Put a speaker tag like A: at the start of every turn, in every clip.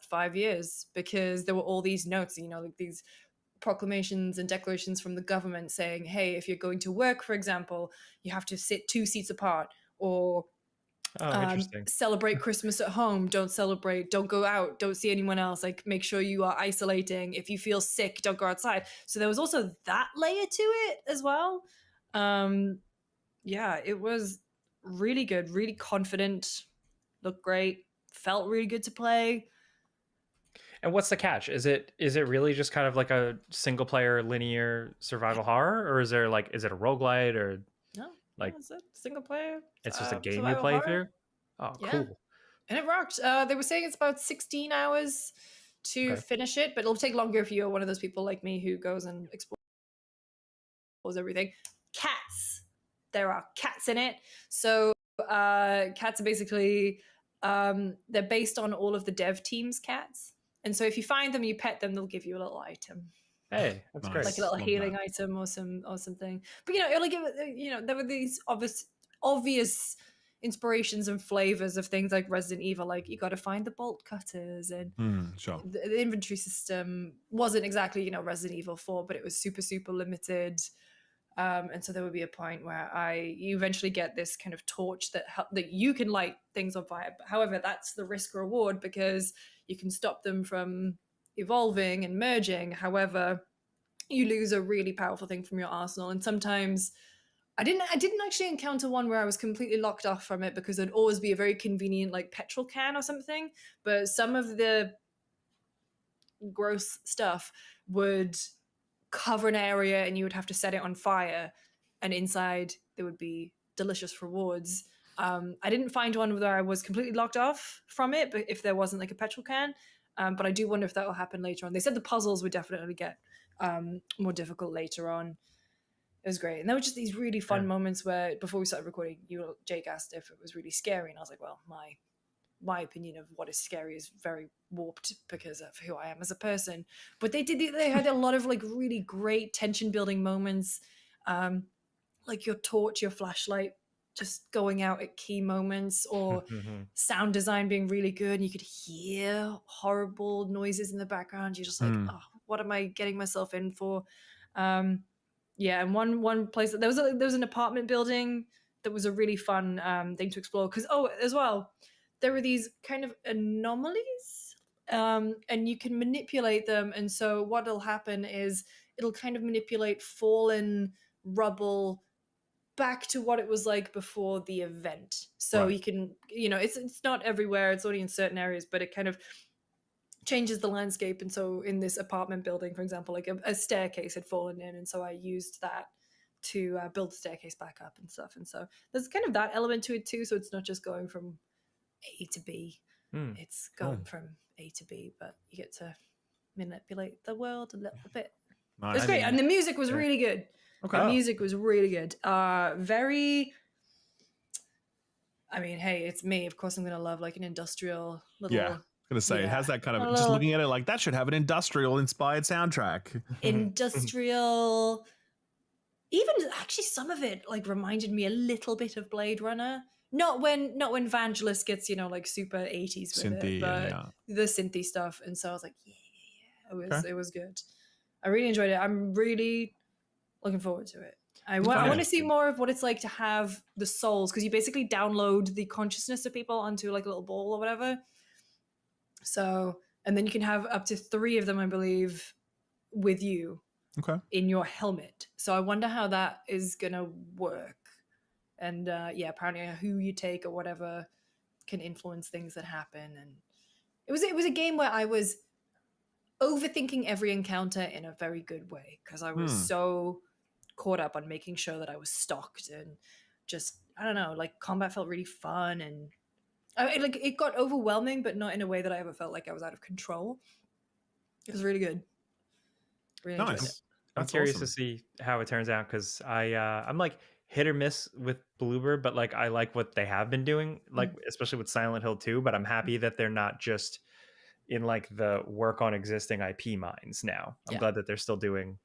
A: last 5 years, because there were all these notes, like these proclamations and declarations from the government saying, hey, if you're going to work, for example, you have to sit 2 seats apart, or
B: Oh, interesting.
A: celebrate Christmas at home. Don't go out, don't see anyone else. Like, make sure you are isolating. If you feel sick, don't go outside. So there was also that layer to it as well. Yeah, it was really good, really confident, looked great, felt really good to play.
B: And what's the catch? Is it really just kind of like a single player linear survival horror, or is it a roguelite, or
A: No,
B: like
A: it's a single player
B: it's just a game you
A: survival
B: play
A: horror.
B: through? Oh,
A: Yeah,
B: cool.
A: and it rocked. They were saying it's about 16 hours to
B: Okay.
A: finish it, but it'll take longer if you're one of those people like me who goes and explores everything. Cats. There are cats in it. So cats are basically they're based on all of the dev team's cats. And so if you find them, you pet them, they'll give you a little item.
B: Hey, that's great.
A: Like a little
C: Love
A: healing
C: that.
A: item or something. But it'll give there were these obvious inspirations and flavors of things like Resident Evil. Like, you got to find the bolt cutters, and
C: Sure.
A: the inventory system wasn't exactly Resident Evil 4, but it was super limited. And so there would be a point where you eventually get this kind of torch that you can light things on fire. But however, that's the risk reward, because you can stop them from evolving and merging. However, you lose a really powerful thing from your arsenal. And sometimes I didn't actually encounter one where I was completely locked off from it, because there'd always be a very convenient like petrol can or something. But some of the gross stuff would cover an area and you would have to set it on fire, and inside there would be delicious rewards. I didn't find one where I was completely locked off from it, but if there wasn't like a petrol can, but I do wonder if that will happen later on. They said the puzzles would definitely get more difficult later on. It was great, and there were just these really fun
B: Yeah.
A: moments where, before we started recording, Jake asked if it was really scary, and I was like, well, my opinion of what is scary is very warped because of who I am as a person. But they had a lot of like really great tension building moments, like your torch, your flashlight just going out at key moments, or sound design being really good, and you could hear horrible noises in the background. You're just like, oh, what am I getting myself in for? Yeah, and one place, there was an apartment building that was a really fun thing to explore, because as well, there were these kind of anomalies, and you can manipulate them. And so what'll happen is it'll kind of manipulate fallen rubble back to what it was like before the event. So
C: Right.
A: you can, it's not everywhere, it's only in certain areas, but it kind of changes the landscape. And so in this apartment building, for example, like a staircase had fallen in, and so I used that to build the staircase back up and stuff. And so there's kind of that element to it too. So it's not just going from A to B, it's going from A to B, but you get to manipulate the world a little bit.
C: Nice.
A: It was great, and the music was really good.
C: Okay.
A: The music was really good. Very. I mean, hey, it's me. Of course, I'm gonna love like an industrial little.
C: Yeah. Gonna say it has that kind of,
A: a
C: just
A: little
C: looking at it, like that should have an industrial inspired soundtrack.
A: industrial. Even actually, some of it like reminded me a little bit of Blade Runner. Not when Vangelis gets like super 80s with
C: Synthy,
A: it, but
C: yeah.
A: the synthy stuff. And so I was like, yeah.
C: Okay.
A: It was good. I really enjoyed it. I'm really looking forward to it. I
C: Okay.
A: want to see more of what it's like to have the souls, because you basically download the consciousness of people onto like a little ball or whatever. So, and then you can have up to 3 of them, I believe, with you
C: Okay.
A: in your helmet. So I wonder how that is gonna work. And yeah, apparently who you take or whatever can influence things that happen. And it was a game where I was overthinking every encounter in a very good way, because I was so caught up on making sure that I was stocked, and just, I don't know, like combat felt really fun, and it got overwhelming, but not in a way that I ever felt like I was out of control. It was really good. Really enjoyed it.
C: Nice.
B: I'm
C: That's
B: curious
C: awesome.
B: to see how it turns out, because I'm like hit or miss with Bluebird, but like I like what they have been doing, like especially with Silent Hill 2. But I'm happy that they're not just in like the work on existing IP mines now. I'm glad that they're still doing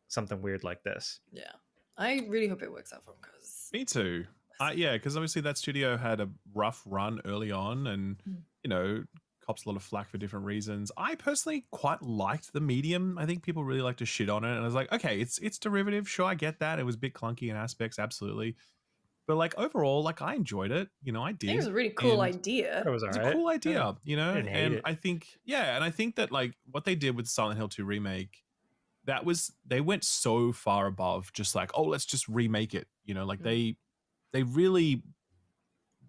B: something weird like this.
A: Yeah, I really hope it works out for them, because
C: Me too. Yeah, because obviously that studio had a rough run early on, and cops a lot of flack for different reasons. I personally quite liked the medium. I think people really like to shit on it, and I was like, okay, it's derivative. Sure, I get that. It was a bit clunky in aspects, absolutely. But like overall, like I enjoyed it. I
A: I think it was
C: did.
A: a really cool
C: And
B: It
A: idea.
B: was all
C: it's a
B: right.
C: cool
B: Yeah.
C: idea,
B: I didn't hate
C: and
B: it.
C: I think, and I think that like what they did with Silent Hill 2 remake, they went so far above just like, oh, let's just remake it. Like they really,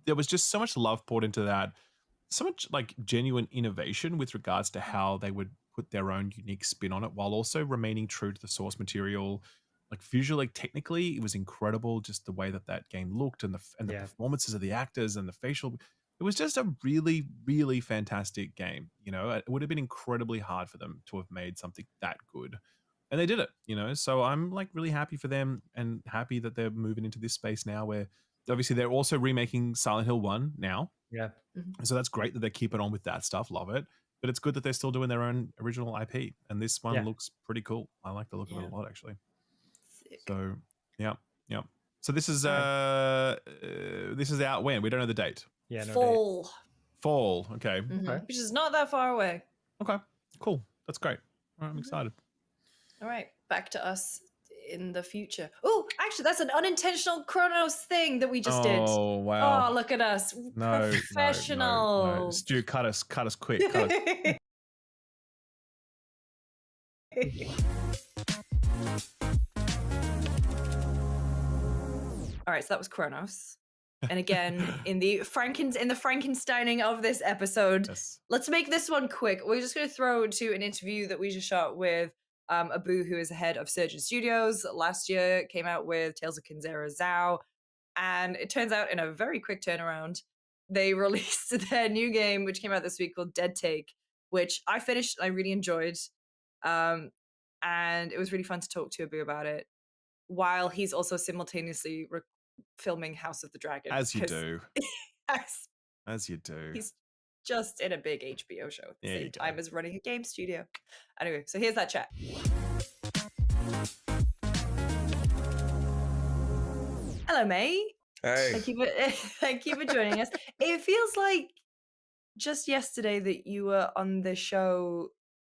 C: there was just so much love poured into that, so much like genuine innovation with regards to how they would put their own unique spin on it while also remaining true to the source material. Like visually, technically, it was incredible. Just the way that game looked, and the
B: Yeah.
C: performances of the actors and the facial. It was just a really, really fantastic game. It would have been incredibly hard for them to have made something that good, and they did it. So I'm like really happy for them and happy that they're moving into this space now, where obviously they're also remaking Silent Hill 1 now.
B: Yeah.
C: So that's great that they're keeping on with that stuff. Love it. But it's good that they're still doing their own original IP. And this one
B: Yeah.
C: looks pretty cool. I like the look of it
A: Yeah.
C: a lot, actually.
A: Sick.
C: So, yeah. So this is
B: Alright.
C: this is out when? We don't know the date.
B: Yeah. No date.
A: Fall.
C: Fall. Okay.
A: Mhm.
B: Okay.
A: Which is not that far away.
C: Okay. Cool. That's great. All right, I'm excited.
A: All right, back to us in the future. Oh, actually, that's an unintentional Chronos thing that we just did.
C: Oh, wow.
A: Oh, look at us.
C: No.
A: Professionals.
C: Stu, cut us quick. Cut us.
A: All right, so that was Chronos. And again, in the Frankensteining of this episode,
C: Yes.
A: let's make this one quick. We're just going to throw to an interview that we just shot with Abu, who is the head of Surgeon Studios. Last year, came out with Tales of Kinzera Zhao. And it turns out, in a very quick turnaround, they released their new game, which came out this week, called Dead Take, which I finished and I really enjoyed. And it was really fun to talk to Abu about it, while he's also simultaneously filming House of the Dragon.
C: As you
A: 'cause-
C: do.
A: Yes,
C: As you do.
A: he's just in a big HBO show at the
C: There you
A: same
C: go.
A: time as running a game studio. Anyway, so here's that chat. Hello, mate.
D: Hey,
A: Thank you for thank you for joining us. It feels like just yesterday that you were on the show,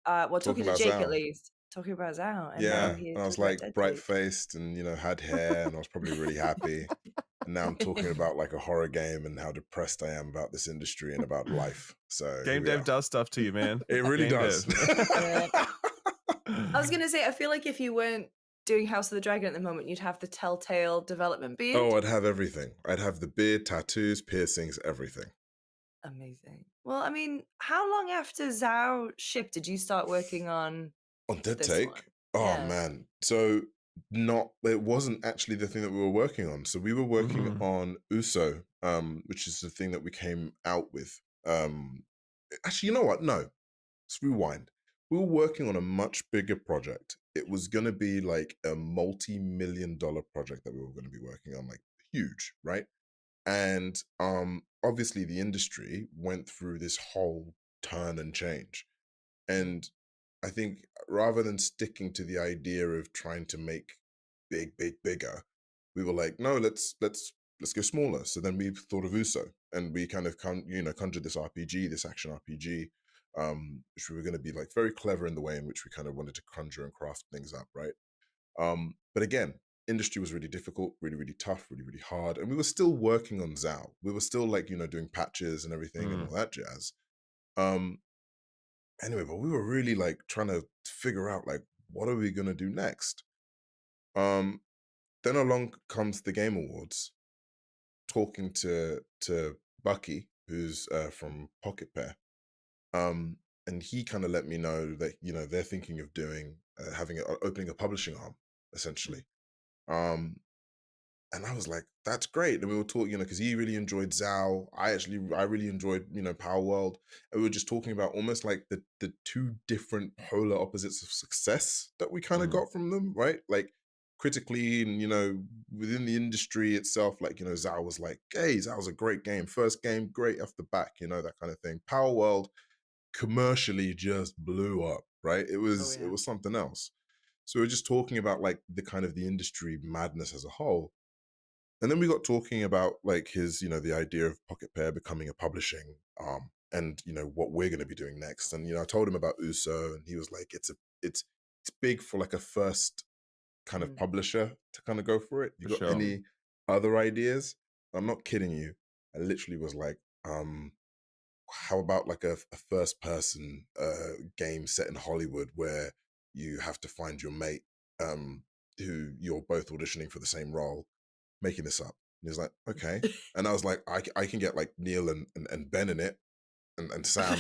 A: talking
D: Talking
A: to
D: about
A: Jake
D: Zhao.
A: at least, talking about Zhao. And now
D: Yeah,
A: he's
D: and I was
A: talking about
D: like
A: Dead
D: bright
A: Take.
D: faced and had hair, and I was probably really happy. And now I'm talking about like a horror game and how depressed I am about this industry and about life. So here
C: Game
D: we
C: dev
D: are.
C: does stuff to you, man.
D: It really
C: Game
D: does.
A: dev. I was gonna say, I feel like if you weren't doing House of the Dragon at the moment, you'd have the Telltale development beard.
D: Oh, I'd have everything. I'd have the beard, tattoos, piercings, everything.
A: Amazing. Well, I mean, how long after Zhao shipped did you start working on
D: On Dead
A: this
D: Take?
A: one?
D: Oh
A: Yeah.
D: man. So it wasn't actually the thing that we were working on. So we were working
C: Mhm.
D: on Uso, which is the thing that we came out with. Actually, you know what? No. Let's rewind. We were working on a much bigger project. It was gonna be like a multi-million-dollar project that we were gonna be working on, like huge, right? And obviously the industry went through this whole turn and change. And I think rather than sticking to the idea of trying to make bigger, we were like, no, let's go smaller. So then we thought of Uso, and we kind of conjured this RPG, this action RPG, which we were going to be like very clever in the way in which we kind of wanted to conjure and craft things up, right? But again, industry was really difficult, really, really tough, really, really hard. And we were still working on Zao. We were still like, doing patches and everything and all that jazz. Anyway, but we were really like trying to figure out like, what are we going to do next? Then along comes the Game Awards, talking to Bucky, who's from Pocket Pair. And he kind of let me know that, they're thinking of doing, opening a publishing arm, essentially. And I was like, that's great. And we were talking, because he really enjoyed Zao. I really enjoyed, Power World. And we were just talking about almost like the two different polar opposites of success that we kind of got from them, right? Like critically and, within the industry itself, like, Zao was like, hey, Zao's a great game. First game, great off the back, that kind of thing. Power World commercially just blew up, right? It was
A: yeah.
D: it was something else. So we were just talking about like the kind of the industry madness as a whole. And then we got talking about like his, the idea of Pocket Pair becoming a publishing arm. and what we're going to be doing next. And I told him about Uso, and he was like, it's big for like a first kind of publisher to kind of go for it. You
C: For
D: got
C: sure.
D: any other ideas? I'm not kidding you. I literally was like, how about like a first person game set in Hollywood where you have to find your mate who you're both auditioning for the same role, making this up. And he was like, okay. And I was like, I can get like Neil and Ben in it, and Sam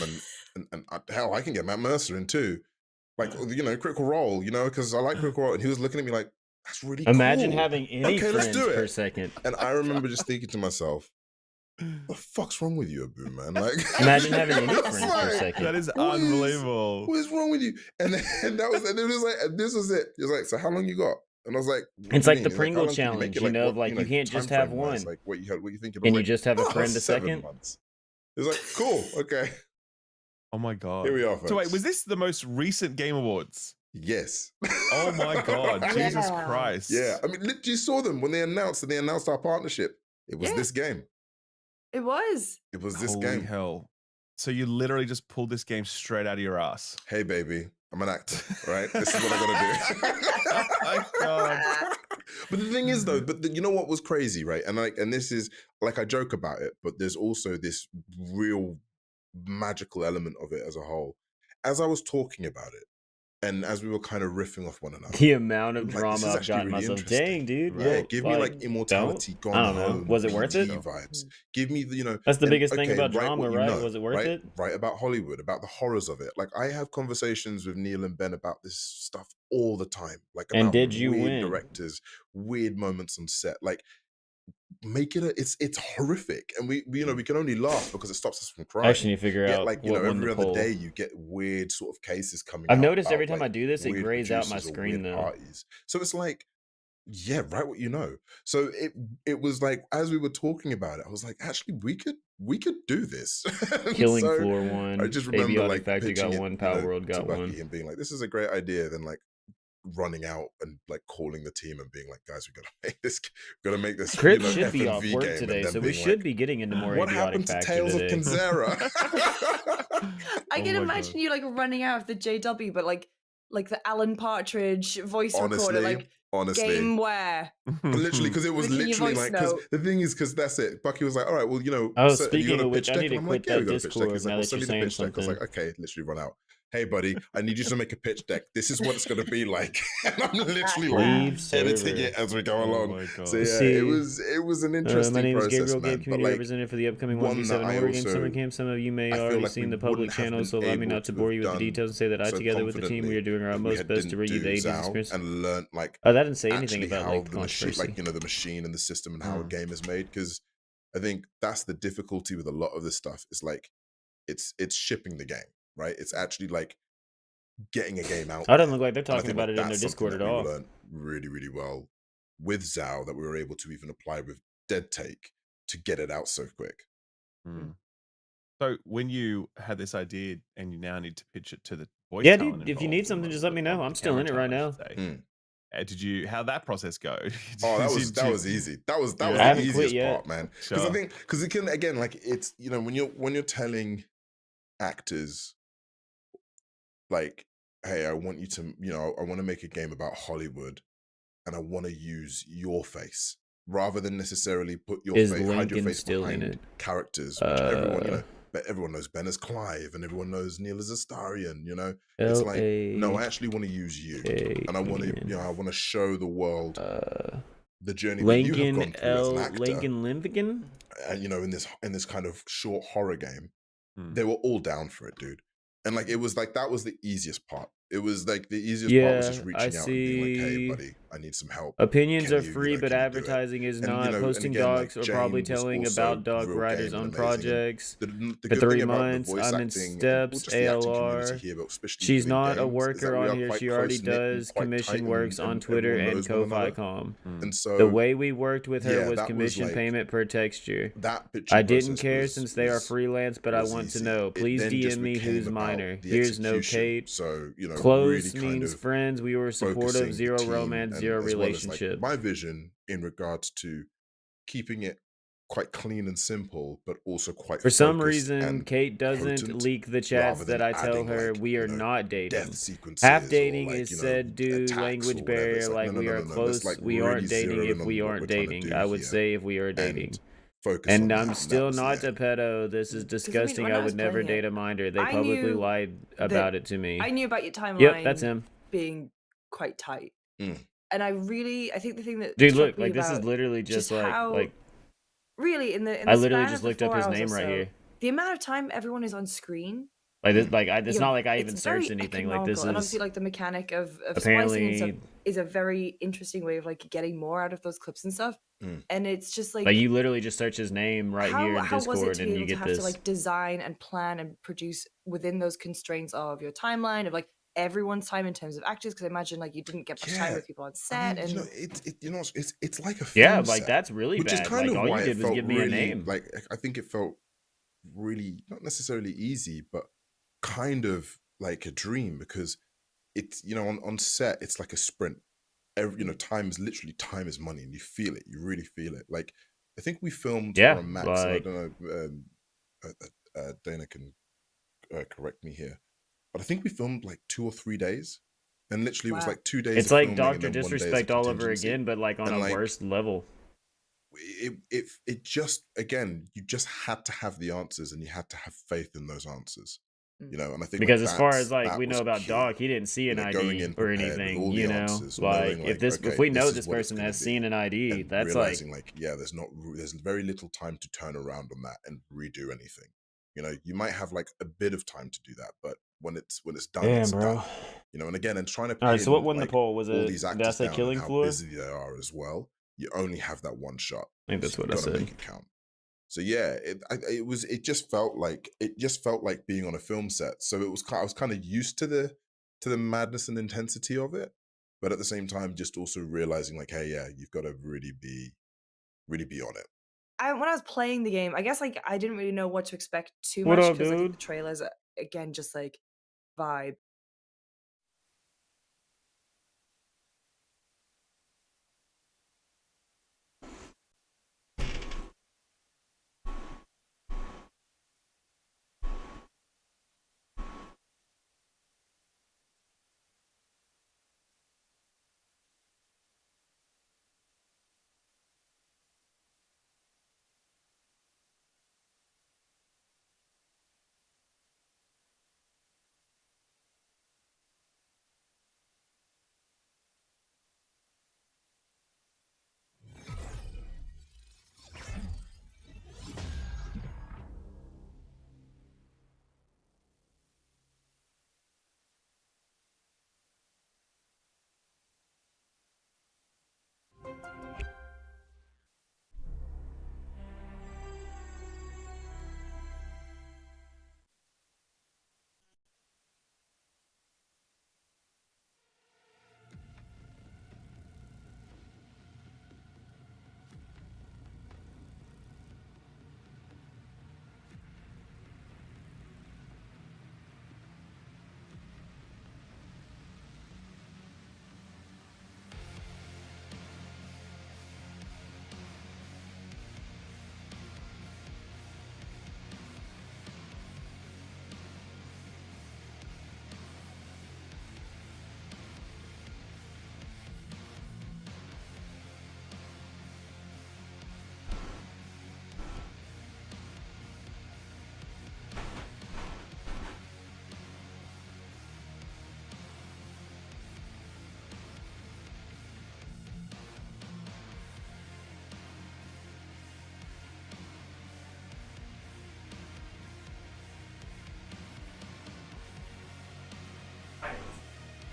D: and hell, I can get Matt Mercer in too. Like, Critical Role, because I like Critical Role. And he was looking at me like, that's really
E: Imagine
D: cool.
E: having any
D: Okay, let's
E: friends
D: do
E: per
D: it.
E: second.
D: And I remember just thinking to myself, the fuck's wrong with you, Abu, man? Like,
E: Imagine having any
D: it's
E: friends per
D: like,
E: second.
C: That is
D: What is-
C: unbelievable.
D: what is wrong with you? And it was like, and this was it. He was like, so how long you got? And I was like, what
E: It's
D: do you
E: like the
D: mean? He's
E: Pringle
D: how long can
E: challenge,
D: make it?
E: you know,
D: what,
E: like, you can't just have
D: time-frame-wise?
E: one.
D: Like, what you thinking?
E: And you just have a friend a
D: 7
E: second?
D: months. It was like, cool, okay,
C: Oh my god.
D: here we are.
C: So wait,
D: folks.
C: was this the most recent Game Awards?
D: Yes.
C: Oh my god, Jesus
A: Yeah.
C: Christ.
D: Yeah, I mean, you saw them when they announced our partnership. It was
A: Yeah.
D: this game.
A: It was.
D: It was this
C: Holy
D: game.
C: hell. So you literally just pulled this game straight out of your ass.
D: Hey, baby, I'm an actor, right? This is what I gotta do.
C: Oh my god.
D: But the thing is, though, you know what was crazy, right? And this is like, I joke about it, but there's also this real magical element of it as a whole. As I was talking about it, and as we were kind of riffing off one another,
E: The amount of
D: Like, this
E: drama
D: is
E: I've
D: actually
E: gotten
D: really
E: myself.
D: interesting.
E: Dang, dude.
C: Right.
D: yeah,
E: well,
D: give me like Immortality,
E: don't.
D: Gone
E: I don't know.
D: Home,
E: Was it worth
D: BT
E: it?
D: vibes. Give me the,
E: That's the
D: and,
E: biggest thing
D: okay,
E: about
D: write
E: drama,
D: what you
E: right?
D: know,
E: Was it worth
D: right?
E: it?
D: Write about Hollywood, about the horrors of it. Like, I have conversations with Neil and Ben about this stuff all the time. Like,
E: And
D: about
E: did you
D: weird
E: win?
D: directors, weird moments on set. Like, make it it's horrific, and we can only laugh because it stops us from
E: I
D: crying.
E: actually need to figure
D: Yet,
E: out
D: like,
E: what won
D: every
E: the
D: other
E: poll.
D: day you get weird sort of cases coming
E: I've
D: out
E: noticed
D: about,
E: every time I
D: like,
E: do this, it
D: weird
E: grays out my
D: producers or
E: screen,
D: weird
E: though.
D: parties. So it's like, yeah, write what you know. So it was like, as we were talking about it, I was like, actually, we could do this. And
E: Killing
D: so
E: Floor won.
D: I just remember
E: Avionic
D: like
E: Factory
D: pitching
E: got
D: it,
E: one. Power World
D: to
E: got
D: Bucky
E: one.
D: and being like, this is a great idea. Then like running out and like calling the team and being like, guys, we gotta make this.
E: Chris
D: you know,
E: should be off
D: FMV
E: work
D: game, and
E: today,
D: then
E: so we
D: being
E: should
D: like,
E: be getting into more
D: what
E: Avionic
D: happened to
E: Factory
D: Tales
E: today.
D: of Kinzera?
A: I
C: Oh
A: can
C: my
A: imagine
C: God.
A: you like running out of the JW, but like the Alan Partridge voice recorder,
D: honestly,
A: like
D: honestly.
A: Gameware.
D: Literally, because it was
A: Looking at your
D: literally
A: voice
D: like, because
A: note.
D: the thing is, because that's it. Bucky was like, all right, well,
E: Oh,
D: so you
E: speaking
D: got a
E: of which,
D: pitch
E: I
D: deck?
E: need
D: And
E: to
D: I'm like,
E: quit
D: yeah, we
E: that
D: got a pitch deck.
E: Discord
D: He's like,
E: now
D: well,
E: that
D: send
E: you're
D: me the
E: saying
D: pitch deck. I was like,
E: something.
D: okay, literally run out. Hey, buddy, I need you to make a pitch deck. This is what it's going to be like. And I'm literally like
E: Leave
D: editing
E: server.
D: it as we go
C: Oh
D: along.
C: my god.
D: So yeah,
E: See,
D: it was an interesting
E: my name is
D: process,
E: Gabriel,
D: man.
E: Game
D: But
E: Community
D: like,
E: Representative for the upcoming
D: one
E: 1v7
D: that I
E: horror game
D: also-
E: Summer Camp. Some of you may
D: I feel
E: already
D: like
E: seen
D: we
E: the public
D: wouldn't have
E: channel,
D: been
E: so allow me
D: able
E: not to
D: to
E: bore
D: have
E: you with the
D: done
E: details and say that I,
D: so
E: together with the team, we are doing our
D: that we
E: most
D: had
E: best to
D: didn't
E: bring you the
D: do
E: age and
D: Zao
E: experience.
D: and learn like
E: Oh, that didn't say anything
D: actually
E: about
D: how
E: like
D: the machine,
E: controversy.
D: like the machine and the system and how a
C: Mm.
D: game is made. Because I think that's the difficulty with a lot of this stuff. It's like it's shipping the game, right? It's actually like getting a game out.
E: I don't
D: there.
E: look like they're
D: And I
E: talking
D: think
E: about it in their
D: that's something
E: Discord
D: that
E: at
D: we
E: all.
D: learned really, really well with Zao, that we were able to even apply with Dead Take to get it out so quick.
C: Mm. So when you had this idea and you now need to pitch it to the voice
E: Yeah,
C: talent
E: dude, if you
C: involved,
E: need
C: or
E: something,
C: the-
E: just let me know.
C: the
E: I'm still in it
C: camera
E: right now.
C: talent, I should say.
D: Mm.
C: How'd that process go?
D: Oh, that
C: Did
D: was
C: you-
D: easy. That was
C: Yeah.
D: the
E: I haven't quit
D: easiest
E: yet.
D: part, man. Because I
C: Sure.
D: think it can, again, like, it's, when you're telling actors like, hey, I want you to, I want to make a game about Hollywood and I want to use your face rather than necessarily put your
E: Is
D: face, hide your
E: Lincoln
D: face
E: still in
D: behind
E: it?
D: characters, which everyone,
E: Uh,
D: but everyone knows Ben as Clive and everyone knows Neil as Astarion, It's like, no, I actually want to use you. And I want to, I want to show the world the journey that you have
E: Lincoln
D: gone through as an
E: L.
D: actor.
E: Lincoln Limvigan?
D: And in this kind of short horror game,
C: Hmm.
D: they were all down for it, dude. And like, it was like, that was the easiest part. It was like the easiest part was just
E: Yeah,
D: reaching
E: I
D: out and being like, hey,
E: see.
D: buddy, I need some help.
E: Opinions
D: Can
E: are
D: you,
E: free, but
D: can you do it?
E: advertising is
D: And,
E: not.
D: and
E: Posting
D: again, like,
E: docs or probably
D: Jane was
E: telling
D: also
E: about dog
D: real
E: writers
D: game
E: on
D: and amazing. And
E: projects.
D: the
E: For
D: good
E: 3
D: thing about the
E: months,
D: voice
E: I'm in
D: acting and
E: Steps,
D: just the acting community
E: ALR.
D: here, but especially
E: She's
D: within
E: not a
D: games, is that
E: worker
D: we
E: on
D: are
E: here.
D: quite
E: She already
D: close-knit and
E: does
D: quite
E: commission
D: tight,
E: works on
D: and
E: Twitter
D: everyone
E: and
D: knows one another.
E: Ko-Fi.com.
C: Mm.
D: And so
E: The way we worked with her
D: yeah,
E: was
D: that was
E: commission
D: like
E: payment per texture.
D: that pitching
E: I didn't
D: process
E: care
D: was-
E: since they are
D: was-
E: freelance, but I
D: was
E: want to
D: easy.
E: know.
D: It
E: Please
D: then just
E: DM me
D: became
E: who's
D: about
E: minor.
D: the
E: Here's no
D: execution.
E: Kate.
D: So,
E: Close
D: really kind
E: means
D: of
E: friends. We were supportive.
D: focusing the
E: Zero
D: team
E: romance,
D: and
E: zero
D: as well as, like,
E: relationship.
D: my vision in regards to keeping it quite clean and simple, but also quite
E: For some
D: focused
E: reason,
D: and
E: Kate doesn't
D: potent,
E: leak the chats
D: rather than
E: that I tell
D: adding
E: her
D: like,
E: we
D: you
E: are
D: know,
E: not dating.
D: death sequences
E: Half
D: or
E: dating
D: like,
E: is
D: you know,
E: said due
D: attacks or
E: language
D: whatever.
E: barrier,
D: It's like,
E: like
D: no,
E: we
D: no,
E: are
D: no, no, no. Let's
E: close.
D: like
E: We
D: really
E: aren't dating
D: zero
E: if
D: in on
E: we
D: what
E: aren't
D: we're trying to
E: dating.
D: do
E: I would
D: here
E: say if we are
D: and
E: dating.
D: focus on
E: And
D: that.
E: I'm
D: And that
E: still
D: was
E: not
D: the
E: a pedo. This is
A: Because
E: disgusting.
A: when
E: I
A: I was
E: would never
A: playing
E: date
A: it,
E: a minder. They
A: I
E: publicly
A: knew
E: lied
A: that
E: about it to me.
A: I knew about your
E: Yep, that's
A: timeline
E: him.
A: being quite tight,
D: Mm.
A: and I think the thing that
E: Dude,
A: struck
E: look,
A: me
E: like this is
A: about
E: literally
A: just
E: just like
A: really in the
E: I literally
A: span
E: just
A: of the
E: looked up
A: 4
E: his
A: hours or
E: name right
A: so,
E: here.
A: the amount of time everyone is on screen,
E: Like this,
D: Mm.
E: like it's
A: you're
E: not like I
A: it's
E: even searched
A: very
E: anything. Like this
A: economical, and obviously
E: is
A: like the mechanic of splicing and stuff
E: apparently
A: is a very interesting way of like getting more out of those clips and stuff.
D: Mm.
A: And it's just
E: like
A: like
E: you literally just search his name right here in
A: how was it
E: Discord
A: to be
E: and
A: able
E: you
A: to
E: get
A: have to
E: this.
A: like design and plan and produce within those constraints of your timeline of like everyone's time in terms of actors? Because I imagine like you didn't get much time
D: Yeah.
A: with people on
D: I
A: set,
D: mean, you know,
A: and
D: you know, it's like a
E: Yeah,
D: film
E: like
D: set,
E: that's really
D: which is
E: bad.
D: kind
E: Like
D: of
E: all you
D: why it
E: did was
D: felt
E: give me a
D: really
E: name.
D: like I think it felt really not necessarily easy, but kind of like a dream because it's, you know, on set it's like a sprint. You know, time is money, and you feel it. You really feel it. Like I think we filmed for
E: Yeah,
D: a max of, I
E: like
D: don't know, Dana can correct me here, but I think we filmed like 2 or 3 days, and literally it was
A: wow.
D: like 2 days
E: it's
D: of
E: like
D: filming and
E: Dr.
D: then one day as a
E: Disrespect all over
D: contingency,
E: again, but like on
D: and
E: a
D: like
E: worse level.
D: it just, again, you just had to have the answers and you had to have faith in those answers, you know. And I think like
E: Because as far as like
D: that
E: we know
D: was
E: about
D: key,
E: Doc, he didn't see
D: you
E: an
D: know, going
E: ID
D: in
E: or
D: prepared with
E: anything,
D: all the
E: you know?
D: answers,
E: Like
D: knowing like,
E: if
D: okay,
E: we know
D: this
E: this
D: is what it's
E: person
D: going
E: has
D: to
E: seen
D: be,
E: an ID,
D: and
E: that's
D: realizing like, yeah, there's very little time to turn around on that and redo anything. You know, you might have like a bit of time to do that, but when it's done,
E: damn,
D: it's
E: bro.
D: done. You know, and again, and trying to
E: All right, so what
D: pin
E: won the
D: like
E: poll? Was
D: all
E: it,
D: these
E: did I
D: actors
E: say
D: down and
E: Killing
D: how
E: Floor?
D: busy they are as well, you only have that one shot,
E: I think
D: so
E: that's
D: you've
E: what I
D: got to
E: said.
D: make it count. So yeah, it just felt like being on a film set. So I was kind of used to the madness and intensity of it, but at the same time, just also realizing like, hey, yeah, you've got to really be on it.
A: When I was playing the game, I guess like I didn't really know what to expect too
E: What
A: much
E: up,
A: because I think
E: dude?
A: the trailers again just like vibe.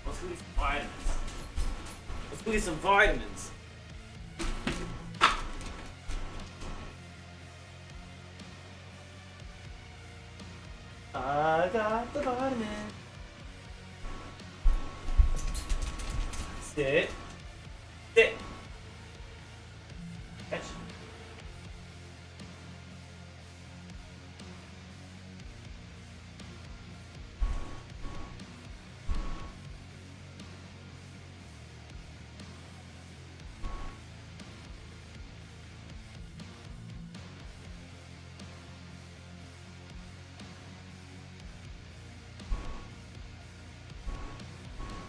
E: Let's go get some vitamins. Let's go get some vitamins. I got the vitamin. Sit. Sit. Catch.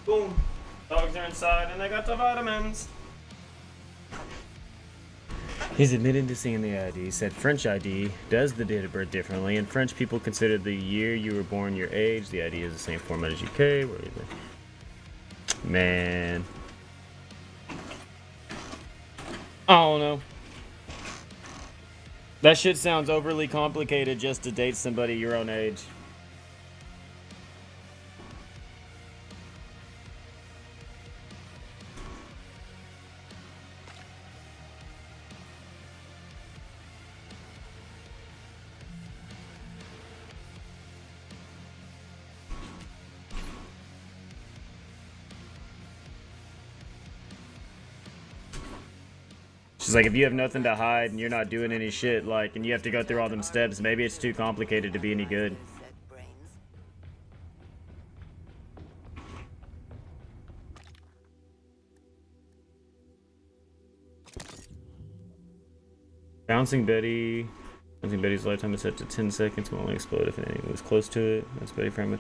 E: Boom. Dogs are inside and they got the vitamins.
F: He's admitted to seeing the ID, said French ID does the date of birth differently, and French people consider the year you were born your age. The ID is the same format as UK. Where is it? Man. I don't know. That shit sounds overly complicated just to date somebody your own age. She's like, if you have nothing to hide and you're not doing any shit, like, and you have to go through all them steps, maybe it's too complicated to be any good. Bouncing Betty. Bouncing Betty's lifetime is set to 10 seconds. Will only explode if anything was close to it. That's Betty Frame.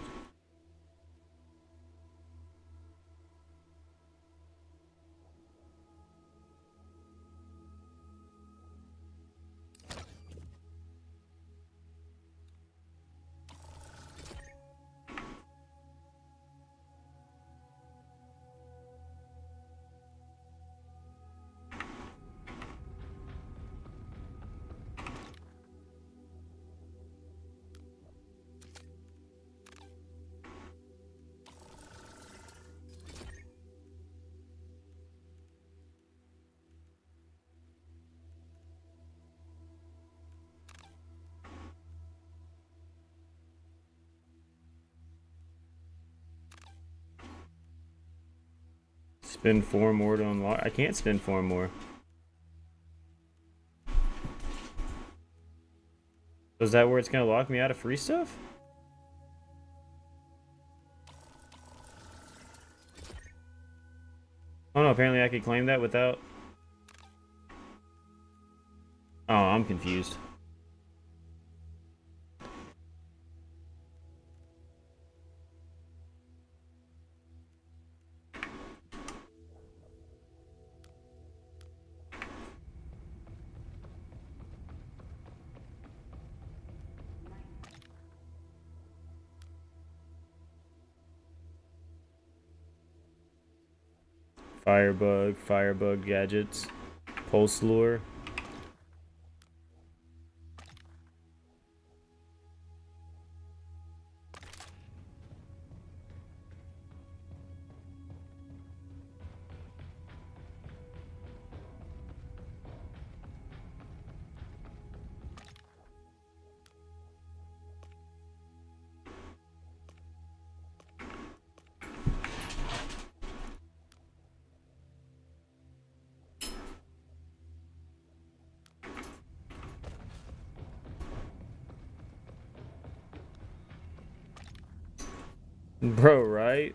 F: Spend 4 more to unlock. I can't spend 4 more. So is that where it's gonna lock me out of free stuff? Oh no, apparently I could claim that without... Oh, I'm confused. Firebug gadgets, pulse lure. Bro, right?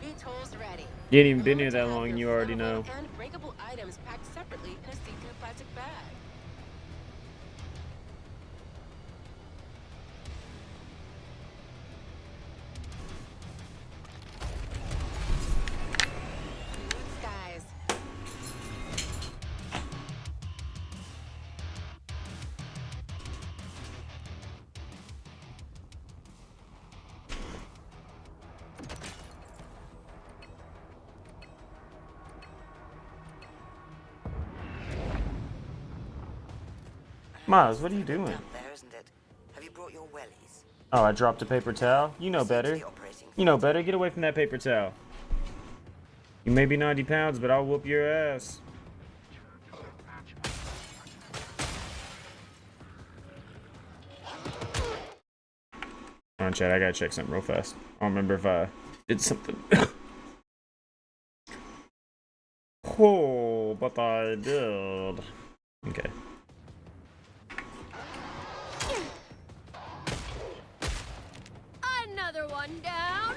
G: VTOL's ready.
F: You ain't even been here that long and you already know.
G: And breakable items packed separately in a see-through plastic bag. Blue skies.
F: Miles, what are you doing?
H: There, isn't it? Have you brought your wellies?
F: Oh, I dropped a paper towel? You know better. You know better. Get away from that paper towel. You may be 90 pounds, but I'll whoop your ass. Come on, Chad, I gotta check something real fast. I don't remember if I did something. Oh, but I did. Okay.
G: Another one down.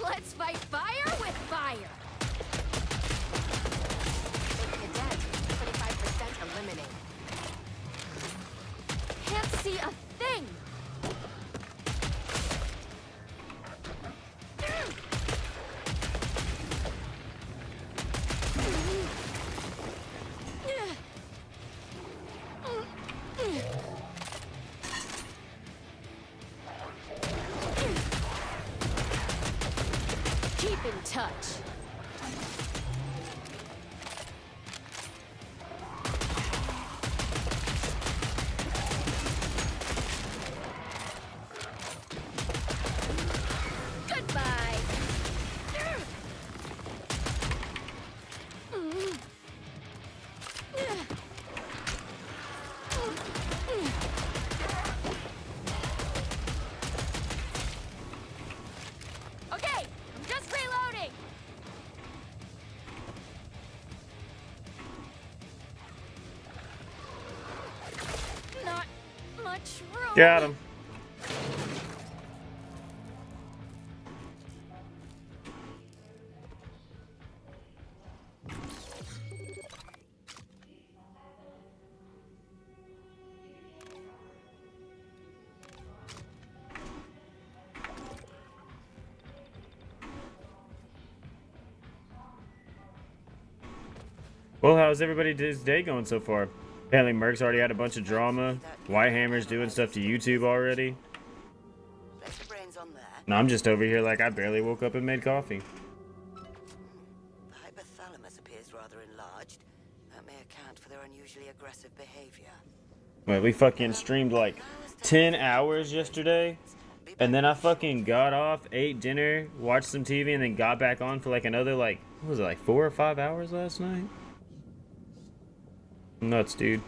G: Let's fight fire with fire. The cadets see a thing! Keep in touch. Goodbye. Okay, I'm just reloading. Not much room.
F: Got him. Well, how's everybody's day going so far? Apparently Merc's already had a bunch of drama. Whitehammer's doing stuff to YouTube already.
H: Place the brains on there.
F: And I'm just over here like I barely woke up and made coffee.
H: The hypothalamus appears rather enlarged. That may account for their unusually aggressive behavior.
F: Well, we fucking streamed like 10 hours yesterday. And then I fucking got off, ate dinner, watched some TV, and then got back on for like another like, what was it, like 4 or 5 hours last night? Nuts, dude.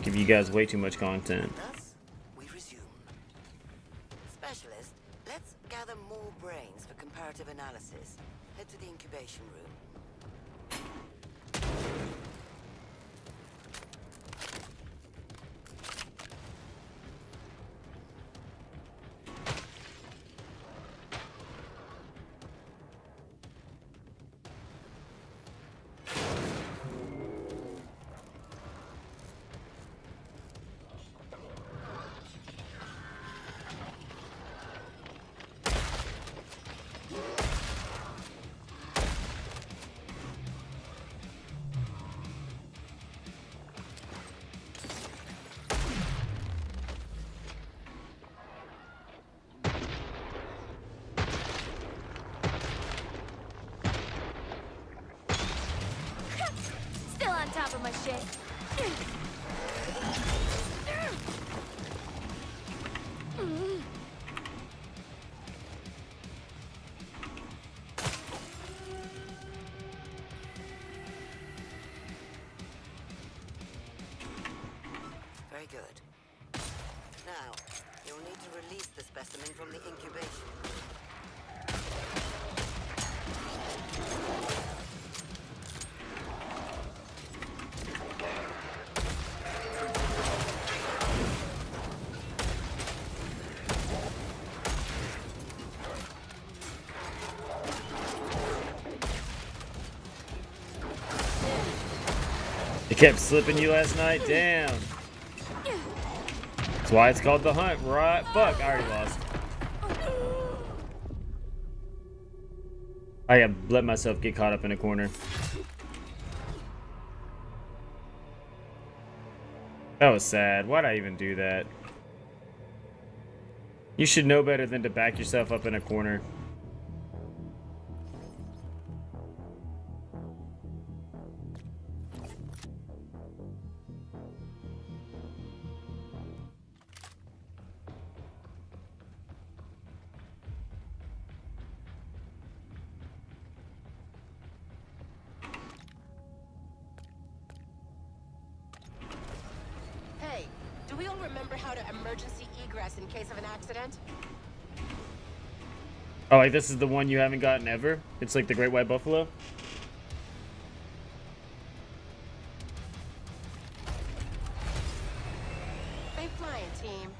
F: Give you guys way too much content.
H: Thus, we resume. Specialist, let's gather more brains for comparative analysis. Head to the incubation room.
G: Still on top of my shit.
H: Very good. Now, you'll need to release the specimen from the incubation room.
F: It kept slipping you last night? Damn. That's why it's called The Hunt, right? Fuck, I already lost. I let myself get caught up in a corner. That was sad. Why'd I even do that? You should know better than to back yourself up in a corner.
I: Hey, do we all remember how to emergency egress in case of an accident?
F: Oh, like this is the one you haven't gotten ever? It's like the Great White Buffalo?
I: Stay flying, team.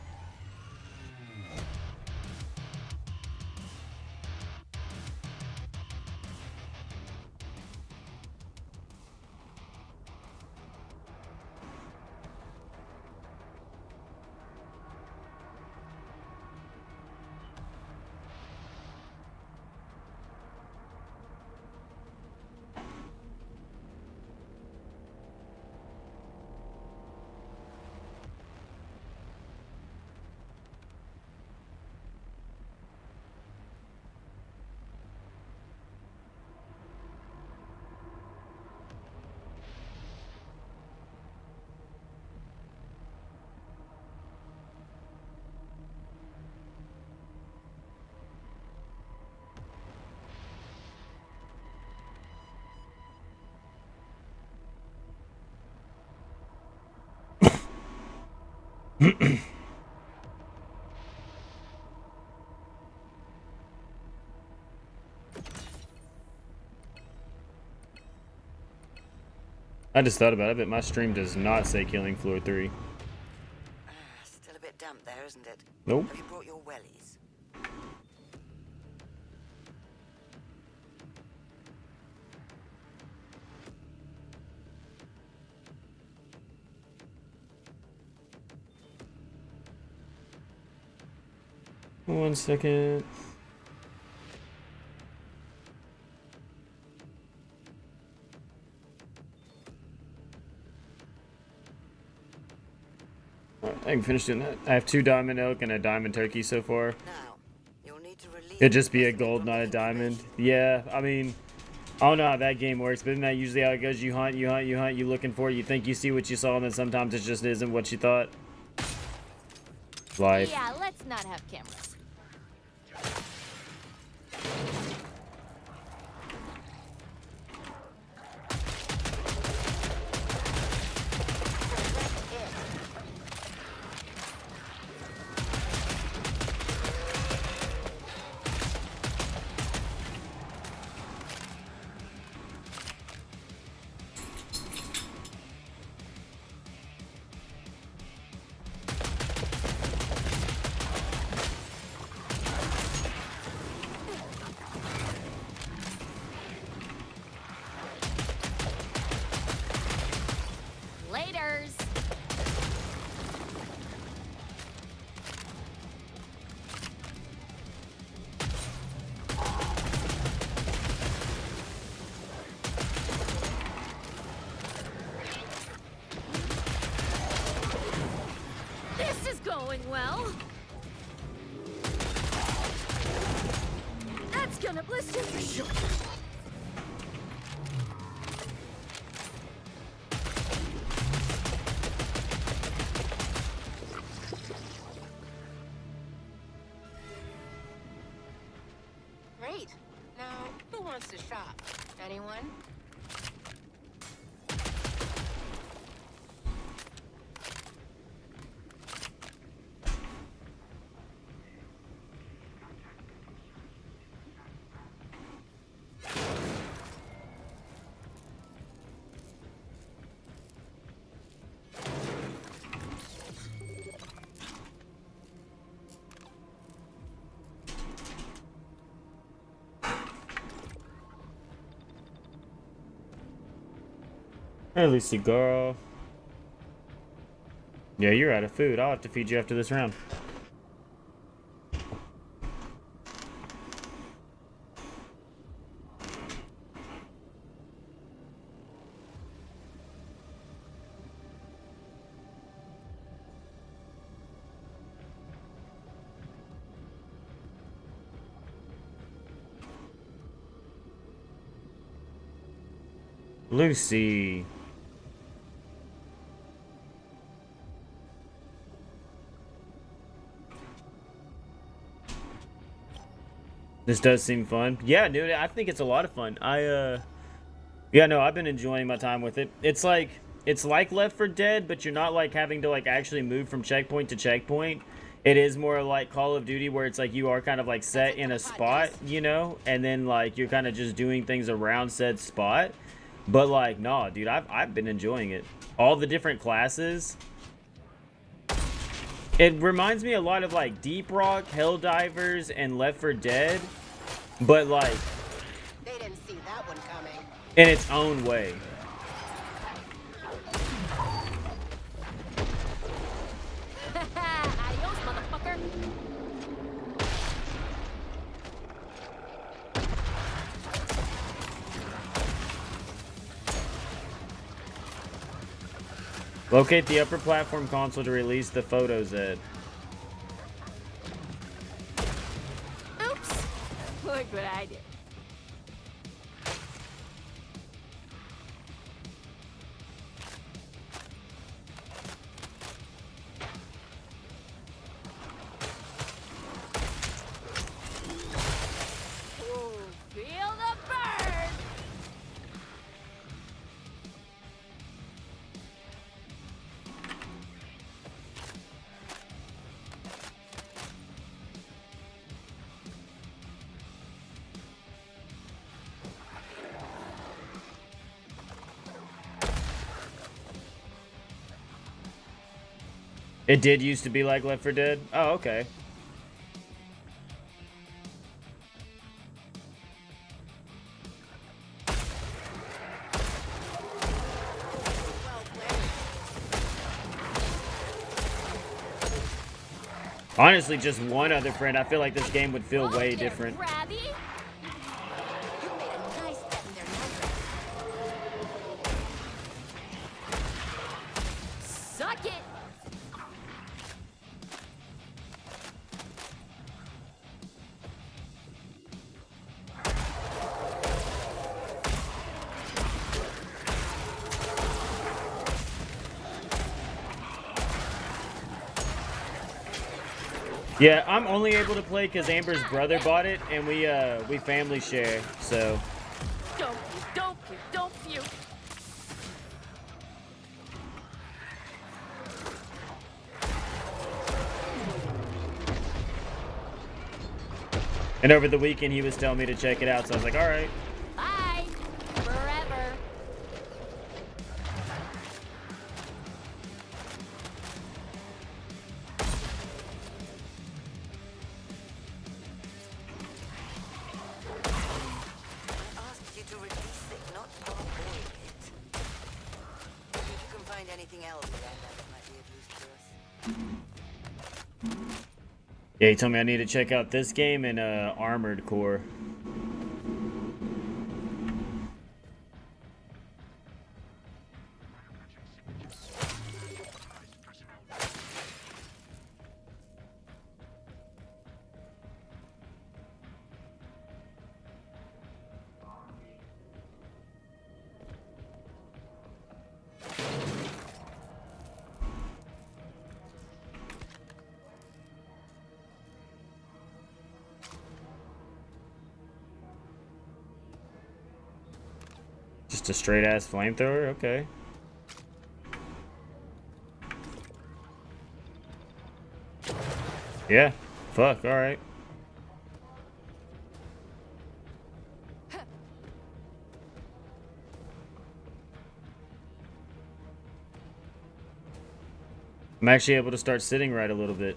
F: I just thought about it, but my stream does not say Killing Floor 3.
H: Still a bit damp there, isn't it?
F: Nope.
H: Have you brought your wellies?
F: One second. Alright, I can finish doing that. I have 2 diamond elk and a diamond turkey so far.
H: Now, you'll need to release
F: It'd just
H: the
F: be a
H: specimen
F: gold,
H: from
F: not
H: the
F: a diamond.
H: incubation.
F: Yeah, I mean, I don't know how that game works, but isn't that usually how it goes? You hunt, you hunt, you hunt, you looking for it, you think you see what you saw, and then sometimes it just isn't what you thought. Life.
G: Yeah, let's not have cameras. Laters. This is going well. That's gonna blister for sure.
I: Great. Now, who wants to shop? Anyone?
F: Hey, Lucy girl. Yeah, you're out of food. I'll have to feed you after this round. Lucy. This does seem fun. Yeah, dude, I think it's a lot of fun. Yeah, no, I've been enjoying my time with it. It's like Left 4 Dead, but you're not like having to like actually move from checkpoint to checkpoint. It is more like Call of Duty, where it's like you are kind of like set in a spot, you know, and then like you're kind of just doing things around said spot. But like, nah, dude, I've been enjoying it. All the different classes. It reminds me a lot of like Deep Rock, Helldivers, and Left 4 Dead, but like
I: They didn't see that one coming.
F: in its own way.
G: Adios, motherfucker.
F: Locate the upper platform console to release the photos at.
G: Oops. Look what I did. Ooh, feel the burn.
F: It did used to be like Left 4 Dead? Oh, okay. Honestly, just one other friend, I feel like this game would feel way different.
G: Krabby?
I: You made a nice bet in their number.
G: Suck it!
F: Yeah, I'm only able to play because Amber's brother bought it, and we family share, so...
G: Don't you.
F: And over the weekend, he was telling me to check it out, so I was like, all right.
G: Bye. Forever.
H: I asked you to release it, not parboil it. If you can find anything else around that might be of use to us.
F: Yeah, he told me I need to check out this game and Armored Core. Just a straight ass flamethrower? Okay. Yeah. Fuck, alright. I'm actually able to start sitting right a little bit.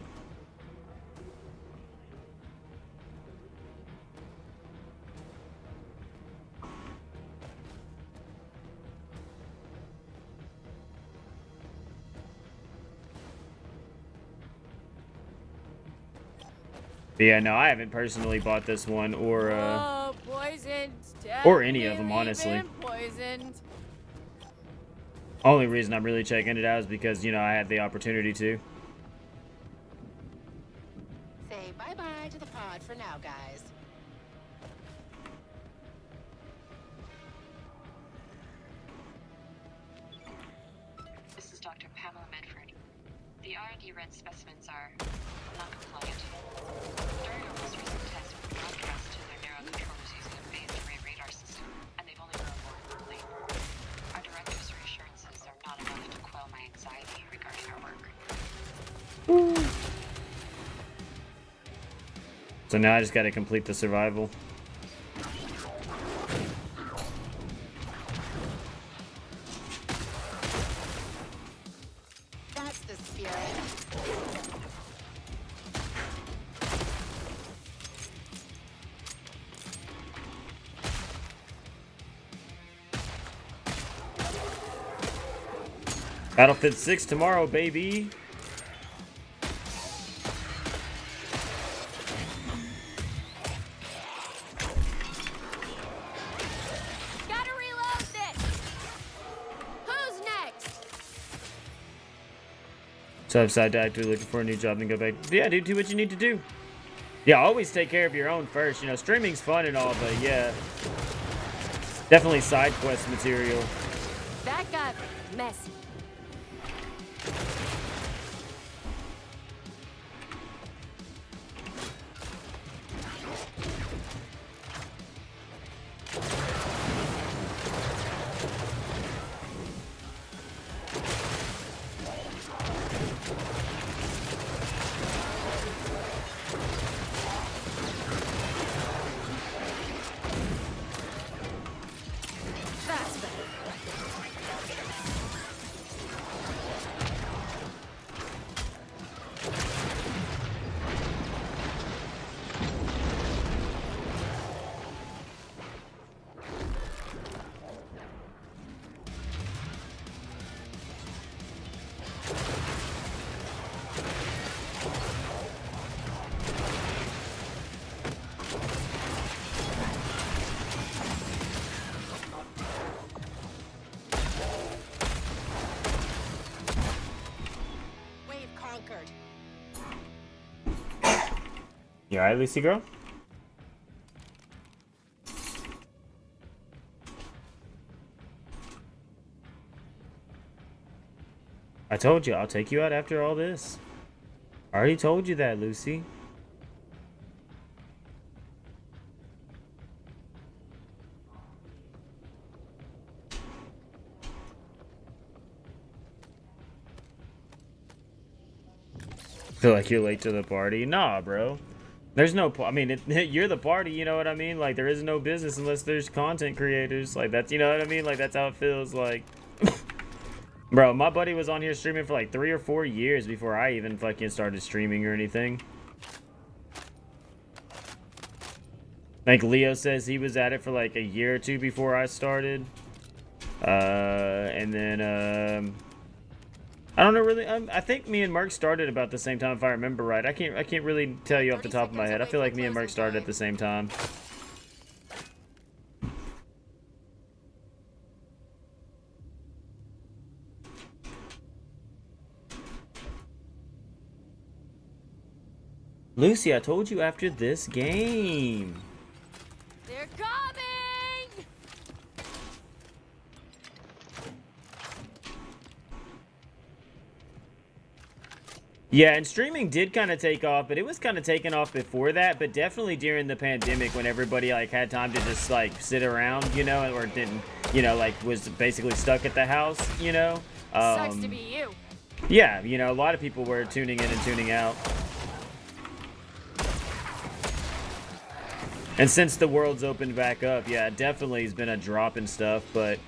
F: But yeah, no, I haven't personally bought this one or
G: Poisoned.
F: or any of them, honestly.
G: Been poisoned.
F: Only reason I'm really checking it out is because, you know, I had the opportunity to.
I: Say bye-bye to the pod for now, guys.
J: This is Dr. Pamela Medford. The R&D red specimens are non-compliant. During our most recent test, we broadcast to their neurocontrollers using a phased array radar system, and they've only grown more quickly. Our director's reassurances are not enough to quell my anxiety regarding our work.
F: So now I just gotta complete the survival.
I: That's the spirit.
F: Battlefield 6 tomorrow, baby.
G: Gotta reload this. Who's next?
F: So I've decided to actively looking for a new job and go back. Yeah, dude, do what you need to do. Yeah, always take care of your own first. You know, streaming's fun and all, but yeah. Definitely side quest material.
G: That got messy. That's better.
F: You alright, Lucy girl? I told you, I'll take you out after all this. I already told you that, Lucy. Feel like you're late to the party? Nah, bro. There's no, I mean, you're the party, you know what I mean? Like, there is no business unless there's content creators. Like, that's, you know what I mean? Like, that's how it feels like. Bro, my buddy was on here streaming for like 3 or 4 years before I even fucking started streaming or anything. Like, Leo says he was at it for like a year or 2 before I started. And then, I don't know really. I think me and Mark started about the same time, if I remember right. I can't really tell you off the top of my head. I feel like me and Mark started at the same time. Lucy, I told you after this game.
G: They're coming!
F: Yeah, and streaming did kind of take off, but it was kind of taking off before that, but definitely during the pandemic when everybody like had time to just like sit around, you know, or didn't, you know, like was basically stuck at the house, you know.
G: Sucks to be you.
F: Yeah, you know, a lot of people were tuning in and tuning out. And since the world's opened back up, yeah, it definitely has been a drop in stuff, but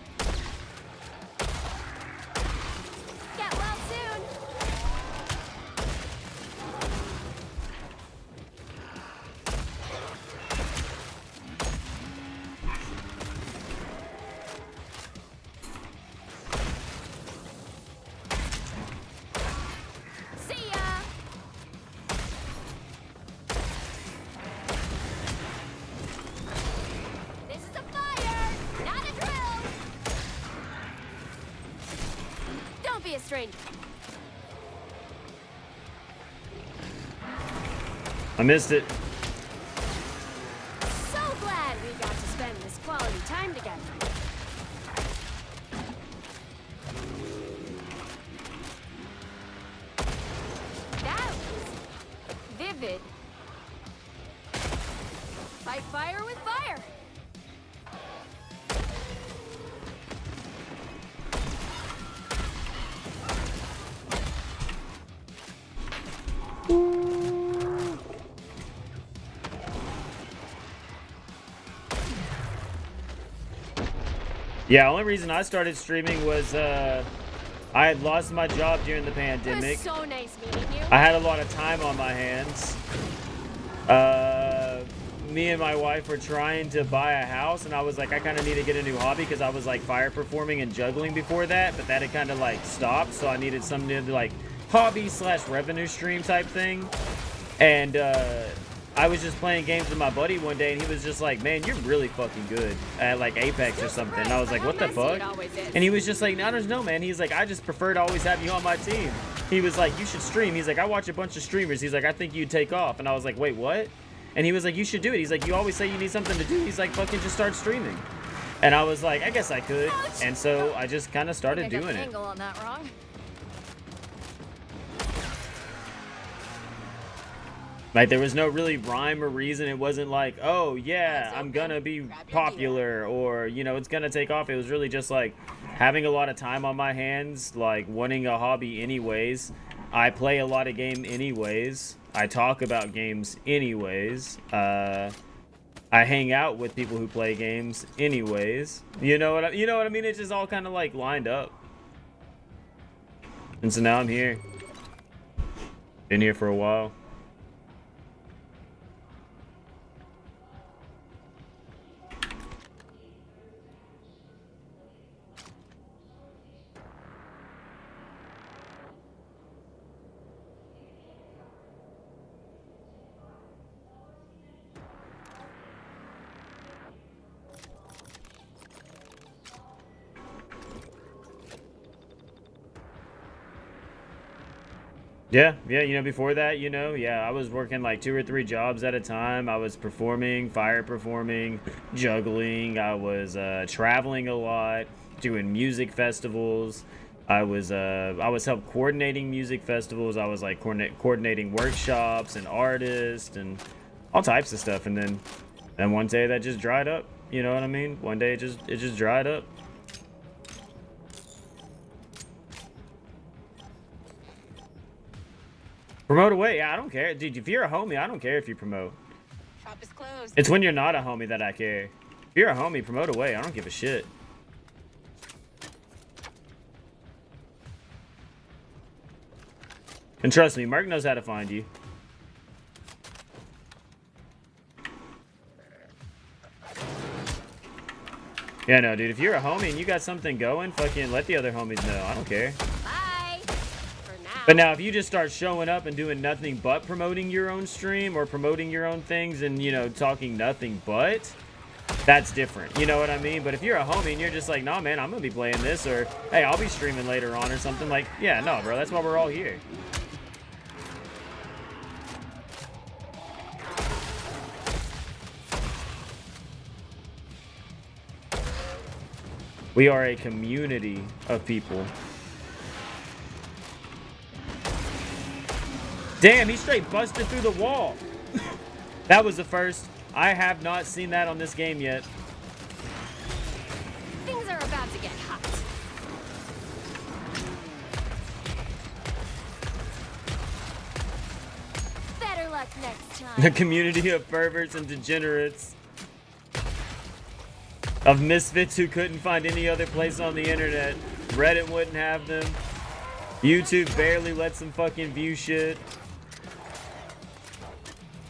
G: Get well soon. See ya. This is a fire, not a drill. Don't be a stranger.
F: I missed it.
G: So glad we got to spend this quality time together. That was vivid. Fight fire with fire.
F: Yeah, only reason I started streaming was I had lost my job during the
G: It
F: pandemic.
G: was so nice meeting you.
F: I had a lot of time on my hands. Me and my wife were trying to buy a house, and I was like, I kind of need to get a new hobby because I was like fire performing and juggling before that, but that had kind of like stopped, so I needed some new like hobby / revenue stream type thing. And I was just playing games with my buddy one day, and he was just like, man, you're really fucking good at like Apex or something. And I was like, what the fuck? And he was just like, I don't know, man. He's like, I just prefer to always have you on my team. He was like, you should stream. He's like, I watch a bunch of streamers. He's like, I think you'd take off. And I was like, wait, what? And he was like, you should do it. He's like, you always say you need something to do. He's like, fucking just start streaming. And I was like, I guess I could.
G: Ouch.
F: And so I just kind of started
G: I got
F: doing
G: the
F: it.
G: angle on that wrong.
F: Like, there was no really rhyme or reason. It wasn't like, oh, yeah, I'm gonna be popular, or, you know, it's gonna take off. It was really just like having a lot of time on my hands, like wanting a hobby anyways. I play a lot of game anyways. I talk about games anyways. I hang out with people who play games anyways. You know what I mean? It's just all kind of like lined up. And so now I'm here. Been here for a while. Yeah, you know, before that, you know, yeah, I was working like 2 or 3 jobs at a time. I was performing, fire performing, juggling. I was traveling a lot, doing music festivals. I was help coordinating music festivals. I was like coordinating workshops and artists and all types of stuff. And then one day that just dried up. You know what I mean? One day it just dried up. Promote away. Yeah, I don't care. Dude, if you're a homie, I don't care if you promote.
I: Shop is closed.
F: It's when you're not a homie that I care. If you're a homie, promote away. I don't give a shit. And trust me, Mark knows how to find you. Yeah, no, dude. If you're a homie and you got something going, fucking let the other homies know. I don't care.
I: Bye. For now.
F: But now, if you just start showing up and doing nothing but promoting your own stream or promoting your own things and, you know, talking nothing but, that's different. You know what I mean? But if you're a homie and you're just like, nah, man, I'm going to be playing this, or, hey, I'll be streaming later on or something, like, yeah, no, bro, that's why we're all here. We are a community of people. Damn, he straight busted through the wall. That was the first. I have not seen that on this game yet.
I: Things are about to get hot. Better luck next time.
F: The community of perverts and degenerates. Of misfits who couldn't find any other place on the internet. Reddit wouldn't have them. YouTube barely lets them fucking view shit.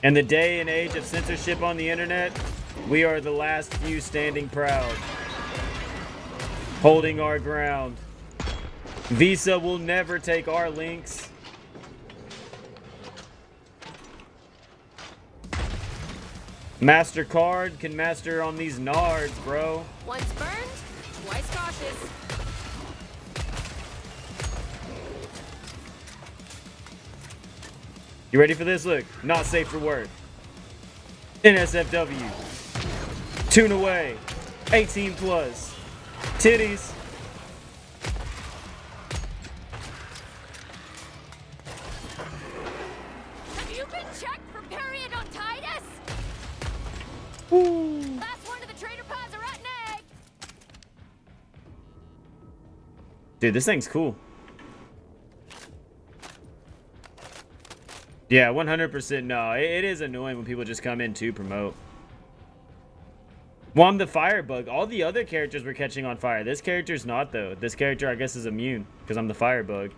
F: In the day and age of censorship on the internet, we are the last few standing proud. Holding our ground. Visa will never take our links. MasterCard can master on these nards, bro.
I: Once burned, twice cautious.
F: You ready for this? Look, not safe for work. NSFW. Tune away. 18 plus. Titties.
I: Have you been checked for periodontitis?
F: Woo.
I: Last one to the trader pods are at an egg.
F: Dude, this thing's cool. Yeah, 100% no. It is annoying when people just come in to promote. Well, I'm the firebug. All the other characters were catching on fire. This character's not, though. This character, I guess, is immune because I'm the firebug.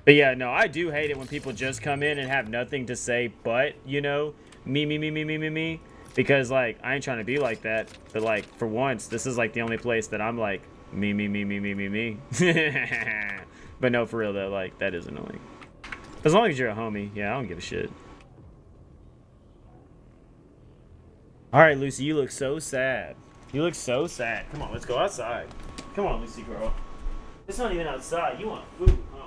F: But yeah, no, I do hate it when people just come in and have nothing to say but, you know, me. Because, like, I ain't trying to be like that. But, like, for once, this is, like, the only place that I'm, like, me. But no, for real, though, like, that is annoying. As long as you're a homie, yeah, I don't give a shit. All right, Lucy, you look so sad. You look so sad. Come on, let's go outside. Come on, Lucy girl. It's not even outside. You want food, huh?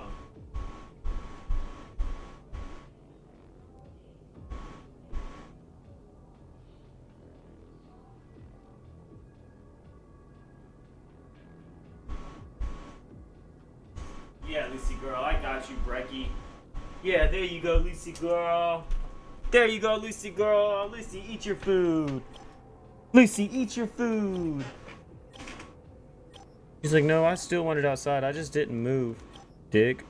F: Yeah, Lucy girl, I got you, Brecky. Yeah, there you go, Lucy girl. There you go, Lucy girl. Lucy, eat your food. Lucy, eat your food. He's like, no, I still want it outside. I just didn't move. Dick.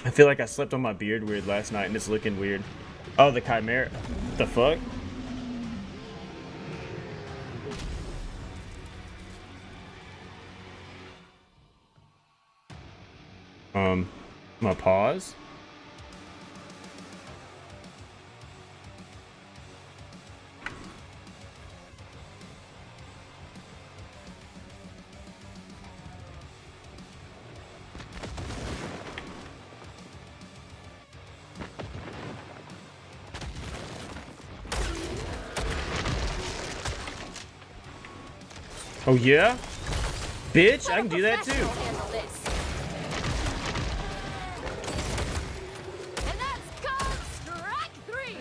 F: I feel like I slept on my beard weird last night and it's looking weird. Oh, the chimera. The fuck? I'm gonna pause. Oh yeah? Bitch, I can do that too.
G: Handle this. And that's called strike 3.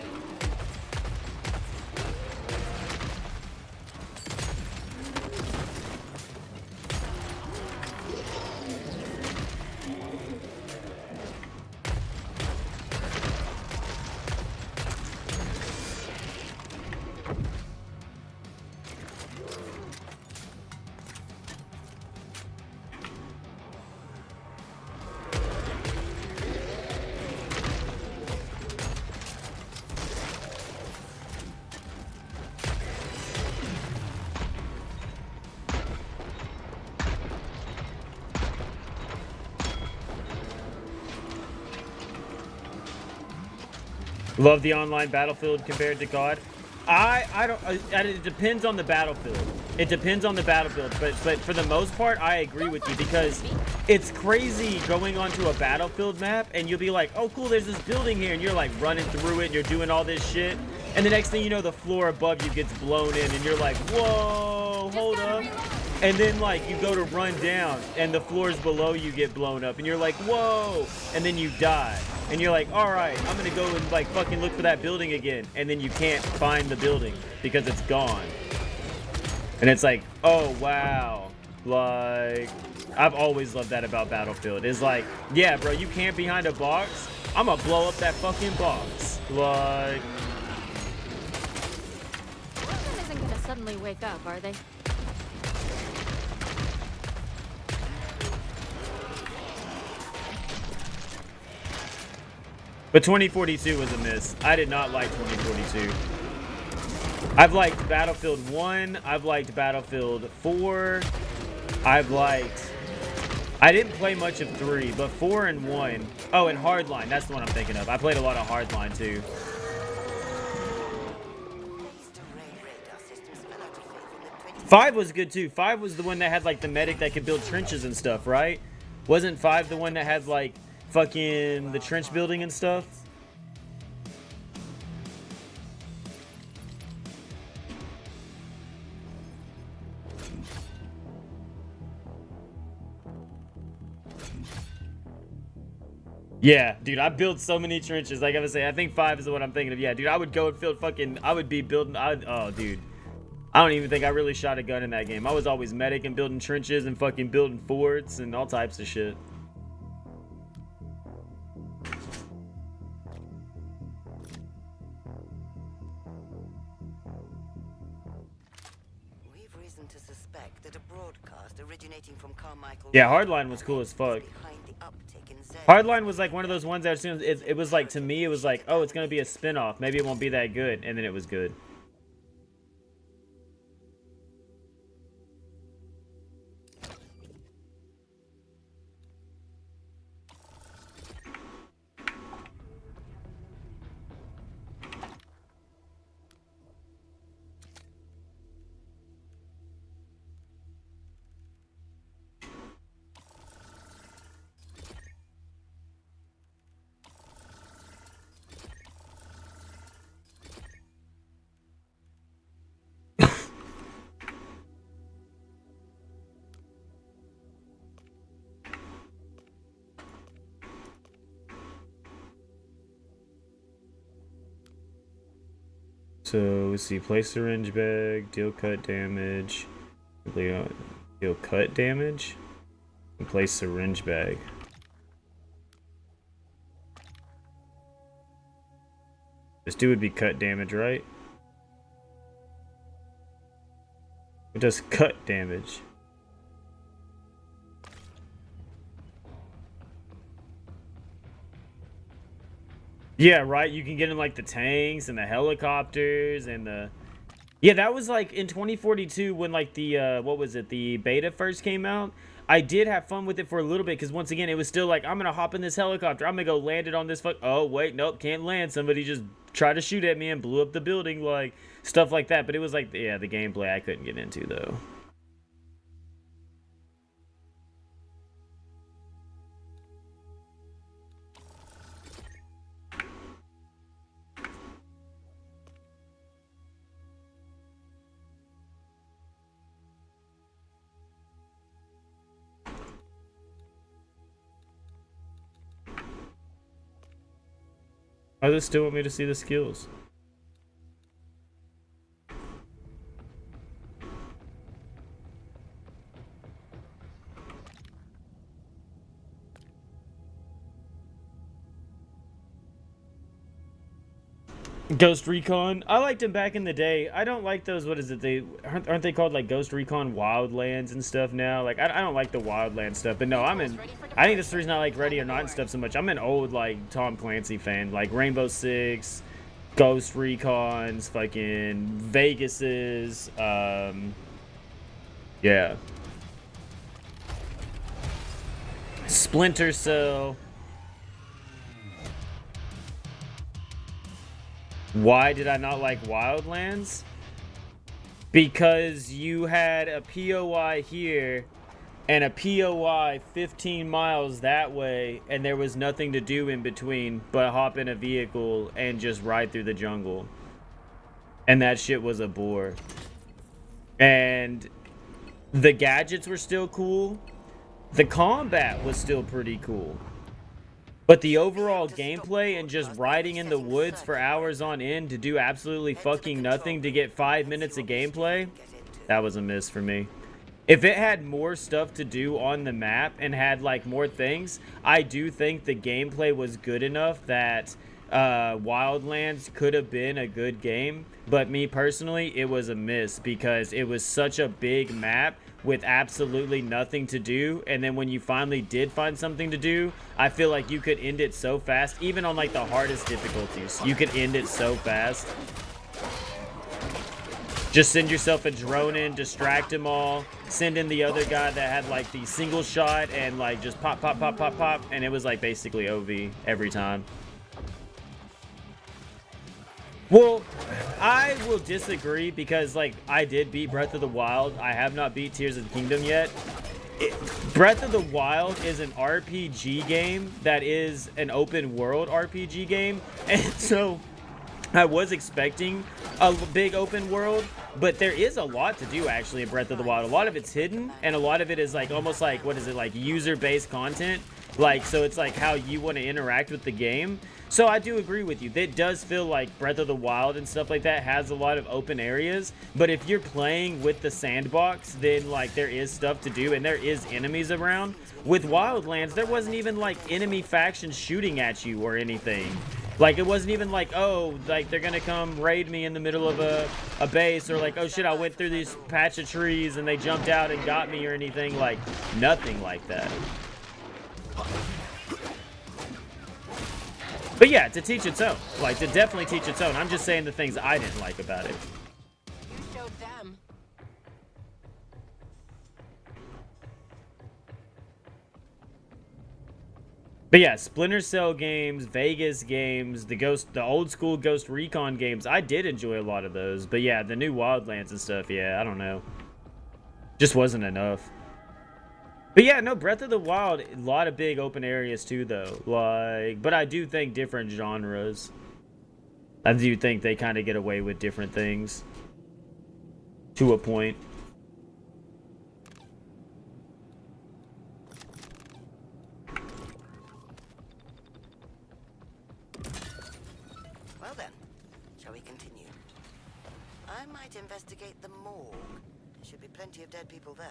F: Love the online Battlefield compared to COD. I don't. It depends on the battlefield. It depends on the battlefield, but for the most part, I agree with you because it's crazy going onto a battlefield map and you'll be like, oh cool, there's this building here, and you're like running through it and you're doing all this shit, and the next thing you know, the floor above you gets blown in, and you're like, whoa, hold up. And then like you go to run down and the floors below you get blown up and you're like, whoa, and then you die. And you're like, all right, I'm gonna go and like fucking look for that building again. And then you can't find the building because it's gone. And it's like, oh wow. Like, I've always loved that about Battlefield. It's like, yeah, bro, you camp behind a box, I'm gonna blow up that fucking box. Like,
G: One of them isn't gonna suddenly wake up, are they?
F: but 2042 was a miss. I did not like 2042. I've liked Battlefield 1. I've liked Battlefield 4. I didn't play much of 3, but 4 and 1. Oh, and Hardline. That's the one I'm thinking of. I played a lot of Hardline too. Five was good too. 5 was the one that had like the medic that could build trenches and stuff, right? Wasn't 5 the one that had like fucking the trench building and stuff? Yeah, dude, I built so many trenches. Like I was saying, I think 5 is the one I'm thinking of. Yeah, dude, I would go and build fucking, I would be building, oh, dude. I don't even think I really shot a gun in that game. I was always medic and building trenches and fucking building forts and all types of shit.
H: We've reason to suspect that a broadcast originating from Carmichael.
F: Yeah, Hardline was cool as fuck.
H: Behind the uptick in Zed.
F: Hardline was like one of those ones that as soon as it was like, to me, it was like, oh, it's gonna be a spin-off. Maybe it won't be that good. And then it was good. So let's see, place syringe bag, deal cut damage, deal cut damage, and place syringe bag. This dude would be cut damage, right? It does cut damage. Yeah, right. You can get in like the tanks and the helicopters and the. Yeah, that was like in 2042 when like the what was it? The beta first came out. I did have fun with it for a little bit because once again it was still like, I'm gonna hop in this helicopter. I'm gonna go land it on this oh wait, nope, can't land. Somebody just tried to shoot at me and blew up the building, like stuff like that. But it was like, yeah, the gameplay I couldn't get into though. Why do they still want me to see the skills? Ghost Recon. I liked him back in the day. I don't like those. What is it? They aren't they called like Ghost Recon Wildlands and stuff now? Like I don't like the Wildlands stuff. But no, I'm in. I think that's the reason I like Ready or Not and stuff so much. I'm an old like Tom Clancy fan, like Rainbow Six, Ghost Recons, fucking Vegas's. Yeah. Splinter Cell. Why did I not like Wildlands? Because you had a POI here and a POI 15 miles that way, and there was nothing to do in between but hop in a vehicle and just ride through the jungle. And that shit was a bore. And the gadgets were still cool. The combat was still pretty cool. But the overall gameplay and just riding in the woods for hours on end to do absolutely fucking nothing to get 5 minutes of gameplay, that was a miss for me. If it had more stuff to do on the map and had like more things, I do think the gameplay was good enough that Wildlands could have been a good game. But me personally, it was a miss because it was such a big map with absolutely nothing to do, and then when you finally did find something to do, I feel like you could end it so fast, even on like the hardest difficulties. You could end it so fast. Just send yourself a drone in, distract them all, send in the other guy that had like the single shot and like just pop, pop, pop, pop, pop, and it was like basically OV every time. Well, I will disagree because, like, I did beat Breath of the Wild. I have not beat Tears of the Kingdom yet. Breath of the Wild is an RPG game that is an open world RPG game. And so I was expecting a big open world, but there is a lot to do actually in Breath of the Wild. A lot of it's hidden, and a lot of it is like almost like, what is it, like user-based content. Like, so it's like how you want to interact with the game. So I do agree with you. It does feel like Breath of the Wild and stuff like that has a lot of open areas. But if you're playing with the sandbox, then like there is stuff to do and there is enemies around. With Wildlands, there wasn't even like enemy factions shooting at you or anything. Like it wasn't even like, oh, like they're gonna come raid me in the middle of a base, or like, oh shit, I went through this patch of trees and they jumped out and got me or anything. Like nothing like that. But yeah, to teach its own. Like, to definitely teach its own. I'm just saying the things I didn't like about it.
I: You showed them.
F: But yeah, Splinter Cell games, Vegas games, the old school Ghost Recon games, I did enjoy a lot of those. But yeah, the new Wildlands and stuff, yeah, I don't know. Just wasn't enough. But yeah, no, Breath of the Wild, a lot of big open areas too, though. Like, but I do think different genres. I do think they kind of get away with different things. To a point.
H: Well then, shall we continue? I might investigate the morgue. There should be plenty of dead people there.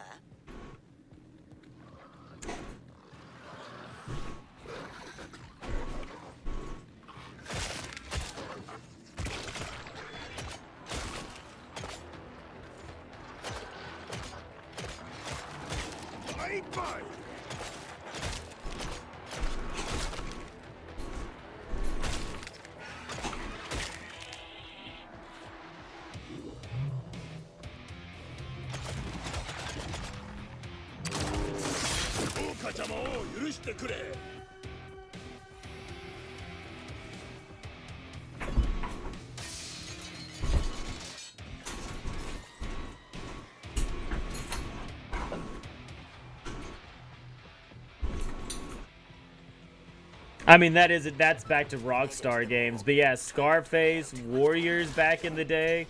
F: I mean, that's back to Rockstar games. But yeah, Scarface, Warriors back in the day.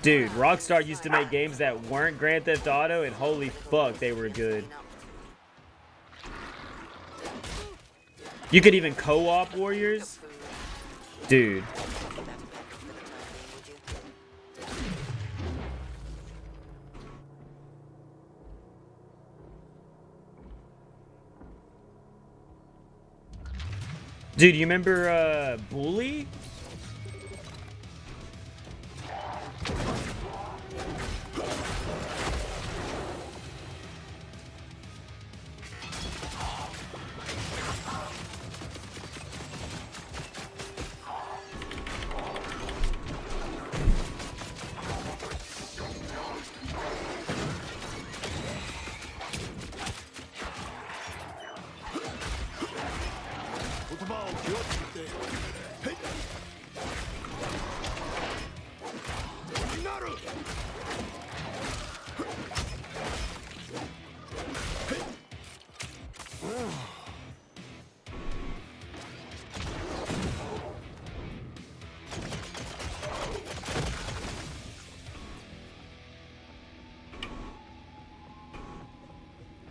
F: Dude, Rockstar used to make games that weren't Grand Theft Auto, and holy fuck, they were good. You could even co-op Warriors. Dude.
H: Keep that in backup for the time being, would you?
F: Dude, you remember Bully?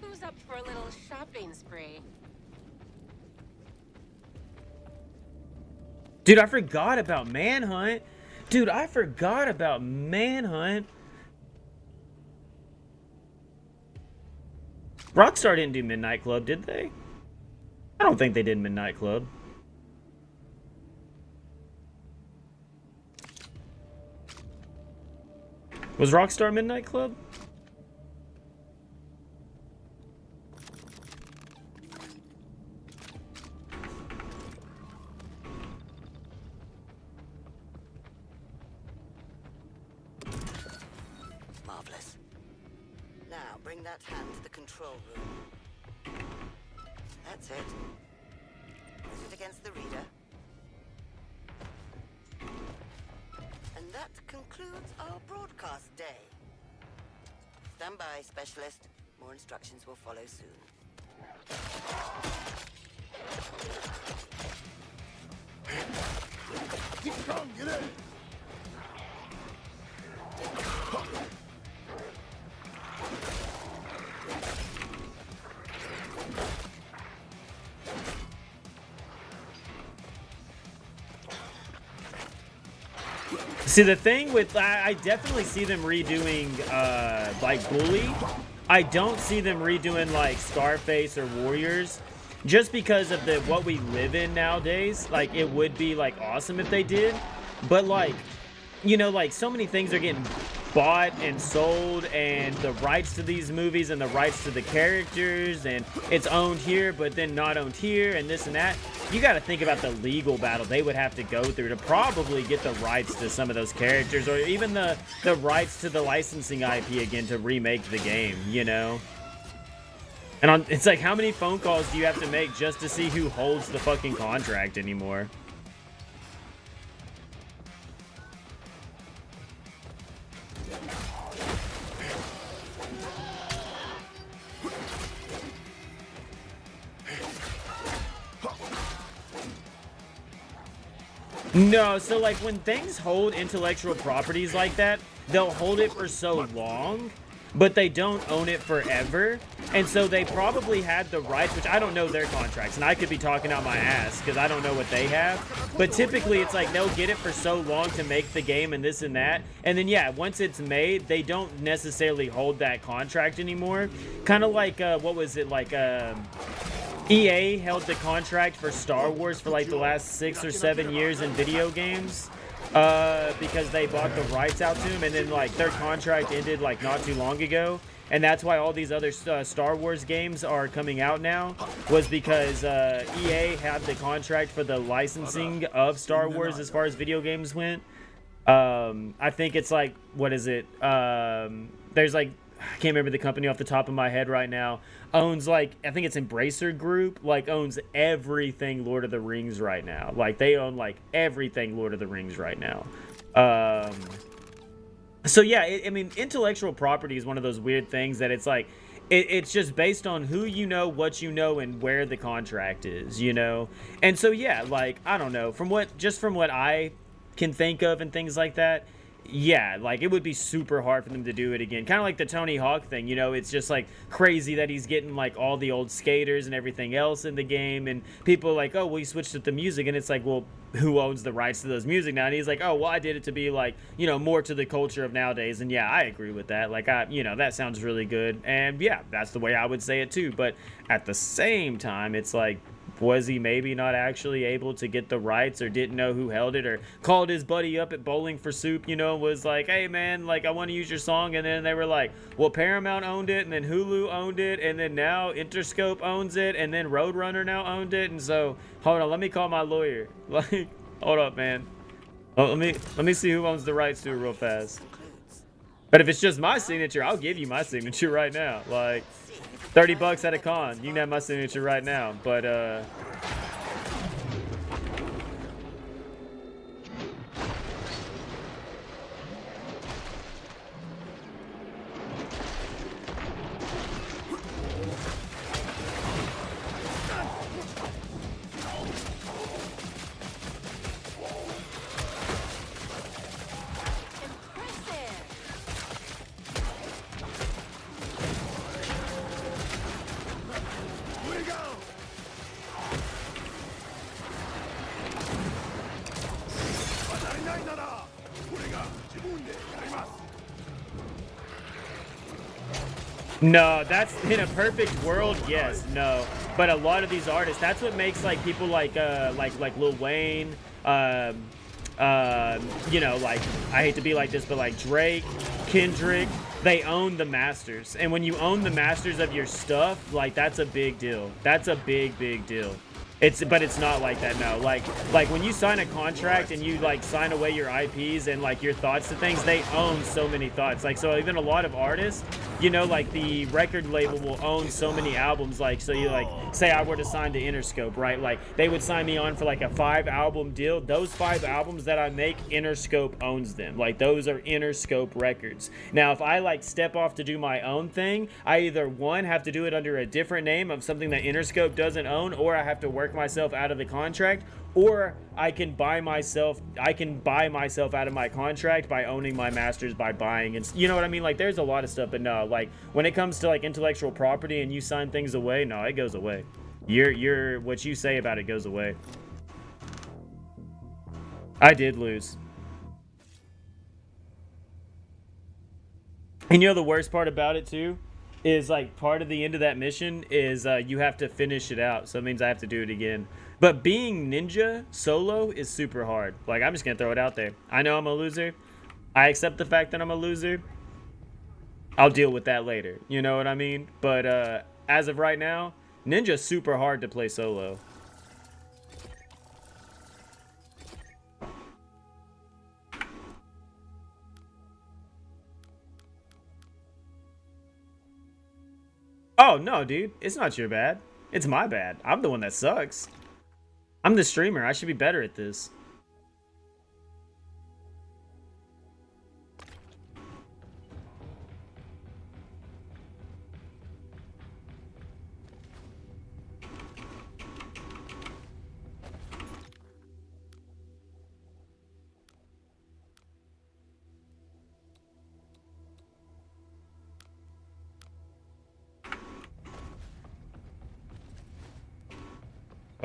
I: Who's up for a little shopping spree?
F: Dude, I forgot about Manhunt. Dude, I forgot about Manhunt. Rockstar didn't do Midnight Club, did they? I don't think they did Midnight Club. Was Rockstar Midnight Club?
H: Marvelous. Now bring that hand to the control room. That's it. Put it against the reader. And that concludes our broadcast day. Stand by, Specialist. More instructions will follow soon.
F: See, the thing with I definitely see them redoing like Bully. I don't see them redoing like Scarface or Warriors, just because of the what we live in nowadays. Like, it would be like awesome if they did, but like, you know, like so many things are getting bought and sold, and the rights to these movies and the rights to the characters, and it's owned here but then not owned here, and this and that. You got to think about the legal battle they would have to go through to probably get the rights to some of those characters, or even the rights to the licensing IP again to remake the game, you know? And it's like, how many phone calls do you have to make just to see who holds the fucking contract anymore? No, so like when things hold intellectual properties like that, they'll hold it for so long, but they don't own it forever. And so they probably had the rights, which I don't know their contracts, and I could be talking out my ass because I don't know what they have. But typically it's like they'll get it for so long to make the game and this and that. And then, yeah, once it's made, they don't necessarily hold that contract anymore. Kind of like, what was it, like, EA held the contract for Star Wars for like the last 6 or 7 years in video games because they bought the rights out to them, and then like their contract ended like not too long ago, and that's why all these other Star Wars games are coming out now, was because EA had the contract for the licensing of Star Wars as far as video games went. I think it's like, what is it? There's like, I can't remember the company off the top of my head right now, owns like, I think it's Embracer Group, like owns everything Lord of the Rings right now. Like they own like everything Lord of the Rings right now. So yeah, I mean, intellectual property is one of those weird things that it's like, it's just based on who you know, what you know, and where the contract is, you know? And so yeah, like, I don't know, from what I can think of and things like that, yeah, like it would be super hard for them to do it again. Kind of like the Tony Hawk thing, you know, it's just like crazy that he's getting like all the old skaters and everything else in the game, and people are like, oh, well, you switched it to music, and it's like, well, who owns the rights to those music now? And he's like, oh, well, I did it to be like, you know, more to the culture of nowadays. And yeah, I agree with that. Like, you know, that sounds really good, and yeah, that's the way I would say it too. But at the same time, it's like, was he maybe not actually able to get the rights, or didn't know who held it, or called his buddy up at Bowling for Soup, you know, was like, hey man, like I want to use your song, and then they were like, well, Paramount owned it, and then Hulu owned it, and then now Interscope owns it, and then Roadrunner now owned it, and so hold on, let me call my lawyer. Like, hold up, man. Oh, let me see who owns the rights to it real fast. But if it's just my signature, I'll give you my signature right now. Like, $30 at a con. You can have my signature right now. But no, that's in a perfect world, yes, no. But a lot of these artists, that's what makes like people like Lil Wayne, you know, like, I hate to be like this, but like Drake, Kendrick, they own the masters. And when you own the masters of your stuff, like, that's a big deal. That's a big deal. But it's not like that, no. Like when you sign a contract and you like sign away your IPs and like your thoughts to things, they own so many thoughts. Like, so even a lot of artists, you know, like the record label will own so many albums. Like, so you like, say I were to sign to Interscope, right? Like they would sign me on for like a 5-album deal. Those 5 albums that I make, Interscope owns them. Like, those are Interscope records. Now, if I like step off to do my own thing, I either one, have to do it under a different name of something that Interscope doesn't own, or I have to work myself out of the contract, or I can buy myself out of my contract by owning my masters, by buying, and you know what I mean? Like, there's a lot of stuff, but no, like when it comes to like intellectual property and you sign things away, no, it goes away. You're what you say about it goes away. I did lose. And you know the worst part about it too is like part of the end of that mission is you have to finish it out, so it means I have to do it again. But being ninja solo is super hard. Like, I'm just gonna throw it out there. I know I'm a loser. I accept the fact that I'm a loser. I'll deal with that later, you know what I mean? But as of right now, ninja's super hard to play solo. Oh, no, dude. It's not your bad. It's my bad. I'm the one that sucks. I'm the streamer. I should be better at this.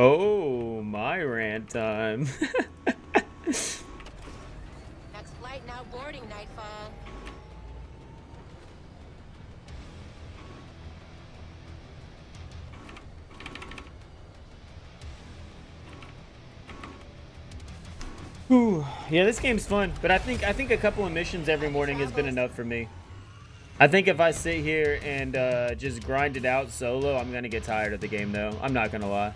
F: Oh, my rant time.
I: Next flight now boarding, Nightfall.
F: Whew. Yeah, this game's fun, but I think a couple of missions every morning has been enough for me. I think if I sit here and just grind it out solo, I'm gonna get tired of the game though. I'm not gonna lie.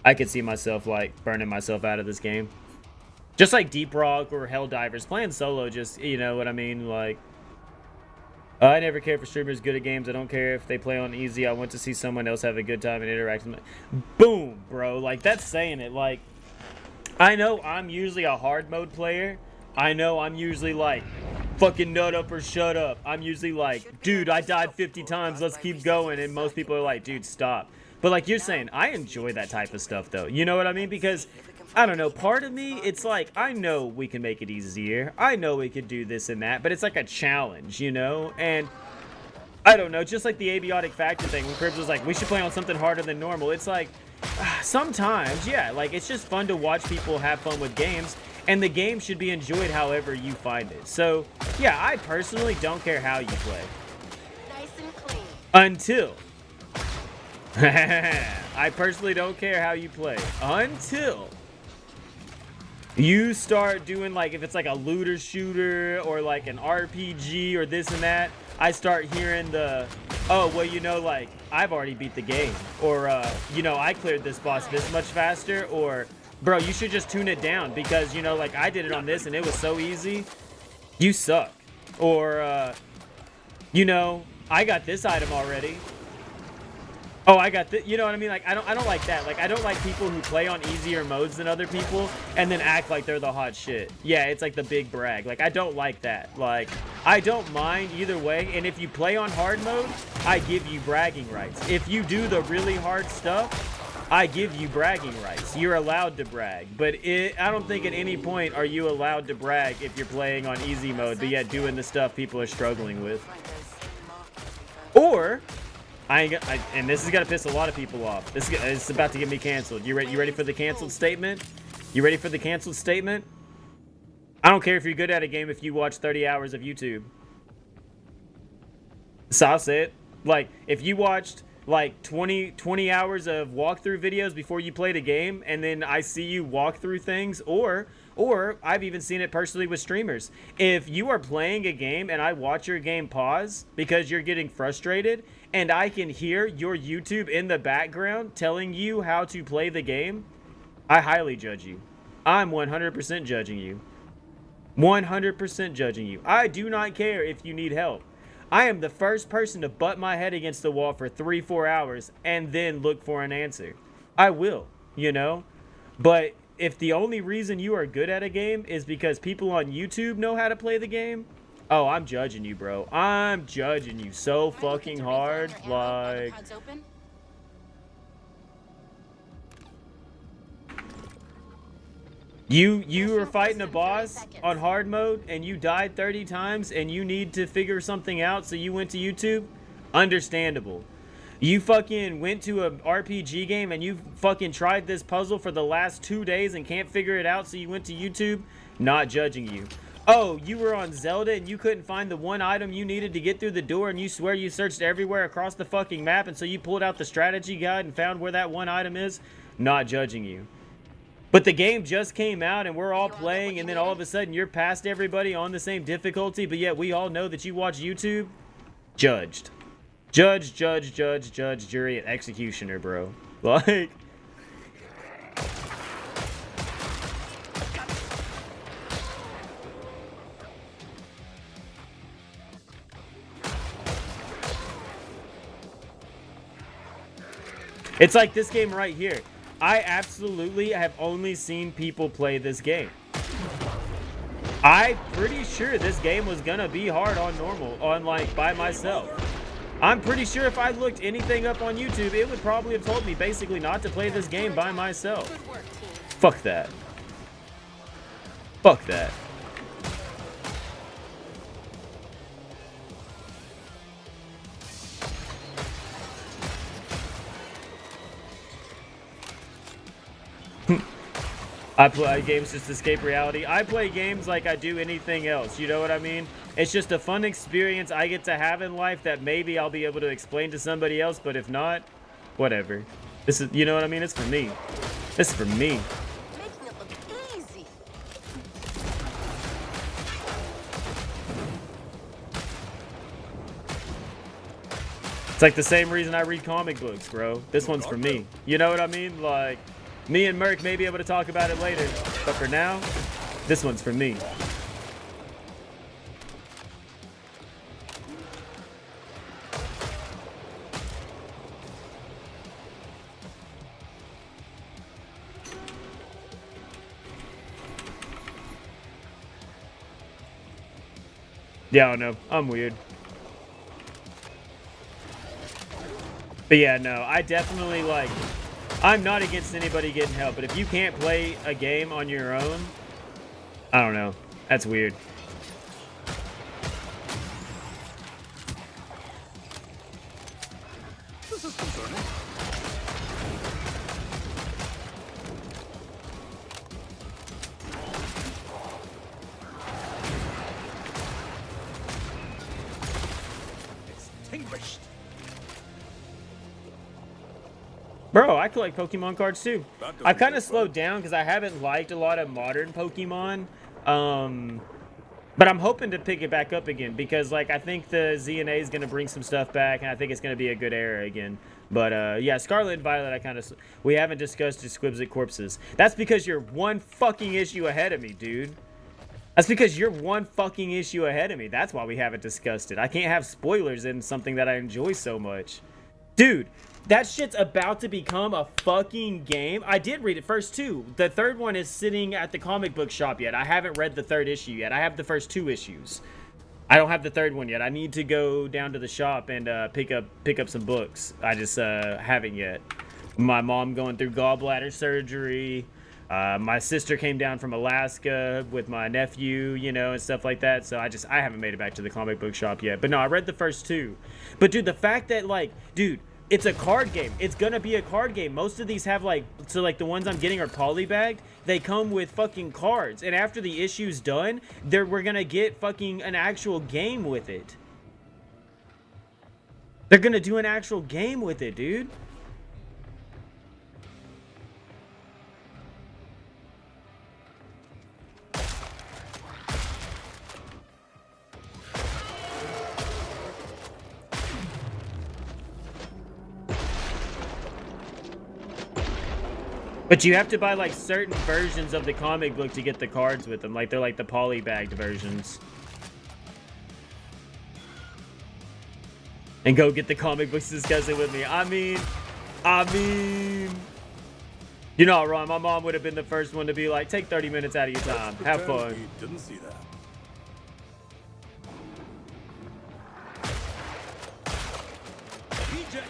F: I could see myself like burning myself out of this game. Just like Deep Rock or Helldivers, playing solo, just, you know what I mean? Like, I never care for streamers good at games. I don't care if they play on easy. I want to see someone else have a good time and interact with me. Boom, bro. Like, that's saying it. Like, I know I'm usually a hard mode player. I know I'm usually like, fucking nut up or shut up. I'm usually like, dude, I died 50 times. Let's keep going. And most people are like, dude, stop. But like you're saying, I enjoy that type of stuff though. You know what I mean? Because I don't know, part of me, it's like, I know we can make it easier. I know we could do this and that, but it's like a challenge, you know? And I don't know, just like the abiotic factor thing, when Cribs was like, we should play on something harder than normal. It's like, sometimes, yeah, like, it's just fun to watch people have fun with games, and the game should be enjoyed however you find it. So, yeah, I personally don't care how you play.
I: Nice and clean.
F: Until... I personally don't care how you play. Until... you start doing, like, if it's like a looter shooter or like an RPG or this and that, I start hearing the, oh, well, you know, like, I've already beat the game. Or, you know, I cleared this boss this much faster. Or, bro, you should just tune it down because, you know, like, I did it on this and it was so easy. You suck. Or, you know, I got this item already. Oh, I got this. You know what I mean? Like, I don't like that. Like, I don't like people who play on easier modes than other people and then act like they're the hot shit. Yeah, it's like the big brag. Like, I don't like that. Like, I don't mind either way. And if you play on hard mode, I give you bragging rights. If you do the really hard stuff, I give you bragging rights. You're allowed to brag. But I don't think at any point are you allowed to brag if you're playing on easy mode, but yet doing the stuff people are struggling with. Or... and this is gonna piss a lot of people off. It's about to get me canceled. You ready for the canceled statement? You ready for the canceled statement? I don't care if you're good at a game if you watch 30 hours of YouTube. So I'll say it. Like, if you watched like 20 hours of walkthrough videos before you played a game, and then I see you walk through things, or I've even seen it personally with streamers. If you are playing a game and I watch your game pause because you're getting frustrated, and I can hear your YouTube in the background telling you how to play the game, I highly judge you. I'm 100% judging you. 100% judging you. I do not care if you need help. I am the first person to butt my head against the wall for 3-4 hours and then look for an answer. I will, you know? But if the only reason you are good at a game is because people on YouTube know how to play the game, oh, I'm judging you, bro. I'm judging you so fucking hard. Like, you were fighting a boss on hard mode and you died 30 times and you need to figure something out, so you went to YouTube. Understandable. You fucking went to an RPG game and you fucking tried this puzzle for the last 2 days and can't figure it out, so you went to YouTube. Not judging you. Oh, you were on Zelda and you couldn't find the one item you needed to get through the door, and you swear you searched everywhere across the fucking map, and so you pulled out the strategy guide and found where that one item is. Not judging you. But the game just came out and we're all playing, and then all of a sudden you're past everybody on the same difficulty, but yet we all know that you watch YouTube. Judged. Judge, jury, and executioner, bro. Like... it's like this game right here. I absolutely have only seen people play this game. I'm pretty sure this game was gonna be hard on normal, on like by myself. I'm pretty sure if I looked anything up on YouTube, it would probably have told me basically not to play this game by myself. Fuck that. Fuck that. I play games just to escape reality. I play games like I do anything else, you know what I mean? It's just a fun experience I get to have in life that maybe I'll be able to explain to somebody else, but if not, whatever. This is, you know what I mean? It's for me. This is for me.
I: Making it look easy.
F: It's like the same reason I read comic books, bro. This one's for me. You know what I mean? Like, me and Merc may be able to talk about it later, but for now, this one's for me. Yeah, I don't know. I'm weird. But yeah, no, I definitely like... I'm not against anybody getting help, but if you can't play a game on your own, I don't know. That's weird.
K: This is concerning. Extinguished.
F: Bro, I collect Pokemon cards too. I've kind of slowed down because I haven't liked a lot of modern Pokemon. But I'm hoping to pick it back up again because, like, I think the ZNA is going to bring some stuff back, and I think it's going to be a good era again. But, yeah, Scarlet and Violet, we haven't discussed Exquisite Corpses. That's because you're one fucking issue ahead of me, dude. That's because you're one fucking issue ahead of me. That's why we haven't discussed it. I can't have spoilers in something that I enjoy so much. Dude, that shit's about to become a fucking game. I did read it first too. The third one is sitting at the comic book shop yet. I haven't read the third issue yet. I have the first 2 issues. I don't have the third one yet. I need to go down to the shop and pick up some books. I just haven't yet. My mom going through gallbladder surgery. My sister came down from Alaska with my nephew, you know, and stuff like that. So I haven't made it back to the comic book shop yet. But no, I read the first 2. But dude, the fact that, like, dude, it's a card game. It's gonna be a card game. Most of these have, like, so, like, the ones I'm getting are polybagged. They come with fucking cards. And after the issue's done, we're gonna get fucking an actual game with it. They're gonna do an actual game with it, dude. But you have to buy, like, certain versions of the comic book to get the cards with them. Like, they're like the polybagged versions. And go get the comic books, discuss it with me. I mean, you're not wrong. My mom would have been the first one to be like, take 30 minutes out of your time. Have fun.
K: We didn't see that. Eject.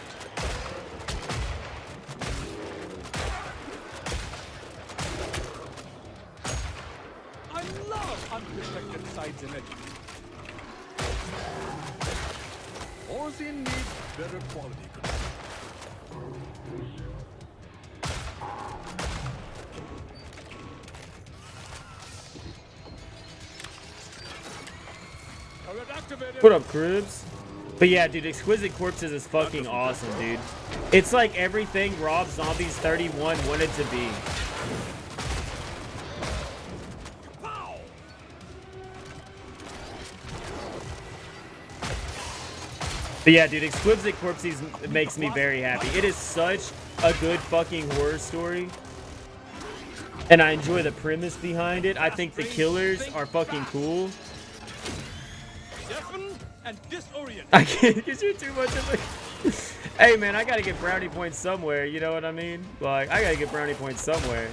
K: I love unprotected sides in it. Orzine needs better quality control.
F: What up, Cribs? But yeah, dude, Exquisite Corpses is fucking awesome, dude. It's like everything Rob Zombies 31 wanted to be. But yeah, dude, Exquisite Corpses makes me very happy. It is such a good fucking horror story. And I enjoy the premise behind it. I think the killers are fucking cool.
K: And disorient.
F: I can't, because you're too much of a... Hey, man, I gotta get brownie points somewhere, you know what I mean? Like, I gotta get brownie points somewhere.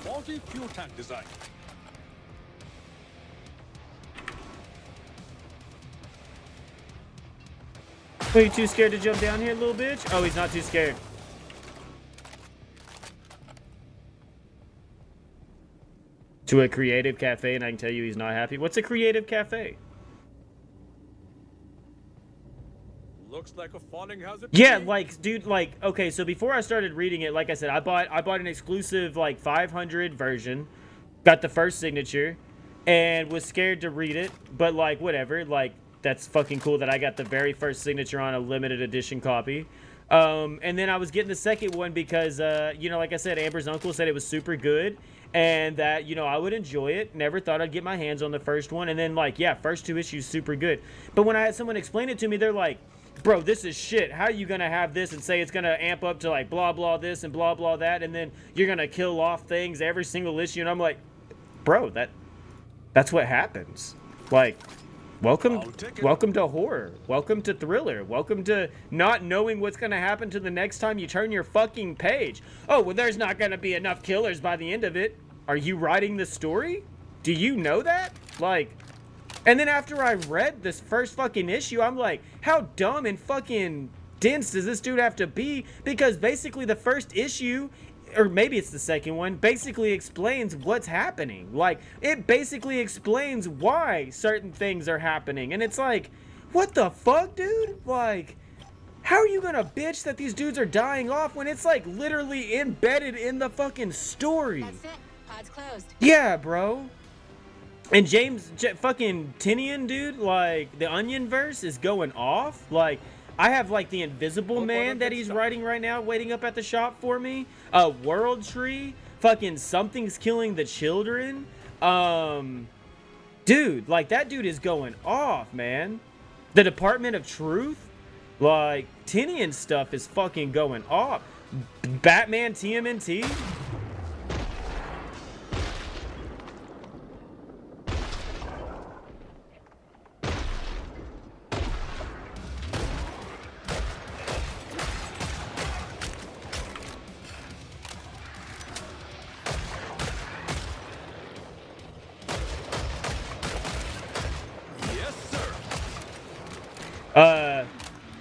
K: Faulty fuel tank design.
F: Are you too scared to jump down here, little bitch? Oh, he's not too scared. To a creative cafe, and I can tell you he's not happy. What's a creative cafe?
K: Looks like a falling hazard.
F: Yeah, like, dude, like, okay, so before I started reading it, like I said, I bought an exclusive, like, 500 version, got the first signature, and was scared to read it, but, like, whatever, like, that's fucking cool that I got the very first signature on a limited edition copy. And then I was getting the second one because, you know, like I said, Amber's uncle said it was super good and that, you know, I would enjoy it. Never thought I'd get my hands on the first one. And then, like, yeah, first 2 issues, super good. But when I had someone explain it to me, they're like, bro, this is shit. How are you going to have this and say it's going to amp up to, like, blah, blah this and blah, blah that, and then you're going to kill off things every single issue? And I'm like, bro, that's what happens. Like, Welcome to horror. Welcome to thriller. Welcome to not knowing what's going to happen to the next time you turn your fucking page. Oh, well, there's not going to be enough killers by the end of it. Are you writing the story? Do you know that? Like, and then after I read this first fucking issue, I'm like, how dumb and fucking dense does this dude have to be? Because basically the first issue, or maybe it's the second one, basically explains what's happening. Like, it basically explains why certain things are happening. And it's like, what the fuck, dude? Like, how are you gonna bitch that these dudes are dying off when it's like literally embedded in the fucking story?
I: That's it. Pod's closed.
F: Yeah, bro. And fucking Tinian, dude, like, the Onion verse is going off. Like, I have, like, the Invisible Man that he's writing right now waiting up at the shop for me. World Tree. Fucking Something's Killing the Children. Dude, like, that dude is going off, man. The Department of Truth. Like, Tinian stuff is fucking going off. Batman TMNT.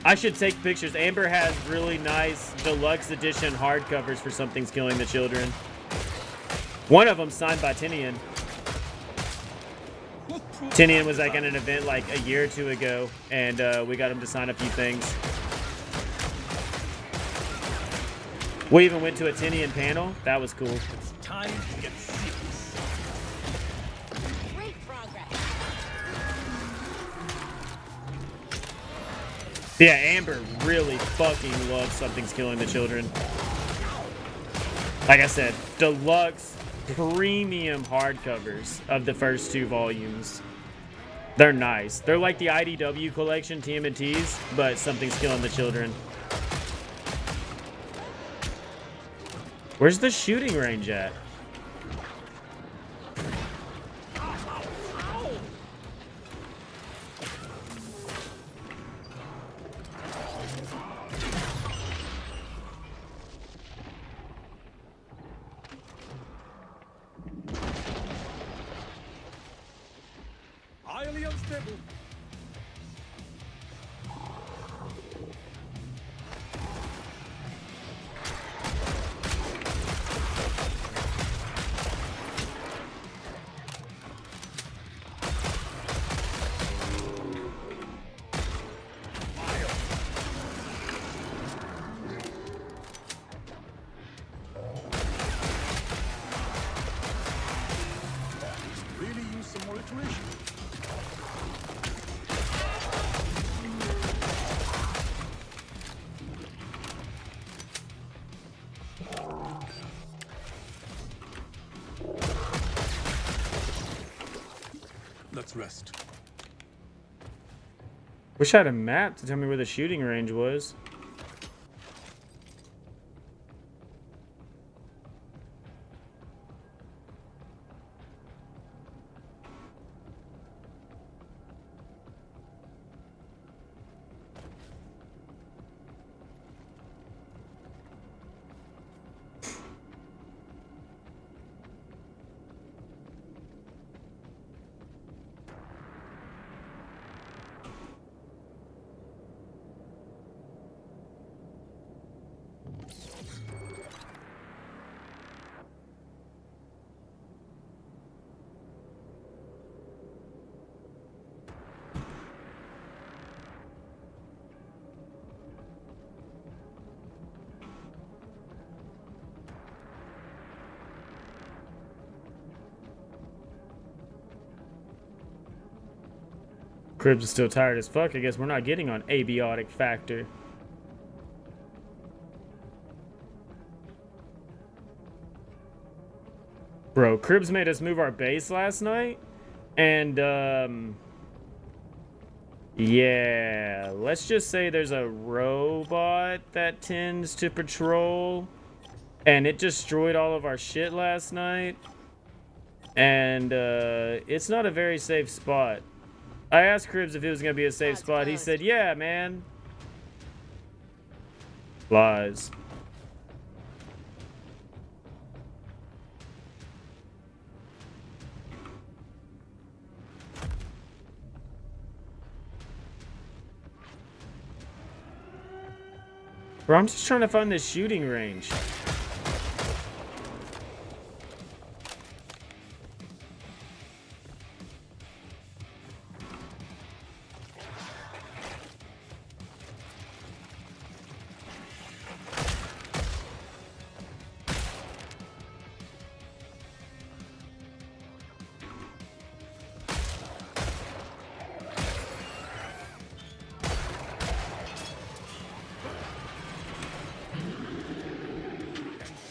F: I should take pictures. Amber has really nice deluxe edition hardcovers for Something's Killing the Children. One of them signed by Tinian. Tinian was like at an event like a year or two ago, and we got him to sign a few things. We even went to a Tinian panel. That was cool.
K: It's time to get serious.
I: Great progress.
F: Yeah, Amber really fucking loves Something's Killing the Children. Like I said, deluxe premium hardcovers of the first 2 volumes. They're nice. They're like the IDW collection TMNTs, but Something's Killing the Children. Where's the shooting range at?
K: Highly unstable. Really use some more iteration. Let's rest.
F: Wish I had a map to tell me where the shooting range was. Cribs is still tired as fuck. I guess we're not getting on Abiotic Factor. Bro, Cribs made us move our base last night. And, yeah, let's just say there's a robot that tends to patrol. And it destroyed all of our shit last night. And, it's not a very safe spot. I asked Cribs if it was gonna be a safe spot. He said, "Yeah, man." Lies. Bro, I'm just trying to find this shooting range.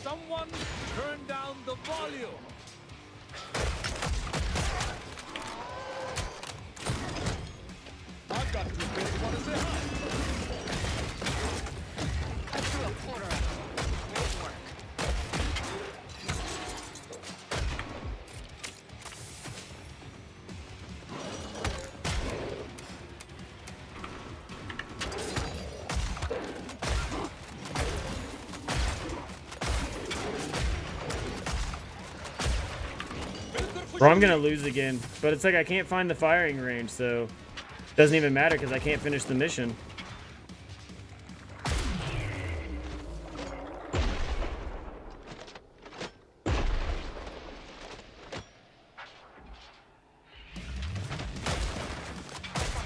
K: Someone turn down the volume. I've got two kids want to say hi.
G: Cut through a quarter of them. Great work.
F: Bro, I'm gonna lose again. But it's like I can't find the firing range, so it doesn't even matter because I can't finish the mission.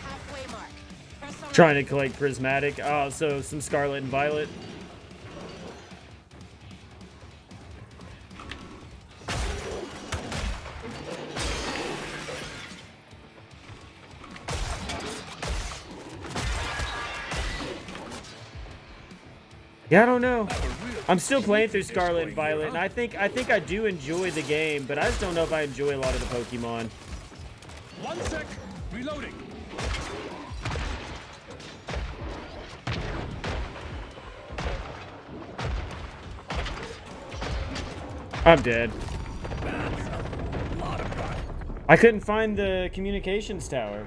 I: Halfway mark. Press on
F: Trying to collect prismatic. Oh, so some scarlet and violet. Yeah, I don't know. I'm still playing through Scarlet and Violet, and I think I do enjoy the game, but I just don't know if I enjoy a lot of the Pokemon.
K: 1 sec. Reloading.
F: I'm dead. I couldn't find the communications tower.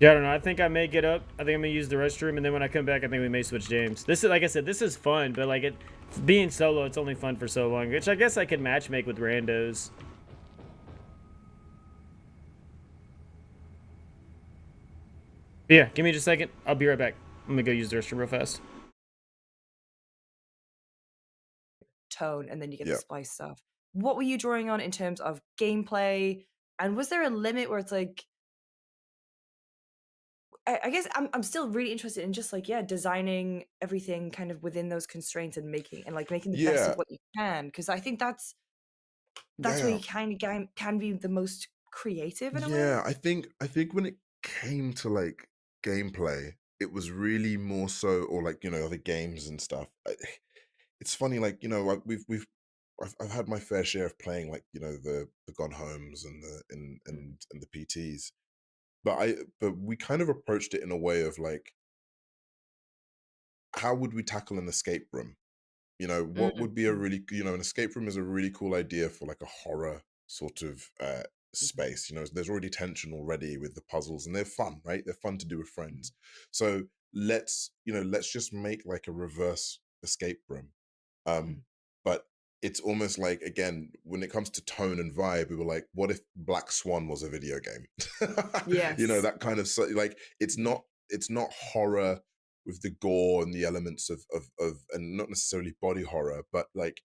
F: Yeah, I don't know. I think I may get up. I think I'm gonna use the restroom, and then when I come back, I think we may switch games. This is, like I said, this is fun, but like being solo, it's only fun for so long. Which I guess I could matchmake with randos. Yeah, give me just a second. I'll be right back. I'm gonna go use the restroom real fast.
A: Tone, and then you get the
D: Yeah.
A: spice stuff. What were you drawing on in terms of gameplay? And was there a limit where it's like, I guess I'm still really interested in just like, yeah, designing everything kind of within those constraints and making the best
D: Yeah.
A: of what you can, because I think that's
D: Yeah.
A: where you kind of can be the most creative in a way.
D: Yeah, I think when it came to like gameplay, it was really more so, or like other games and stuff. It's funny, like like I've had my fair share of playing like the Gone Homes and the PTs, but we kind of approached it in a way of like, how would we tackle an escape room? What would be a really an escape room is a really cool idea for like a horror sort of space. There's already tension already with the puzzles, and they're fun, right? They're fun to do with friends. So let's just make like a reverse escape room. But it's almost like, again, when it comes to tone and vibe, we were like, what if Black Swan was a video game?
A: Yes.
D: That kind of like, it's not horror with the gore and the elements of and not necessarily body horror, but like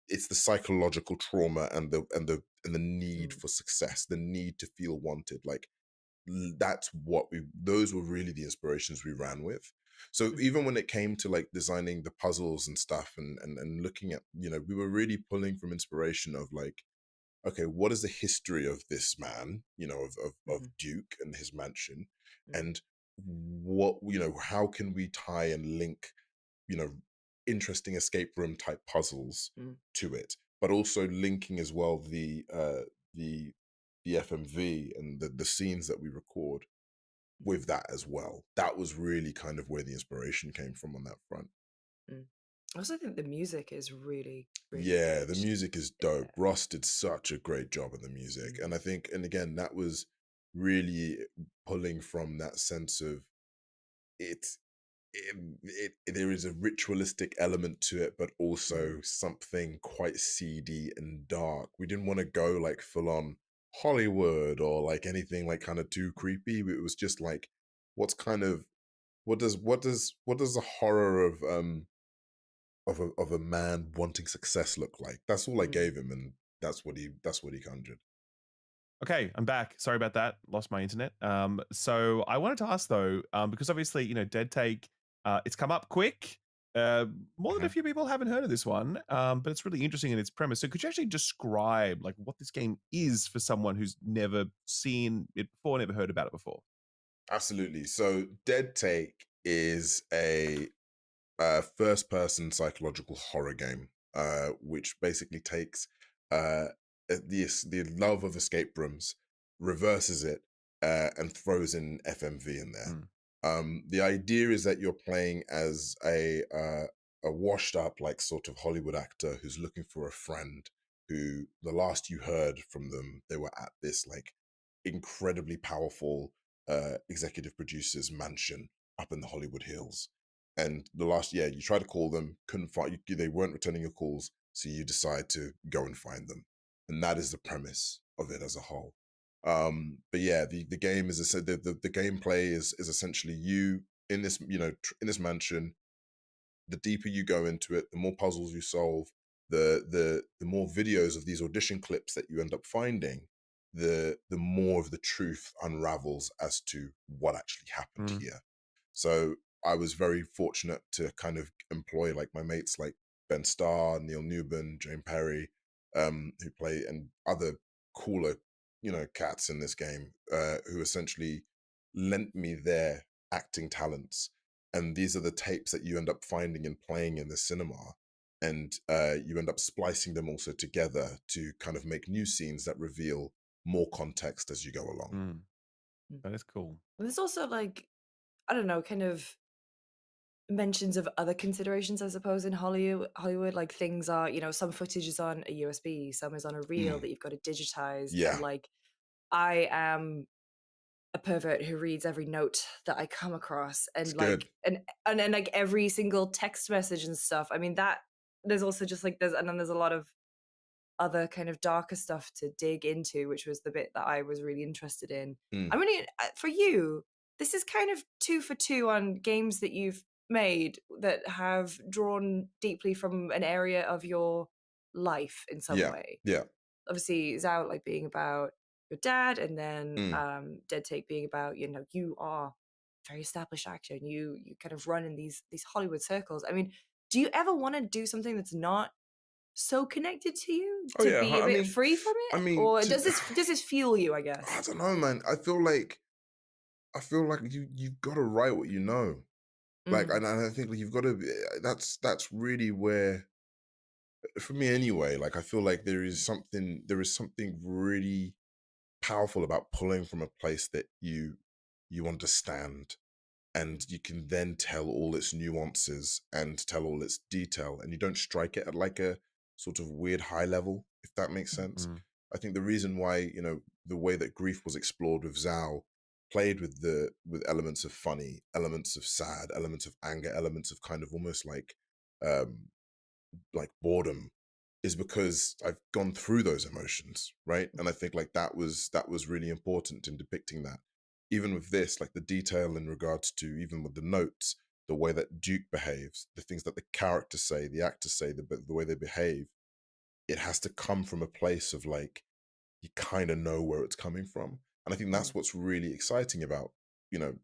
D: it's the psychological trauma and the need for success, the need to feel wanted. Like that's what those were really the inspirations we ran with. So
A: Mhm.
D: even when it came to like designing the puzzles and stuff and looking at, we were really pulling from inspiration of like, okay, what is the history of this man, of
A: Mhm.
D: Duke and his mansion,
A: Mhm.
D: and what, how can we tie and link, you know, interesting escape room type puzzles
A: Mm.
D: to it, but also linking as well the the FMV and the scenes that we record with that as well. That was really kind of where the inspiration came from on that front.
A: Mm. I also think the music is really, really
D: Yeah,
A: good.
D: the music is
A: Yeah.
D: dope. Ross did such a great job on the music. And I think, and again, that was really pulling from that sense of it, there is a ritualistic element to it, but also something quite seedy and dark. We didn't want to go like full on Hollywood or like anything like kind of too creepy. It was just like, what's kind of, what does the horror of a man wanting success look like? That's all I
A: Mm.
D: gave him, and that's what he conjured.
C: Okay, I'm back. Sorry about that. Lost my internet. So I wanted to ask though, because obviously, Dead Take, it's come up quick. More than a few people haven't heard of this one, but it's really interesting in its premise. So could you actually describe like what this game is for someone who's never seen it before, never heard about it before?
D: Absolutely. So Dead Take is a first-person psychological horror game, which basically takes the love of escape rooms, reverses it, and throws in FMV in there. The idea is that you're playing as a washed-up, like sort of Hollywood actor who's looking for a friend. Who the last you heard from them, they were at this like incredibly powerful executive producer's mansion up in the Hollywood Hills. And the last, yeah, you try to call them, couldn't find you, they weren't returning your calls, so you decide to go and find them. And that is the premise of it as a whole. But yeah, the game is the gameplay is essentially you in this, in this mansion. The deeper you go into it, the more puzzles you solve, the more videos of these audition clips that you end up finding, the more of the truth unravels as to what actually happened here. So I was very fortunate to kind of employ like my mates like Ben Starr, Neil Newbern, Jane Perry, who play, and other cooler, cats in this game, who essentially lent me their acting talents. And these are the tapes that you end up finding and playing in the cinema. And you end up splicing them also together to kind of make new scenes that reveal more context as you go along.
C: That is cool.
A: There's also like, I don't know, kind of mentions of other considerations, I suppose, in Hollywood, like things are, some footage is on a USB, some is on a reel that you've got to digitize.
D: Yeah.
A: And like, I am a pervert who reads every note that I come across, and
D: It's
A: like,
D: good.
A: and then like every single text message and stuff. I mean, that there's also just like and then there's a lot of other kind of darker stuff to dig into, which was the bit that I was really interested in. I mean, for you, this is kind of 2 for 2 on games that you've made that have drawn deeply from an area of your life in some way.
D: Yeah.
A: Obviously, Zao like being about your dad, and then Dead Take being about, you are a very established actor and you kind of run in these Hollywood circles. I mean, do you ever want to do something that's not so connected to you,
D: Oh,
A: to
D: yeah,
A: be a bit free from it?
D: I mean,
A: Or does this fuel you, I
D: I
A: guess?
D: don't know, man. I feel like you've got to write what you know. Like, and I think like, you've got to. That's really where, for me anyway. Like, I feel like there is something really powerful about pulling from a place that you understand, and you can then tell all its nuances and tell all its detail, and you don't strike it at like a sort of weird high level, if that makes sense. I think the reason why, the way that grief was explored with Zao played with elements of funny, elements of sad, elements of anger, elements of kind of almost um like boredom, is because I've gone through those emotions, right? And I think like that was really important in depicting that. Even with this, like the detail in regards to, even with the notes, the way that Duke behaves, the things that the characters say, the actors say, the way they behave, it has to come from a place of like, you kind of know where it's coming from. And I think that's what's really exciting about, you know,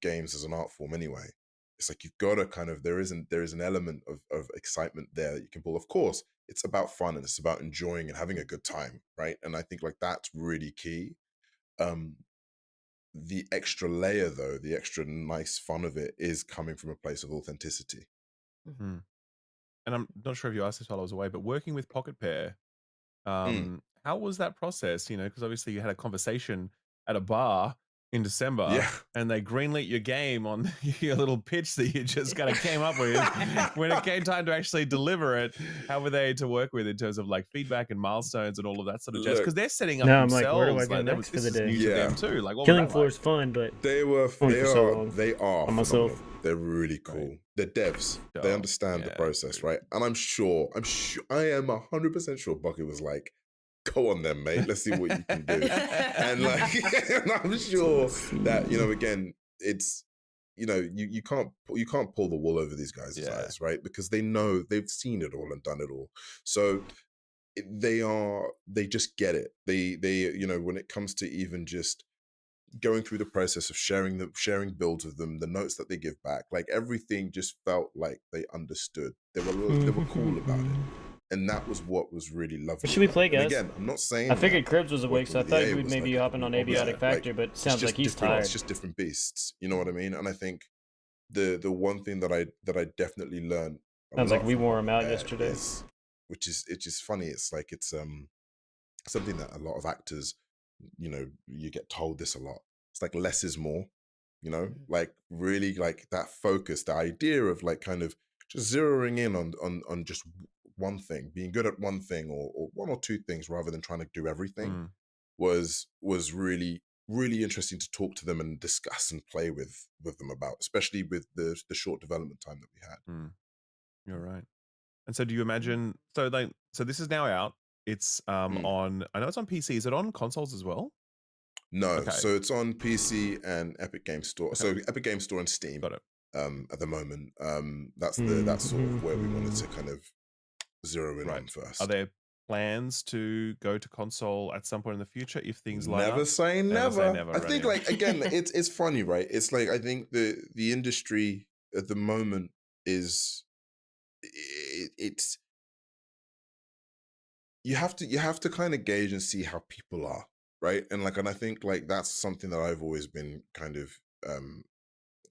D: games as an art form anyway. It's like you've got to kind of there is an element of excitement there that you can pull. Of course, it's about fun and it's about enjoying and having a good time, right? And I think like that's really key. The extra layer though, the extra nice fun of it is coming from a place of authenticity.
C: And I'm not sure if you asked this while I was away, but working with Pocket Pair, how was that process? You know, because obviously you had a conversation at a bar in December,
D: Yeah.
C: and they greenlit your game on your little pitch that you just kind of came up with. When it came time to actually deliver it, how were they to work with in terms of like feedback and milestones and all of that sort of jazz?
D: Look,
C: Because they're setting up
F: Now I'm like,
C: themselves.
F: where do I go
C: that
F: next for
C: this
F: the
C: is
F: day?
C: new to
D: Yeah.
C: them too. Like, what was
F: Killing
C: that
F: Floor
C: like?
F: is fun, but
D: They
F: Only for so
D: are
F: long.
D: phenomenal.
F: myself.
D: They're really cool. They're devs. They
C: Dope.
D: understand the
C: Yeah,
D: process,
C: dude.
D: right? And I am 100% sure Bucky was like, go on then, mate. Let's see what you can do. And like, and I'm sure that, you know, again, it's, you know, you can't pull the wool over these guys'
C: Yeah.
D: eyes, right? Because they know they've seen it all and done it all. So they just get it. They you know, when it comes to even just going through the process of sharing builds with them, the notes that they give back, like everything just felt like they understood. They were cool about it. And that was what was really lovely.
F: Should we
D: about
F: play,
D: it. And
F: guys?
D: again, I'm not saying
F: I figured
D: that
F: Cribs was awake, so I
D: working
F: thought
D: with
F: he
D: EA
F: would
D: was
F: maybe
D: like
F: hop in on
D: yeah,
F: Abiotic
D: like,
F: Factor, but
D: it's
F: sounds
D: just
F: like he's
D: different-
F: tired.
D: It's just different beasts. You know what I mean? And I think the one thing that I definitely learned
F: Sounds like we wore him out yesterday.
D: which is it's just funny. It's like it's something that a lot of actors, you know, you get told this a lot. It's like less is more, you know, like really like that focus, the idea of like kind of just zeroing in on just one thing, being good at one thing or one or two things rather than trying to do everything was really interesting to talk to them and discuss and play with them about, especially with the short development time that we had.
C: You're right. And so do you imagine, so this is now out. It's on, I know it's on PC. Is it on consoles as well?
D: No,
C: Okay.
D: so it's on PC and Epic Games Store. So Epic Games Store and Steam.
C: Got it.
D: At the moment, that's sort of where we wanted to kind of zero in on first.
C: Are there plans to go to console at some point in the future if things line
D: Never
C: up?
D: say
C: Never say
D: never.
C: never,
D: I
C: right,
D: think
C: yeah.
D: like again, it's funny, right? It's like I think the industry at the moment is it's you have to kind of gauge and see how people are, right? And I think like that's something that I've always been kind of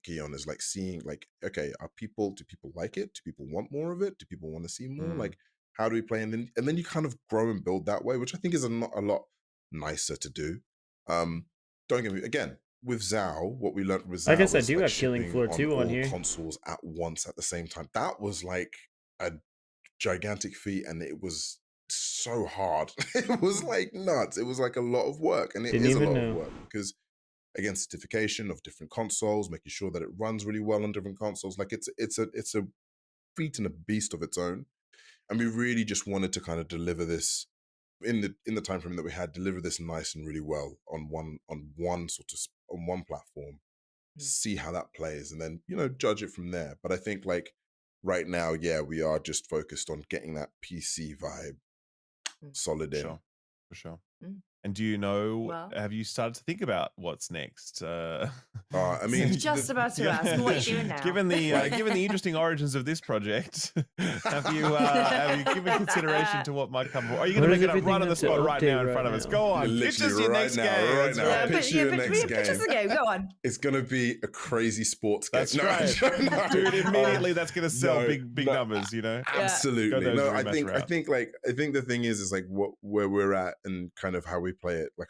D: key on, is like seeing like, okay, do people like it? Do people want more of it? Do people want to see more? Like, how do we play? And then you kind of grow and build that way, which I think is a lot nicer to do. Don't get me again, with Zao, what we learned with Zao,
F: I guess I
D: was,
F: do
D: like,
F: have Killing
D: shipping
F: Floor 2 on
D: all
F: here.
D: consoles at once at the same time. That was like a gigantic feat, and it was so hard. It was like nuts. It was like a lot of work, and it
F: Didn't
D: is a
F: even
D: lot
F: know.
D: of work because, again, certification of different consoles, making sure that it runs really well on different consoles. Like it's a feat and a beast of its own. And we really just wanted to kind of deliver this in the time frame that we had, deliver this nice and really well on one platform, see how that plays, and then, you know, judge it from there. But I think like right now, yeah, we are just focused on getting that PC vibe solid in.
C: For sure. And do you know,
A: Well-
C: have you started to think about what's next?
D: I mean,
A: I was just about to ask, what are you doing now?
C: Given the interesting origins of this project, have you given consideration to what might come? Or are you going to
F: Where
C: make
F: does
C: it up right on the
F: everything have
C: spot
F: to
C: right now in
F: update
C: front of
F: right
C: us?
F: now?
C: Go on, pitch
D: Literally
C: us your
D: right
C: next
D: now,
C: game.
D: right now.
A: Yeah,
D: Pitch you the next
A: pitch us the
D: game.
A: game. Go on.
D: It's gonna be a crazy sports game.
C: That's
D: No,
C: right,
D: no.
C: dude. Immediately, that's going to sell
D: No,
C: big
D: no,
C: numbers. You know,
D: Absolutely.
C: Go those
D: No, I
C: rematch
D: think
C: route.
D: I think the thing is like where we're at and kind of how we play it. Like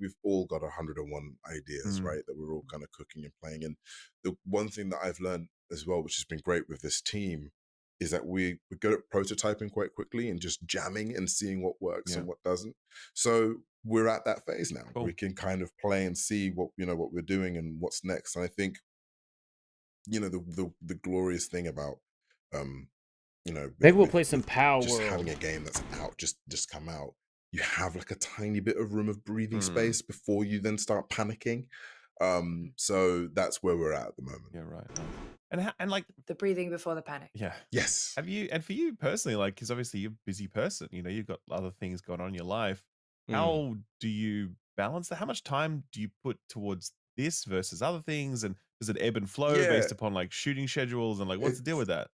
D: we've all got 101 ideas, right? That we're all kind of cooking and playing. And the one thing that I've learned as well, which has been great with this team, is that we're good at prototyping quite quickly and just jamming and seeing what works and what doesn't. So we're at that phase now.
C: Cool.
D: We can kind of play and see what we're doing and what's next. And I think, you know, the glorious thing about you know,
F: Maybe we'll play some Power
D: just
F: World.
D: having a game that's out, just come out, you have like a tiny bit of room of breathing space before you then start panicking. So that's where we're at the moment.
C: Yeah, right. And like
A: The breathing before the panic.
C: yeah.
D: Yes.
C: Have you, and for you personally, like, because obviously you're a busy person, you know, you've got other things going on in your life. How do you balance that? How much time do you put towards this versus other things, and does it ebb and flow
D: Yeah,
C: based upon like shooting schedules, and like what's the deal with that?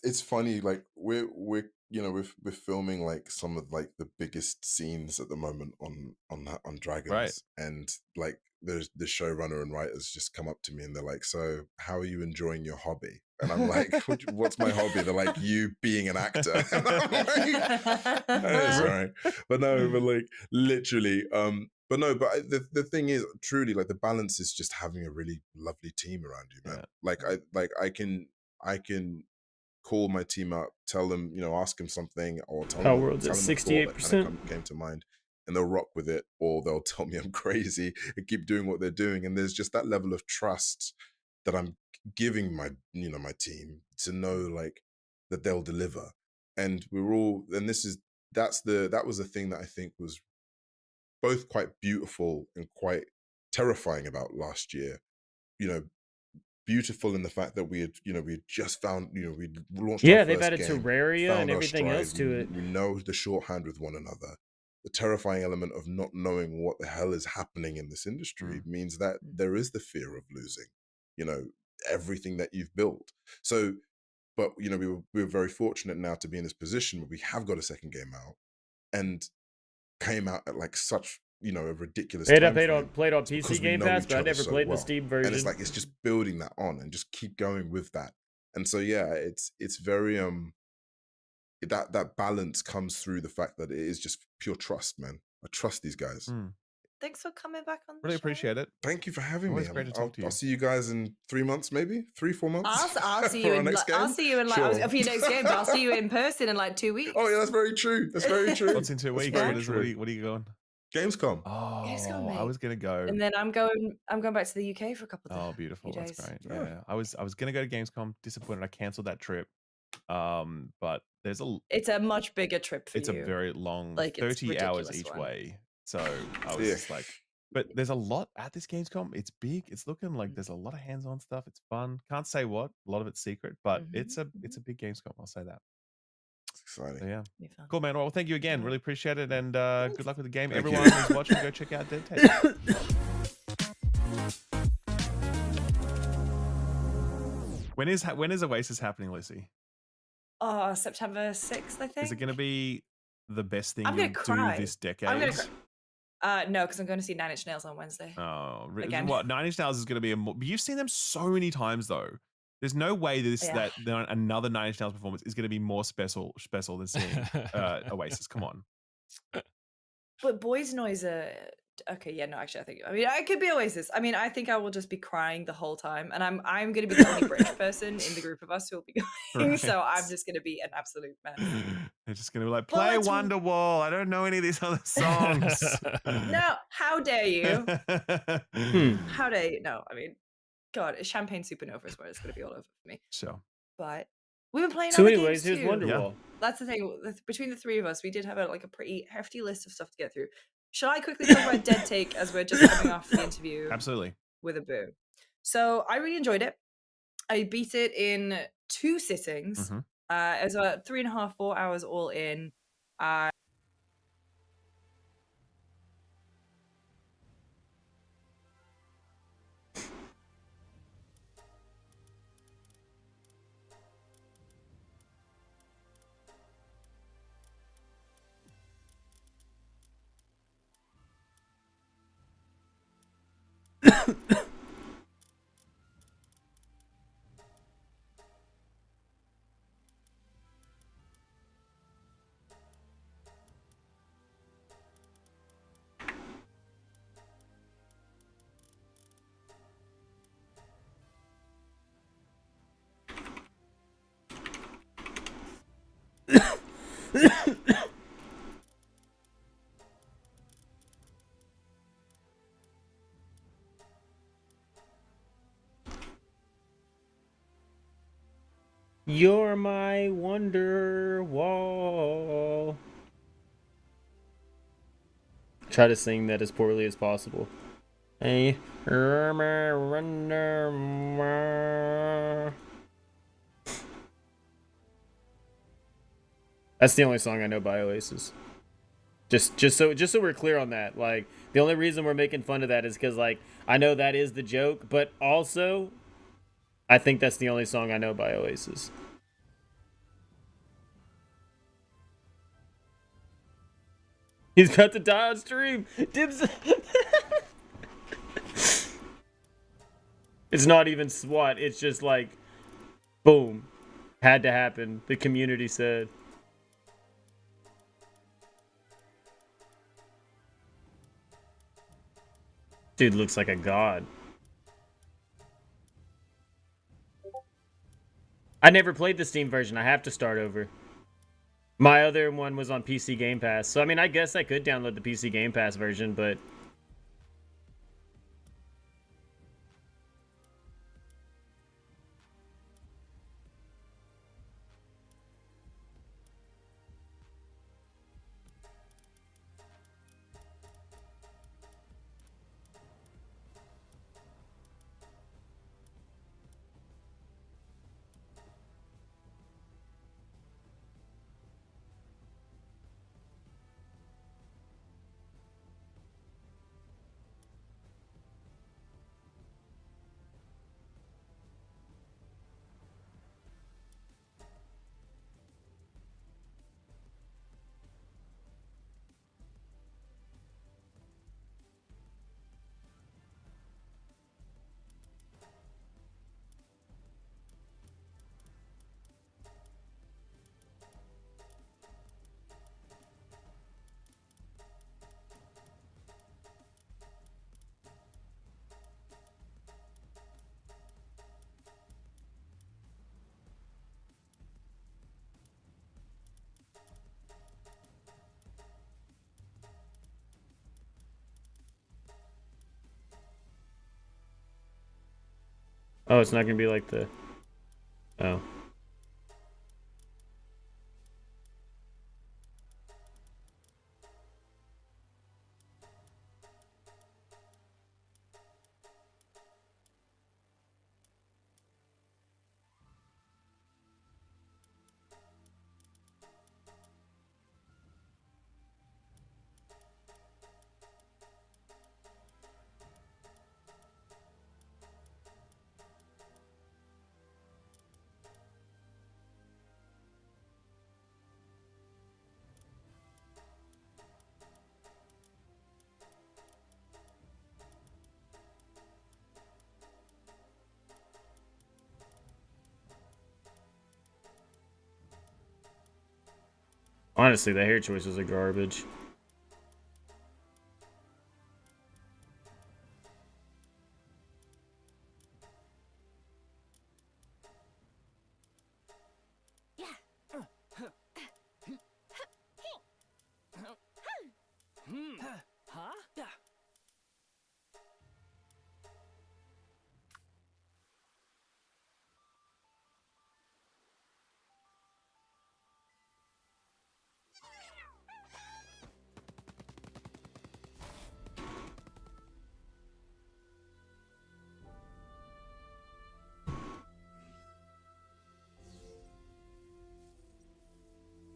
D: it's funny. Like we're we're filming like some of like the biggest scenes at the moment on
C: Right.
D: Dragons, and like the showrunner and writers just come up to me and they're like, "So how are you enjoying your hobby?" And I'm like, "What's my hobby?" They're like, "You being an actor." And I'm like, sorry, but no, but like literally, but no, but the thing is, truly, like the balance is just having a really lovely team around you, man.
C: Yeah.
D: Like I can call my team up, tell them, ask them something, or tell
F: Power
D: them
F: World's at
D: a thought that
F: 68%.
D: came to mind, and they'll rock with it, or they'll tell me I'm crazy and keep doing what they're doing. And there's just that level of trust that I'm giving my my team to know like that they'll deliver. And that was the thing that I think was both quite beautiful and quite terrifying about last year. You know, beautiful in the fact that we had just found, we'd launched
F: Yeah,
D: our
F: they've
D: first
F: added
D: game,
F: Terraria and
D: found our
F: everything
D: stride,
F: else to it.
D: we know the shorthand with one another. The terrifying element of not knowing what the hell is happening in this industry means that there is the fear of losing, everything that you've built. So, but we were very fortunate now to be in this position where we have got a second game out, and came out at like such a ridiculous
F: Played
D: time
F: on
D: frame. It's
F: PC
D: because we
F: Game
D: know
F: Pass,
D: each
F: but I
D: other
F: never
D: so
F: played the
D: well.
F: Steam
D: And
F: version.
D: it's like it's just building that on and just keep going with that. And so yeah, it's very that balance comes through the fact that it is just pure trust, man. I trust these guys.
A: Thanks for coming back on the
C: Really
A: show.
C: appreciate it.
D: Thank you for having
C: Always
D: me.
C: great to talk to you.
D: I'll see you guys in 3 months, maybe 3-4 months.
A: I'll see
D: for
A: you
D: our
A: in
D: next game.
A: I'll see you in like
D: Sure.
A: for your next game, but I'll see you in person in like 2 weeks.
D: Oh yeah, that's very true. That's very true.
C: What's in 2
D: That's
C: weeks?
D: very
C: What
D: true.
C: are you going?
D: Gamescom.
C: Oh, I
A: mate.
C: was gonna go.
A: And then I'm going back to the UK for a couple of
C: Oh,
A: days.
C: beautiful. That's
A: Days.
C: great. Yeah. I was gonna go to Gamescom. Disappointed I canceled that trip. But there's
A: It's a much bigger trip for
C: it's
A: you.
C: a very long,
A: Like, it's
C: 30 hours
A: ridiculous
C: each
A: one.
C: way. So I was just like, but there's a lot at this Gamescom. It's big. It's looking like there's a lot of hands-on stuff. It's fun. Can't say what. A lot of it's secret, but it's a big Gamescom. I'll say that.
D: It's exciting.
C: So, yeah.
A: Be fun.
C: Cool, man. Well, thank you again. Really appreciate it, and good luck with the game.
D: Thank
C: Everyone
D: you.
C: who's watching, go check out Dead Tape. When is Oasis happening, Lucy?
A: Oh, September 6th, I think.
C: Is it going to be the best thing
A: I'm
C: you'll
A: gonna cry.
C: do this decade?
A: I'm gonna no, because I'm going to see Nine Inch Nails on Wednesday.
C: Oh,
A: Again.
C: what? 9 Inch Nails is going to be you've seen them so many times though. There's no way that another 9 Inch Nails performance is going to be more special than seeing Oasis. Come on.
A: But Boys Noise okay, yeah, no, actually I could be Oasis. I mean, I think I will just be crying the whole time, and I'm going to be the only British person in the group of us who will be going.
C: Right.
A: So I'm just going to be an absolute mess.
C: They're just going to be like,
A: Well,
C: play
A: that's-
C: Wonderwall. I don't know any of these other songs.
A: No, how dare you? How dare you? No, I mean, God, Champagne Supernova is where it's going to be all over for me.
C: So,
A: But we've been playing
F: So
A: other
F: anyways,
A: games
F: here's
A: too.
F: Wonderwall.
A: That's the thing. Between the three of us, we did have a pretty hefty list of stuff to get through. Shall I quickly talk about Dead Take as we're just coming off the interview?
C: absolutely.
A: With a boo. So I really enjoyed it. I beat it in 2 sittings.
C: Mhm.
A: It was about 3.5, 4 hours all in.
F: You're my wonder wall. Try to sing that as poorly as possible. Hey, you're my wonder wall. That's the only song I know by Oasis. Just so we're clear on that. Like, the only reason we're making fun of that is because, like, I know that is the joke, but also, I think that's the only song I know by Oasis. He's about to die on stream. Dibs. It's not even SWAT. It's just like, boom, had to happen. The community said. Dude looks like a god. I never played the Steam version. I have to start over. My other one was on PC Game Pass. So, I mean, I guess I could download the PC Game Pass version, but... Oh, it's not gonna be like the... Oh. Honestly, the hair choices are garbage.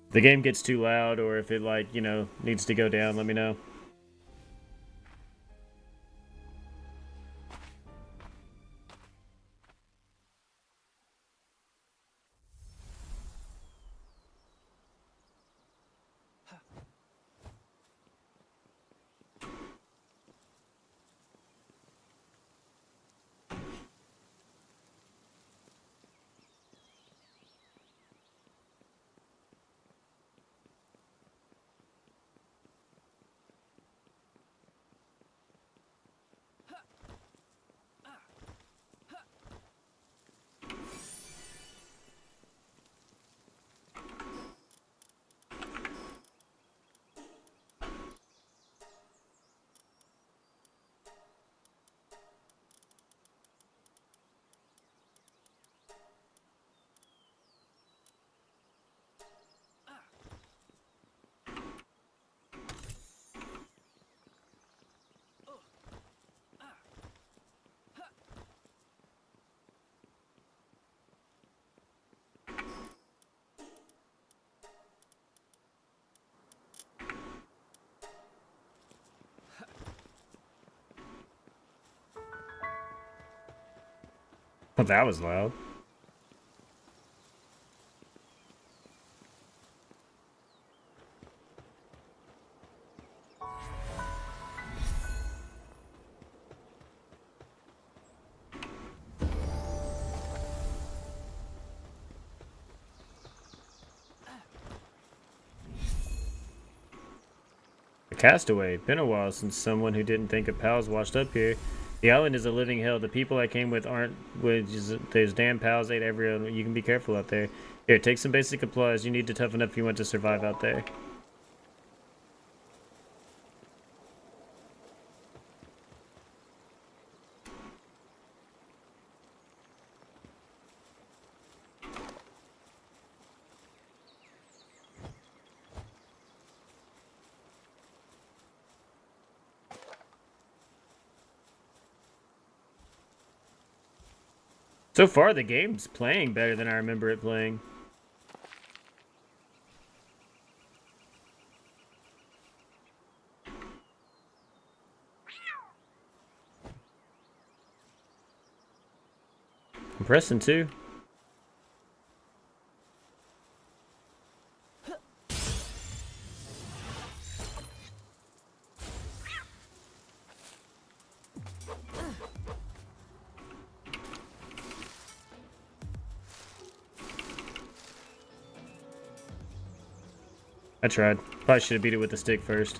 F: If the game gets too loud, or if it, like, you know, needs to go down, let me know. Oh, that was loud. A castaway. Been a while since someone who didn't think of pals washed up here. The island is a living hell. The people I came with aren't. Those damn pals ate everyone. You can be careful out there. Here, take some basic supplies. You need to toughen up if you want to survive out there. So far, the game's playing better than I remember it playing. I'm pressing 2. I tried. Probably should have beat it with the stick first.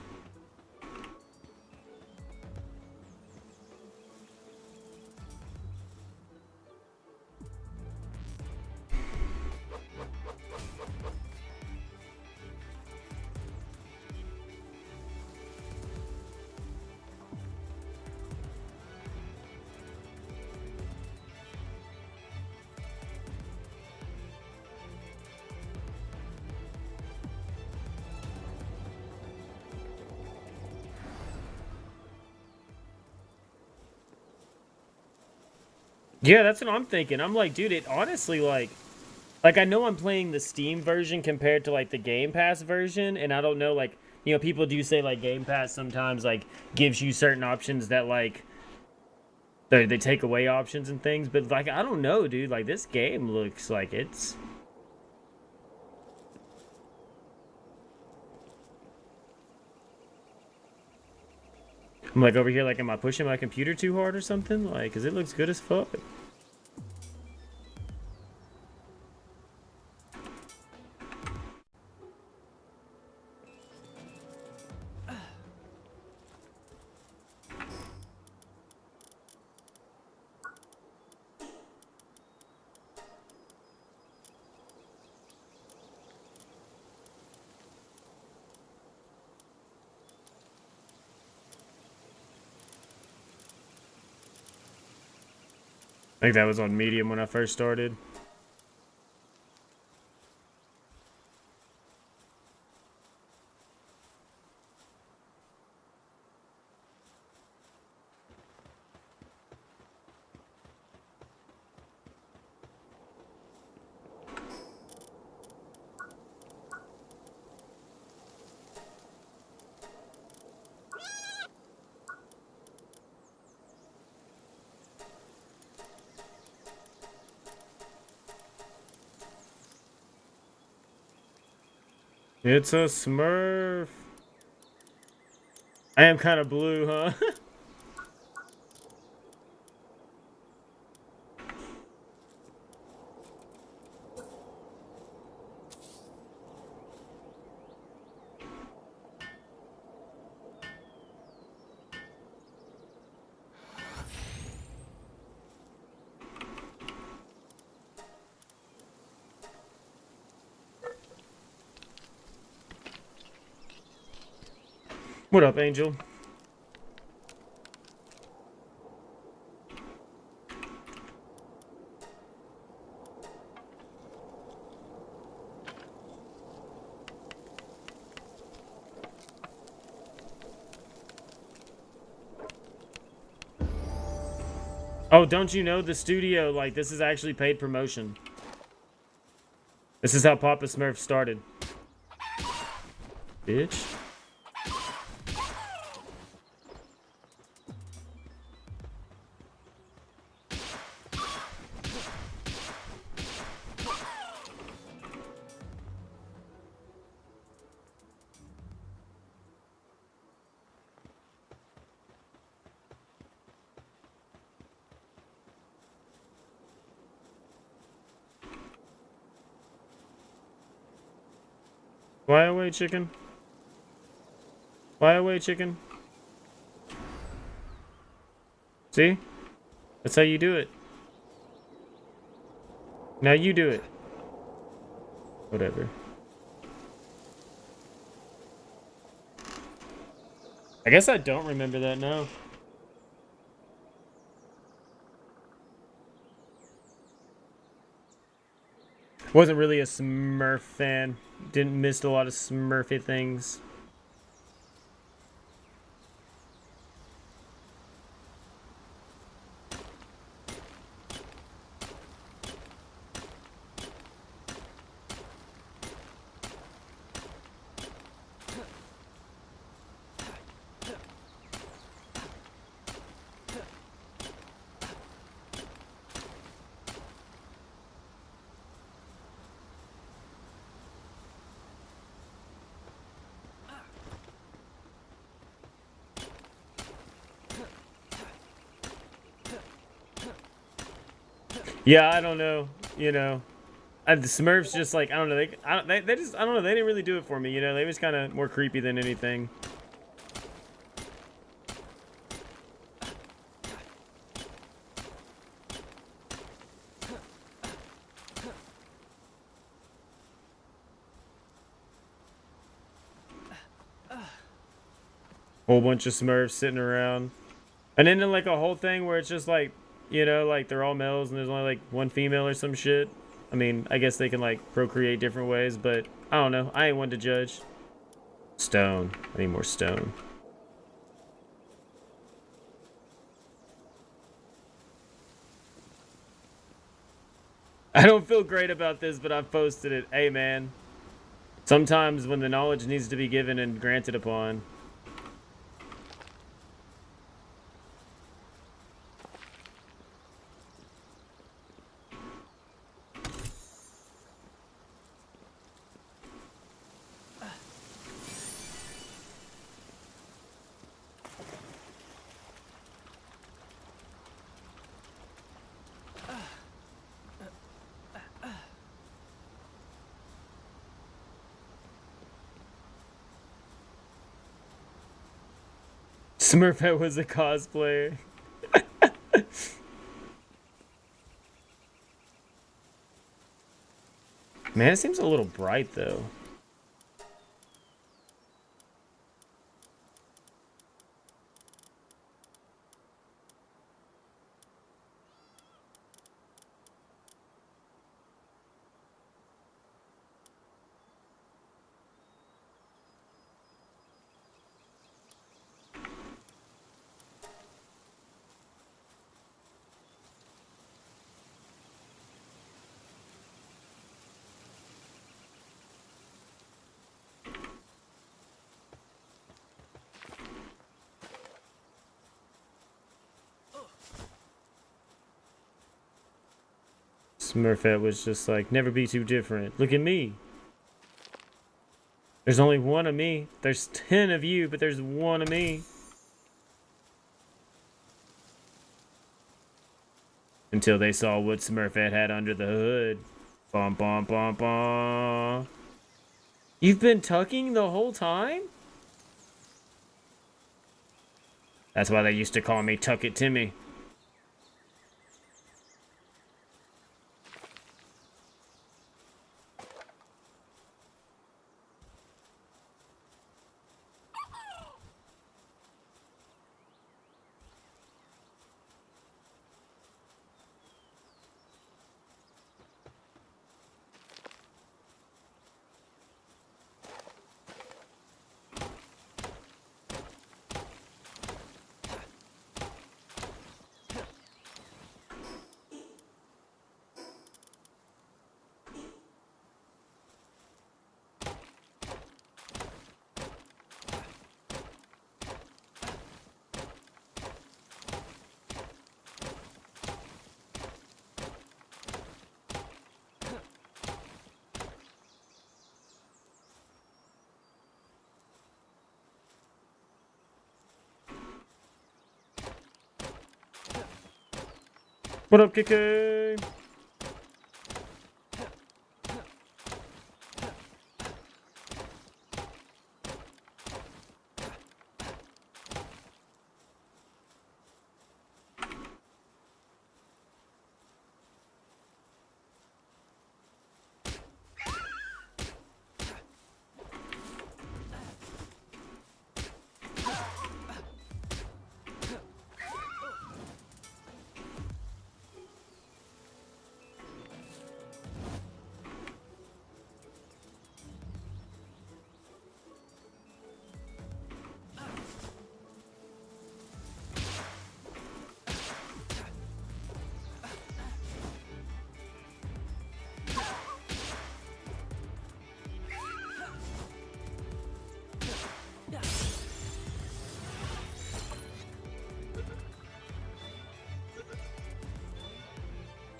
F: Yeah, that's what I'm thinking. I'm like, dude, it honestly, like I know I'm playing the Steam version compared to, like, the Game Pass version, and I don't know, like, you know, people do say, like, Game Pass sometimes, like, gives you certain options that, like, they take away options and things, but, like, I don't know, dude. Like, this game looks like it's... I'm, like, over here, like, am I pushing my computer too hard or something? Like, because it looks good as fuck. I think that was on medium when I first started. It's a Smurf. I am kind of blue, huh? What up, Angel? Oh, don't you know the studio, like, this is actually paid promotion. This is how Papa Smurf started. Bitch. Fly away, chicken. Fly away, chicken. See? That's how you do it. Now you do it. Whatever. I guess I don't remember that now. Wasn't really a Smurf fan. Didn't miss a lot of Smurfy things. Yeah, I don't know. You know, the Smurfs just like I don't know. They just I don't know. They didn't really do it for me. You know, they was kind of more creepy than anything. Whole bunch of Smurfs sitting around, and then like a whole thing where it's just like, you know, like they're all males and there's only like one female or some shit. I mean, I guess they can like procreate different ways, but I don't know. I ain't one to judge. Stone. I need more stone. I don't feel great about this, but I've posted it. Hey, man. Sometimes when the knowledge needs to be given and granted upon. Smurfette was a cosplayer. Man, it seems a little bright though. Smurfette was just like, never be too different. Look at me. There's only one of me. There's 10 of you, but there's one of me. Until they saw what Smurfette had under the hood. Bum bum bum bum. You've been tucking the whole time? That's why they used to call me Tuck It Timmy. What up, KK?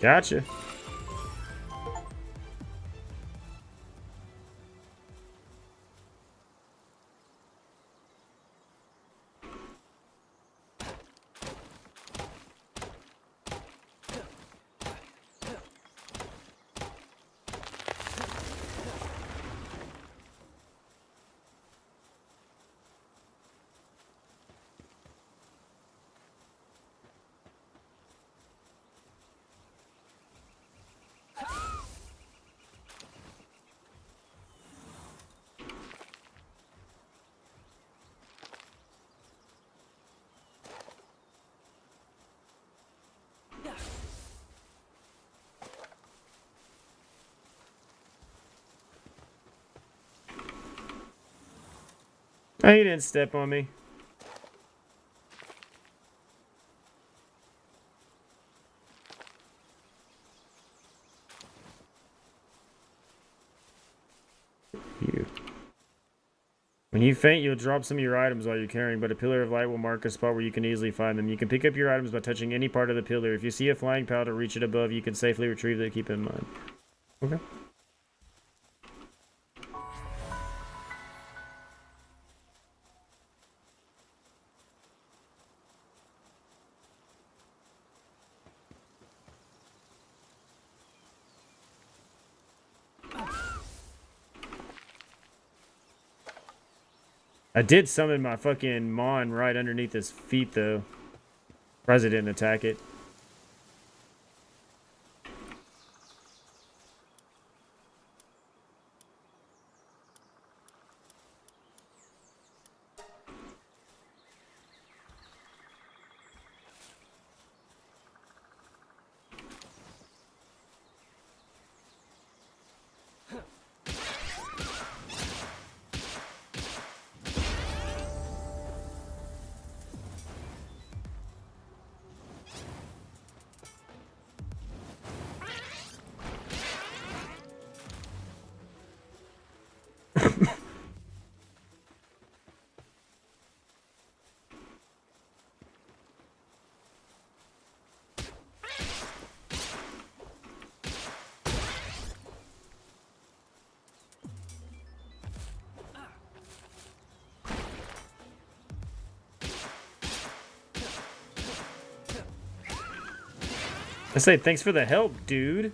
F: Gotcha. Oh, he didn't step on me. You. When you faint, you'll drop some of your items while you're carrying, but a pillar of light will mark a spot where you can easily find them. You can pick up your items by touching any part of the pillar. If you see a flying powder reach it above, you can safely retrieve it. Keep it in mind. Okay. I did summon my fucking Mon right underneath his feet, though. Surprised I didn't attack it. I say thanks for the help, dude.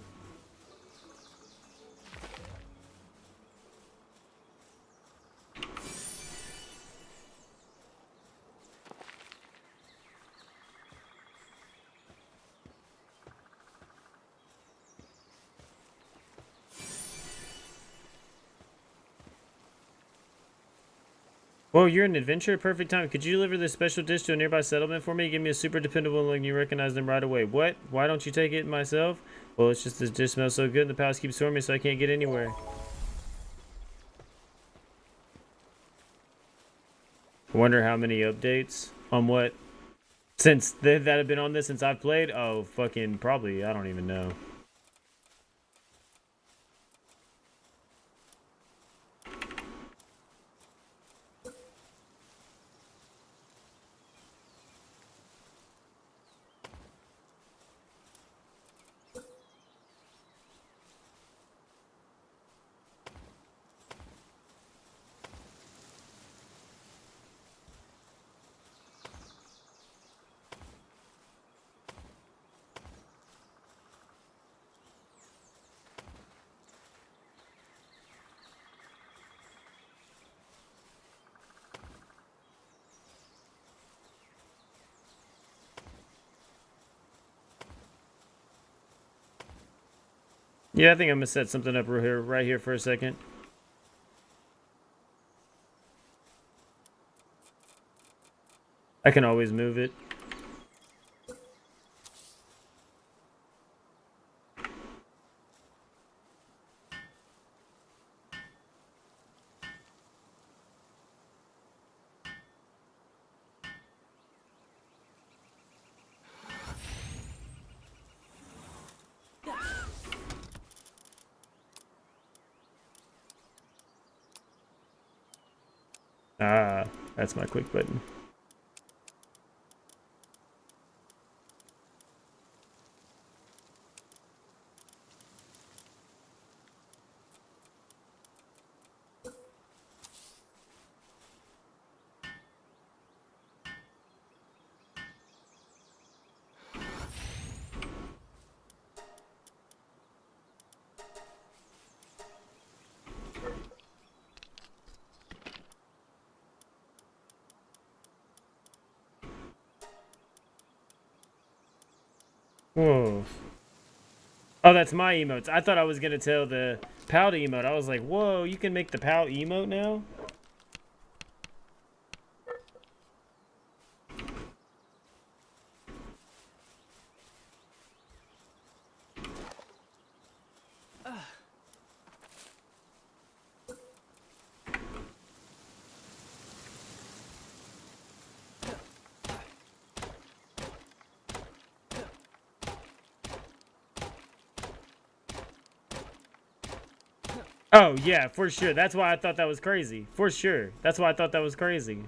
F: Whoa, you're an adventurer? Perfect time. Could you deliver this special dish to a nearby settlement for me? Give me a super dependable look and you recognize them right away. What? Why don't you take it myself? Well, it's just this dish smells so good and the palace keeps storing me so I can't get anywhere. I wonder how many updates on what? Since that have been on this since I've played? Oh, fucking probably. I don't even know. Yeah, I think I'm gonna set something up right here for a second. I can always move it. Ah, that's my quick button. Whoa. Oh, that's my emotes. I thought I was gonna tell the pout emote. I was like, whoa, you can make the pout emote now? Oh, yeah, for sure. That's why I thought that was crazy. For sure. That's why I thought that was crazy.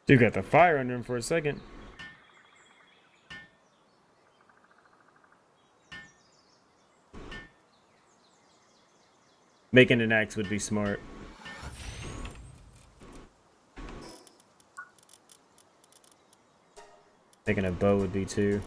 F: Dude got the fire under him for a second. Making an axe would be smart. Making a bow would be too.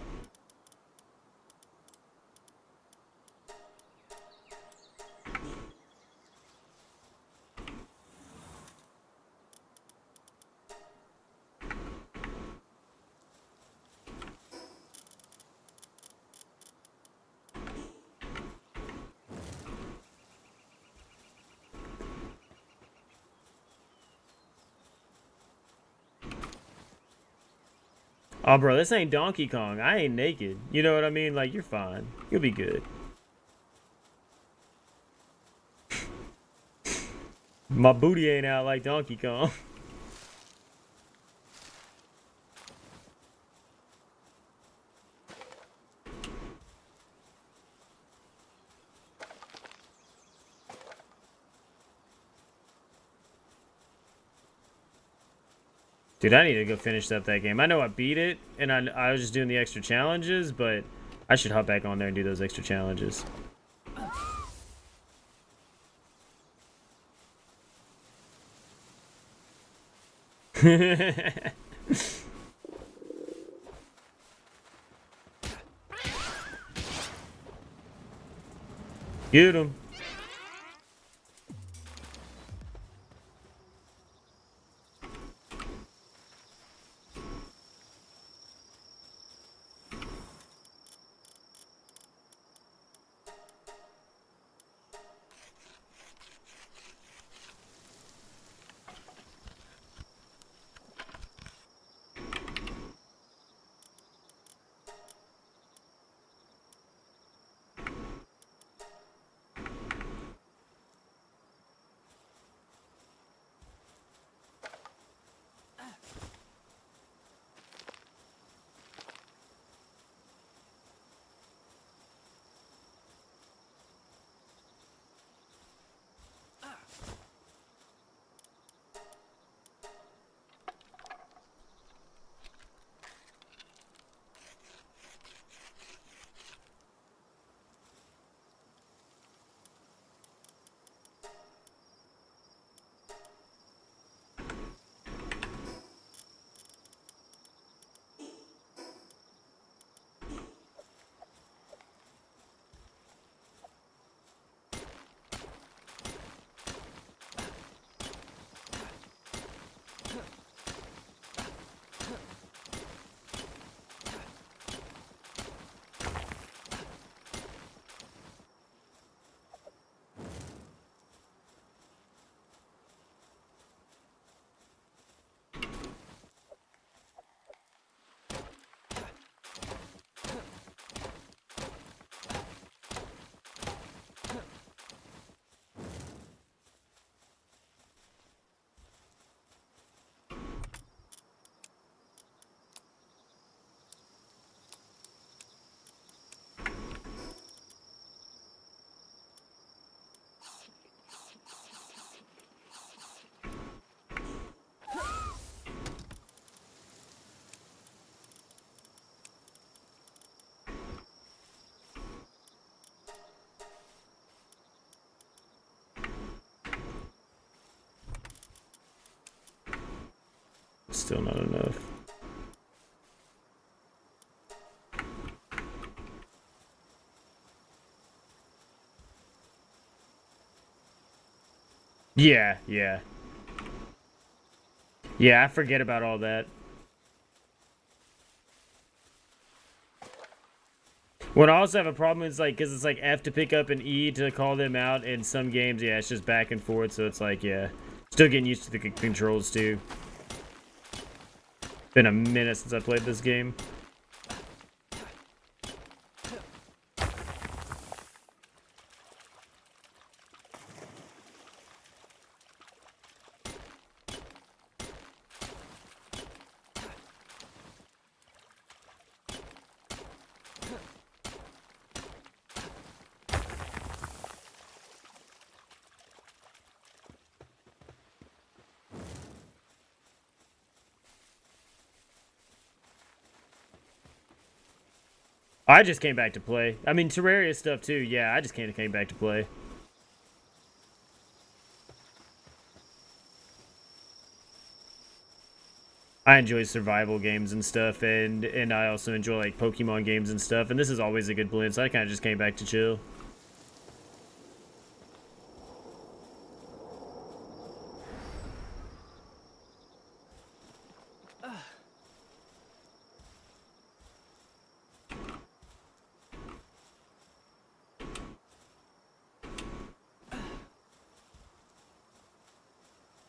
F: Oh, bro, this ain't Donkey Kong. I ain't naked. You know what I mean? Like, you're fine. You'll be good. My booty ain't out like Donkey Kong. Dude, I need to go finish up that game. I know I beat it, and I was just doing the extra challenges, but I should hop back on there and do those extra challenges. Get him. still not enough. Yeah, yeah. Yeah, I forget about all that. What I also have a problem is like, because it's like F to pick up and E to call them out. In some games, yeah, it's just back and forth. So it's like, yeah, still getting used to the controls too. Been a minute since I played this game. I just came back to play. I mean, Terraria stuff too. Yeah, I just came back to play. I enjoy survival games and stuff, and I also enjoy like Pokemon games and stuff. And this is always a good blend. So I kind of just came back to chill.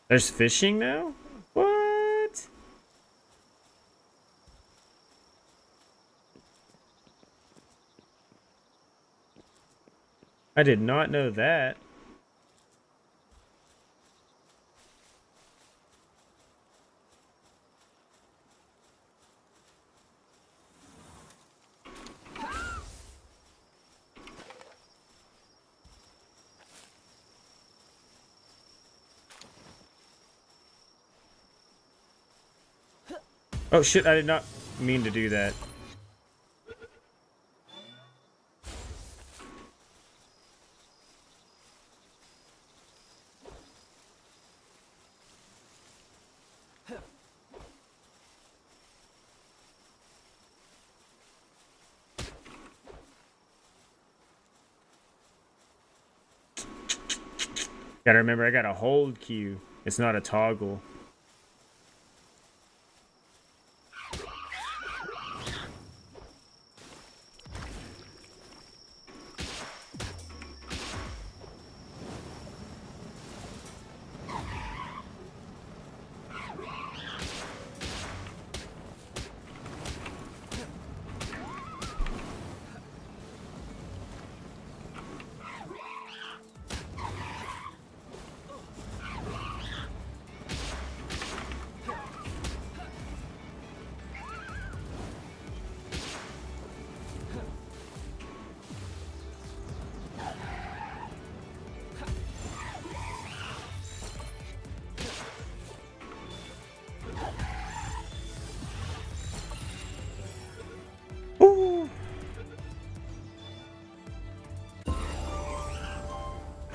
F: There's fishing now? What? I did not know that. Oh shit, I did not mean to do that. Gotta remember, I got a hold Q. It's not a toggle.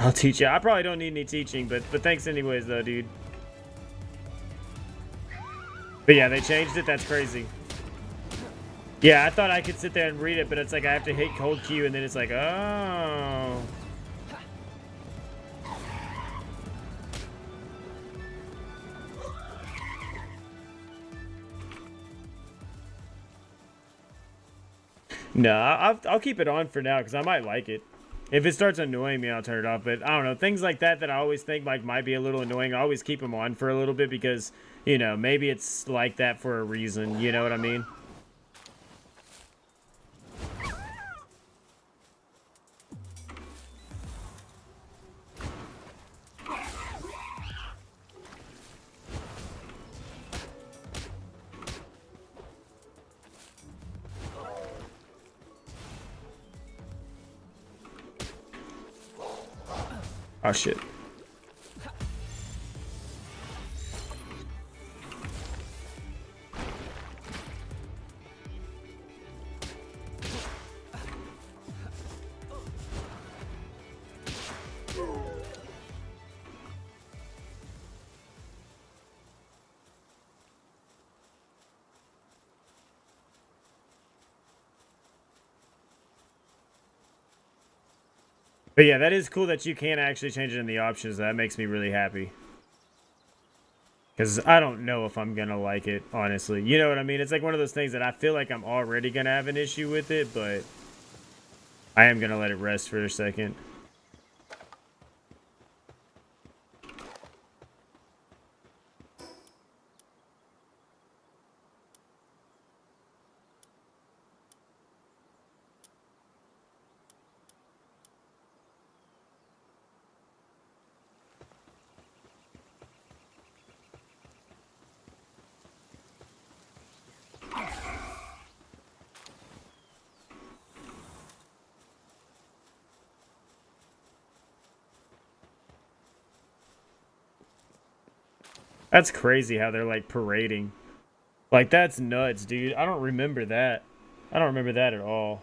F: I'll teach you. I probably don't need any teaching, but thanks anyways, though, dude. But yeah, they changed it. That's crazy. Yeah, I thought I could sit there and read it, but it's like I have to hit hold Q, and then it's like, oh. No, I'll keep it on for now because I might like it. If it starts annoying me, I'll turn it off. But I don't know, things like that I always think like might be a little annoying. I always keep them on for a little bit because, you know, maybe it's like that for a reason. You know what I mean? Oh shit. But yeah, that is cool that you can actually change it in the options. That makes me really happy. Because I don't know if I'm going to like it, honestly. You know what I mean? It's like one of those things that I feel like I'm already going to have an issue with it, but I am going to let it rest for a second. That's crazy how they're like parading. Like, that's nuts, dude. I don't remember that. I don't remember that at all.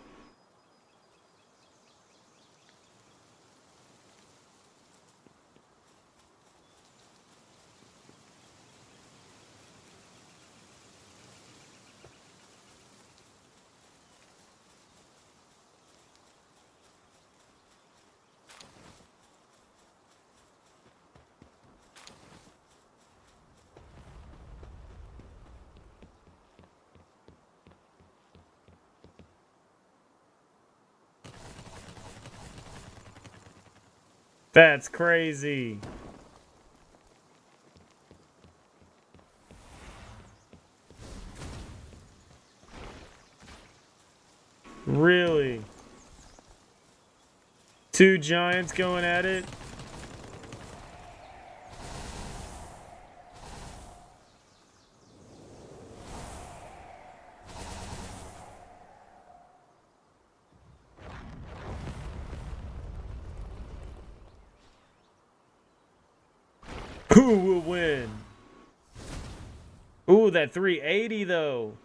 F: That's crazy. Really? Two giants going at it? Who will win? Ooh, that 380 though.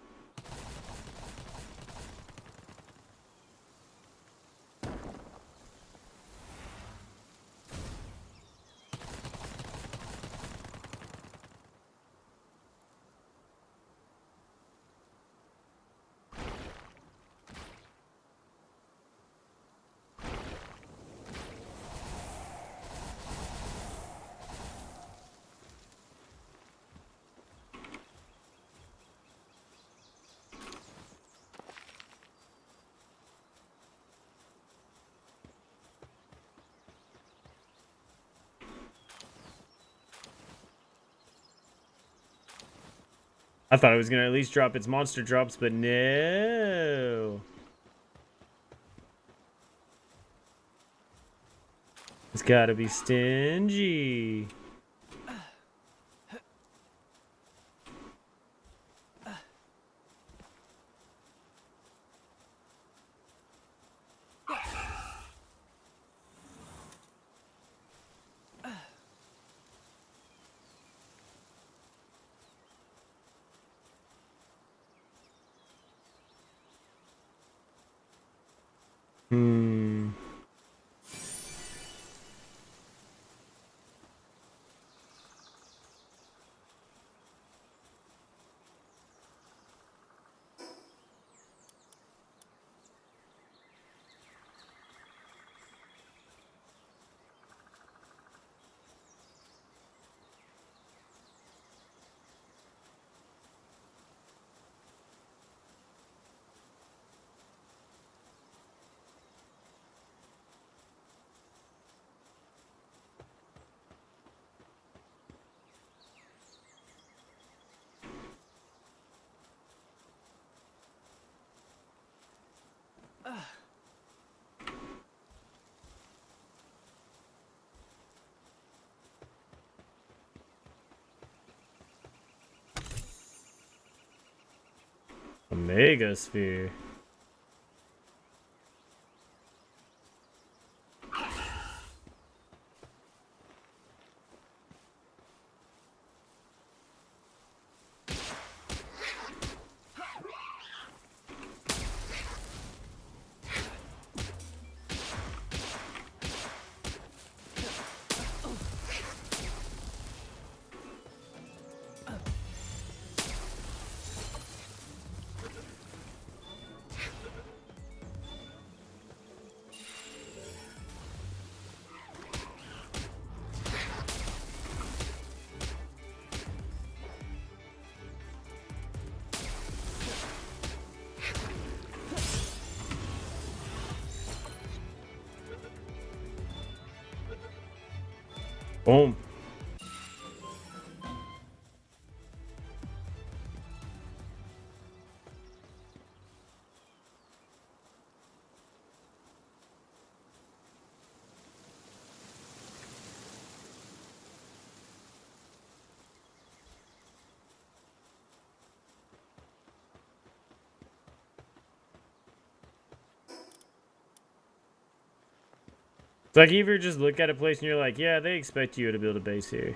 F: I thought it was going to at least drop its monster drops, but no. It's got to be stingy. Hmm. A Megasphere. Boom. It's like you ever just look at a place and you're like, yeah, they expect you to build a base here.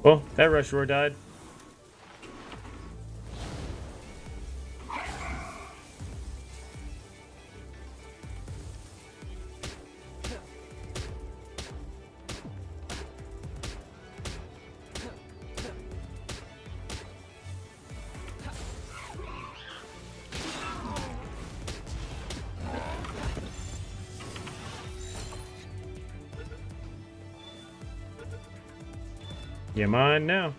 F: Well, that rush roar died. You mine now.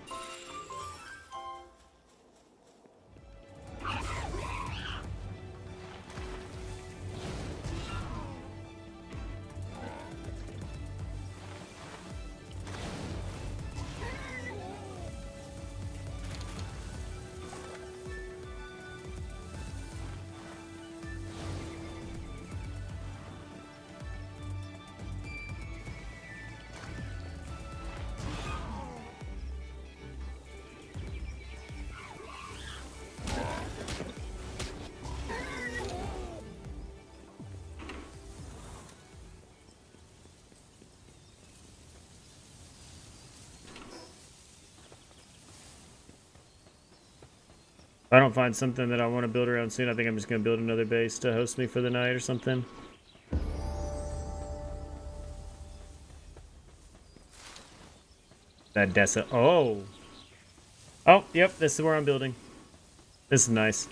F: If I don't find something that I want to build around soon, I think I'm just going to build another base to host me for the night or something. That Dessa. Oh. Oh, yep. This is where I'm building. This is nice.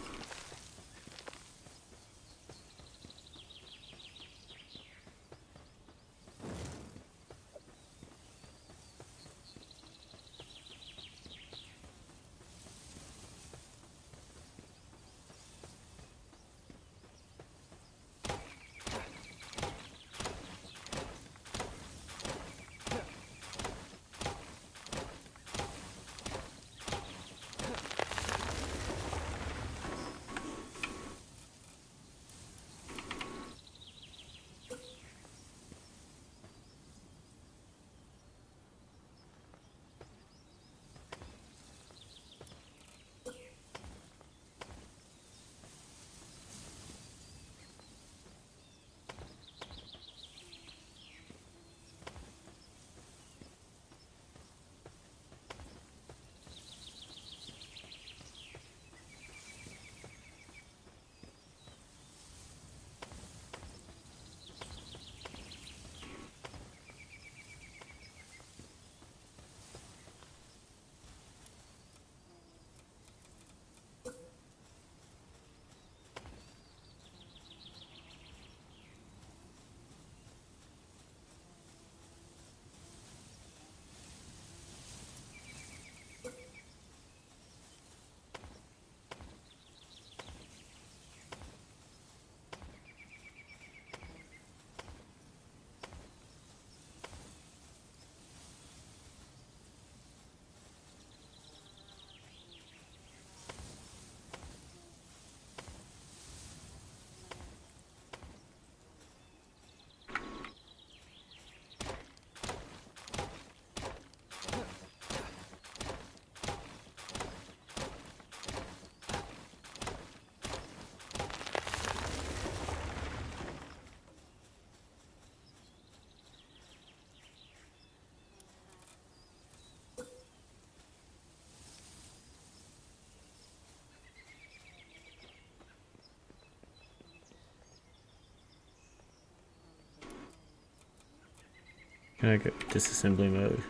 F: Can I go disassembly mode?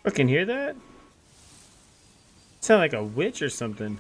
F: Fucking hear that? Sound like a witch or something.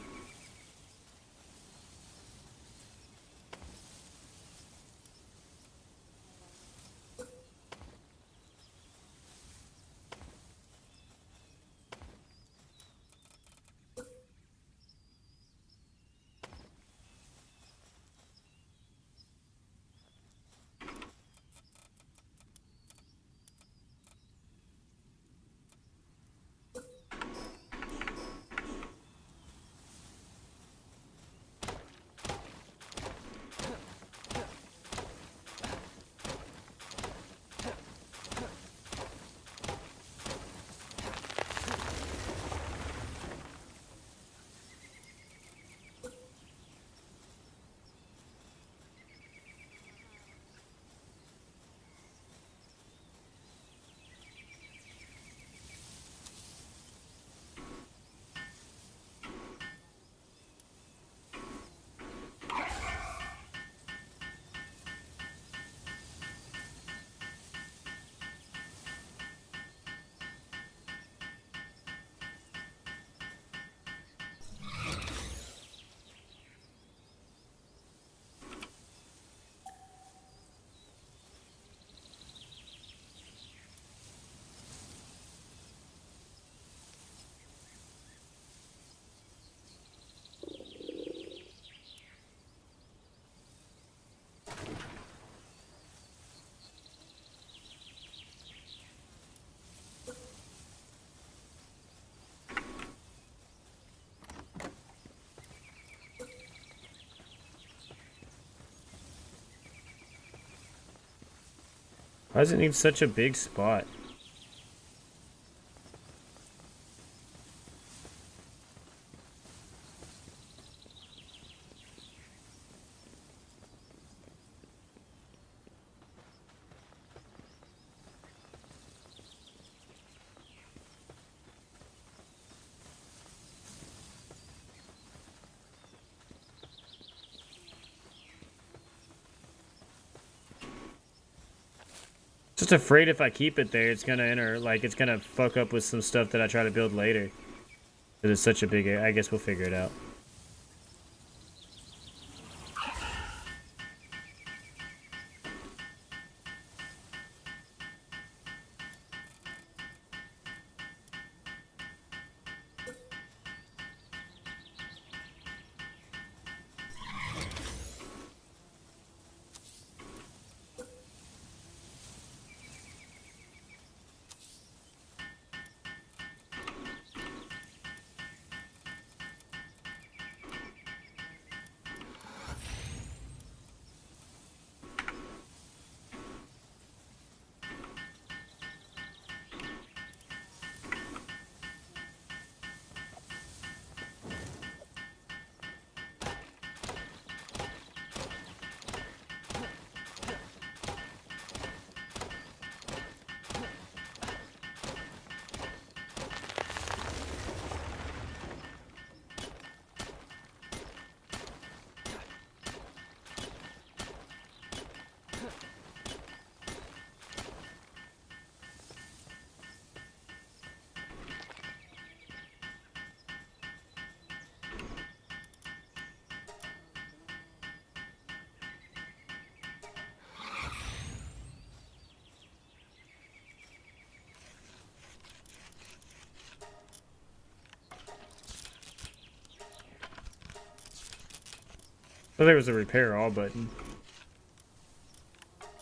F: Why does it need such a big spot? Just afraid if I keep it there, it's gonna enter, like, it's gonna fuck up with some stuff that I try to build later. Because it's such a big area. I guess we'll figure it out. I thought there was a repair all button.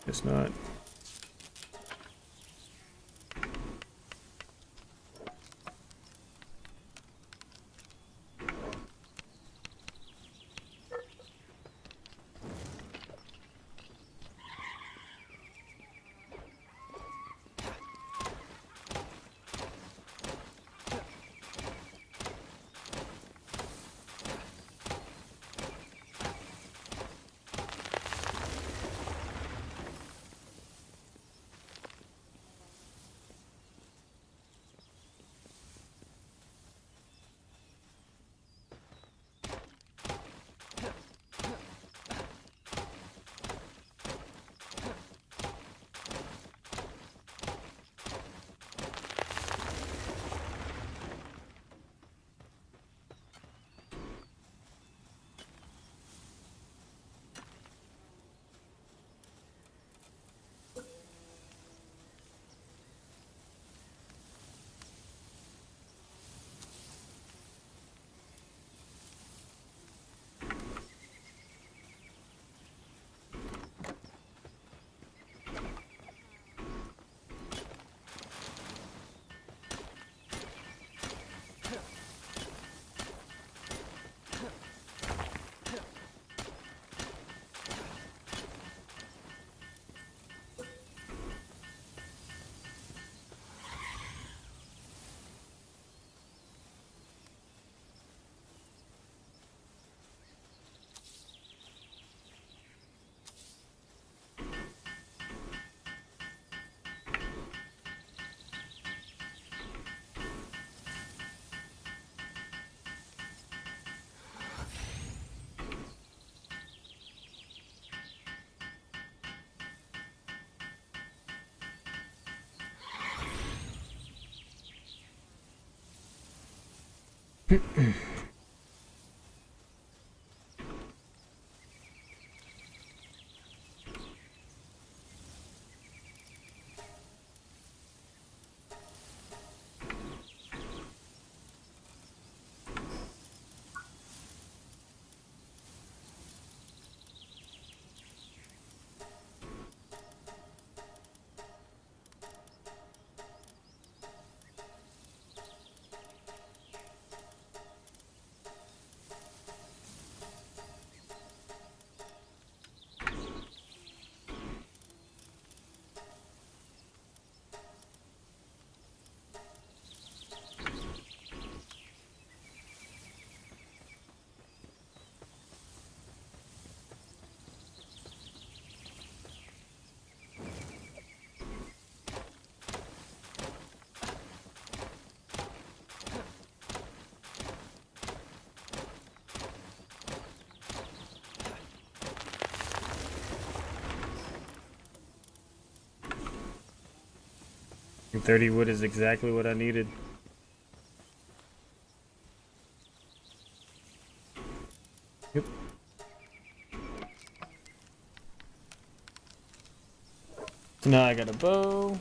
F: Guess not. 30 wood is exactly what I needed. Yep. So now I got a bow.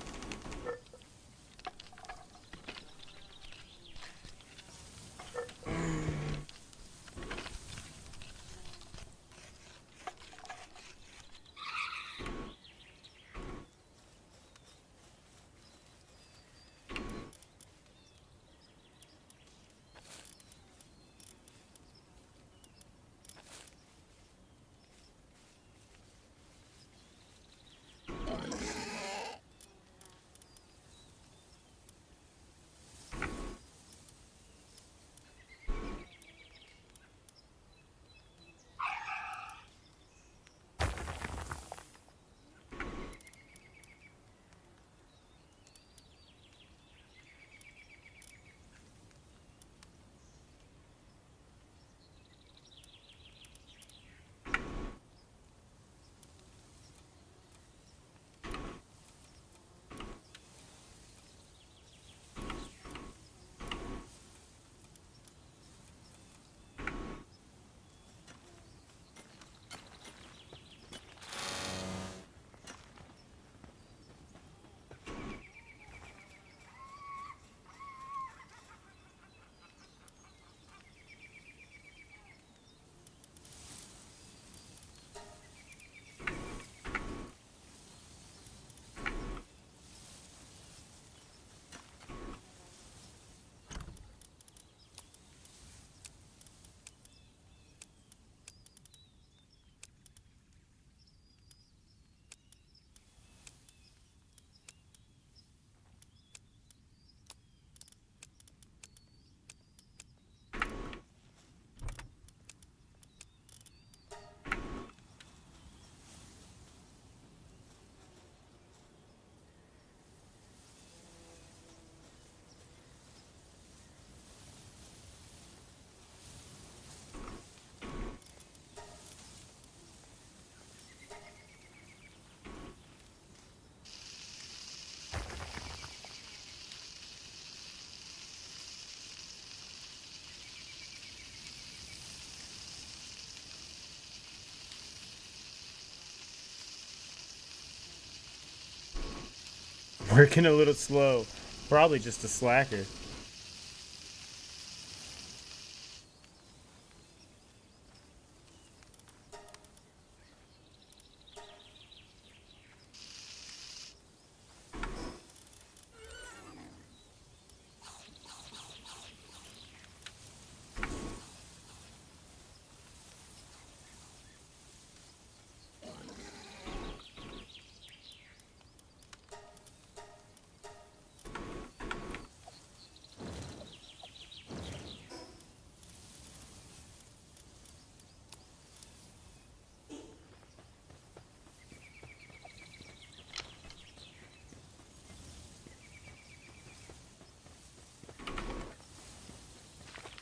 F: Working a little slow. Probably just a slacker.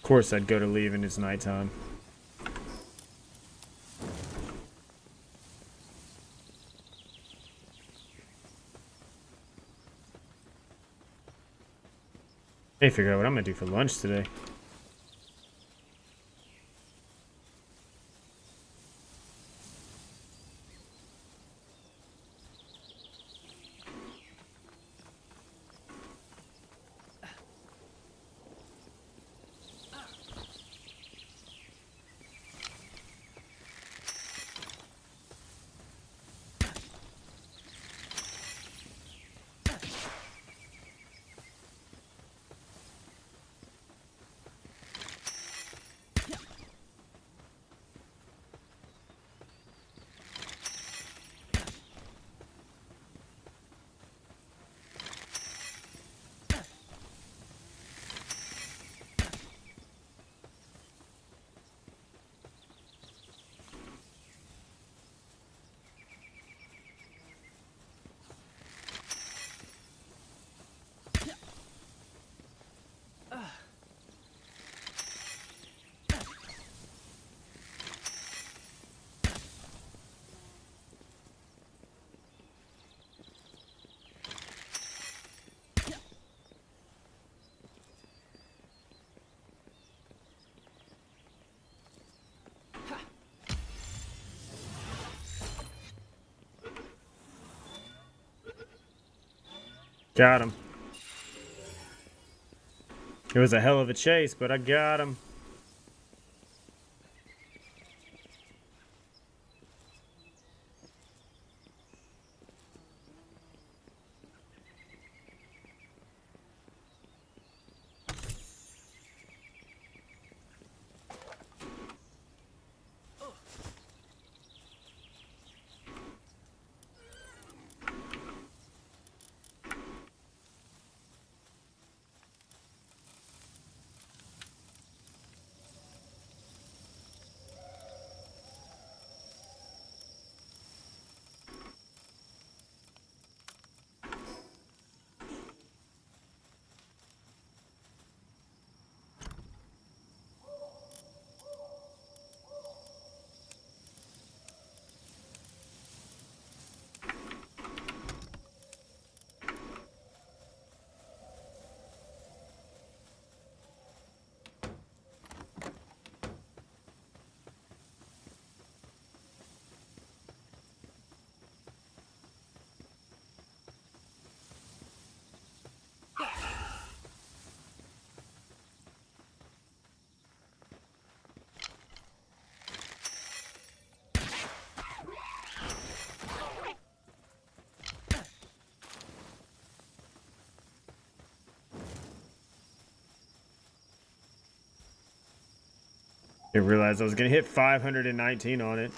F: Of course I'd go to leave and it's nighttime. Hey, figure out what I'm gonna do for lunch today. Got him. It was a hell of a chase, but I got him. Didn't realize I was gonna hit 519 on it.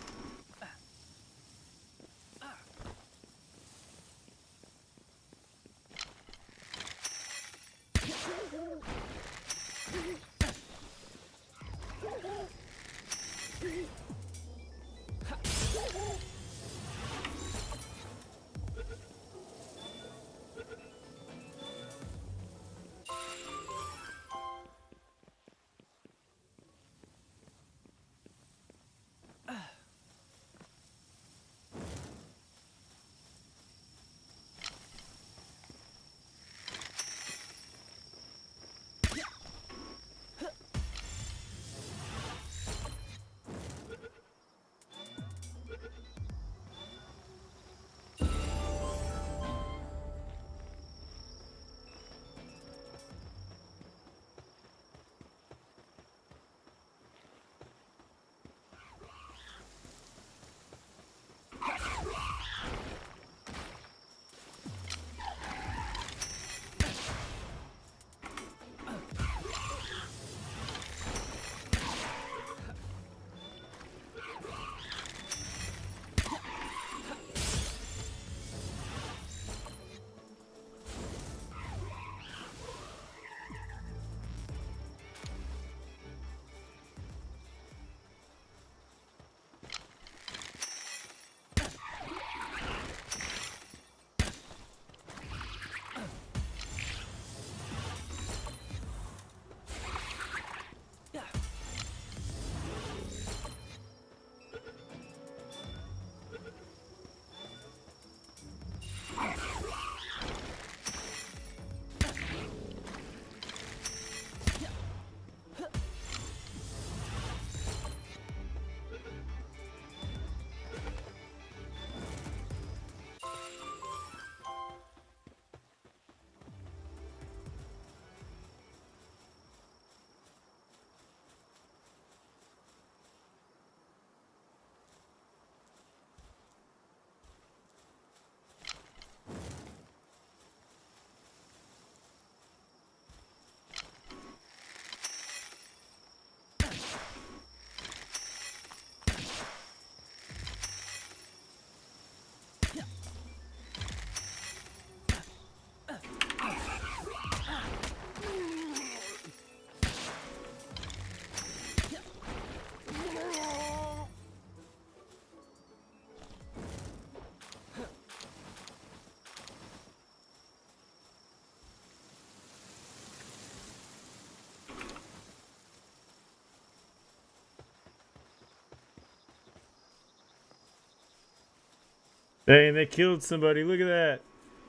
F: Dang, they killed somebody. Look at that.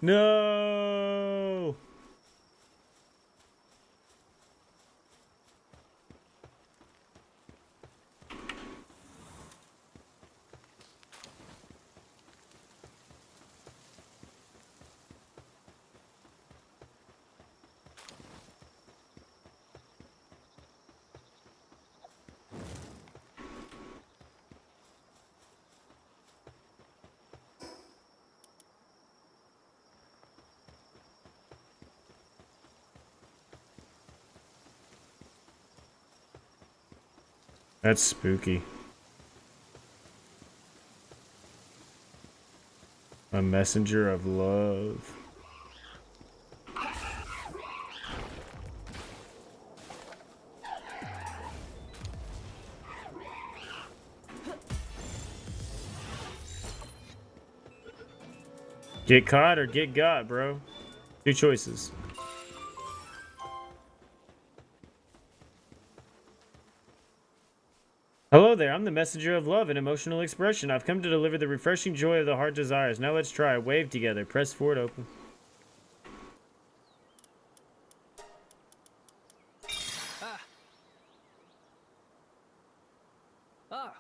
F: No! That's spooky. A messenger of love. Get caught or get got, bro. Two choices. Hello there, I'm the messenger of love and emotional expression. I've come to deliver the refreshing joy of the heart desires. Now let's try. Wave together. Press forward open.
K: Ah. Ah.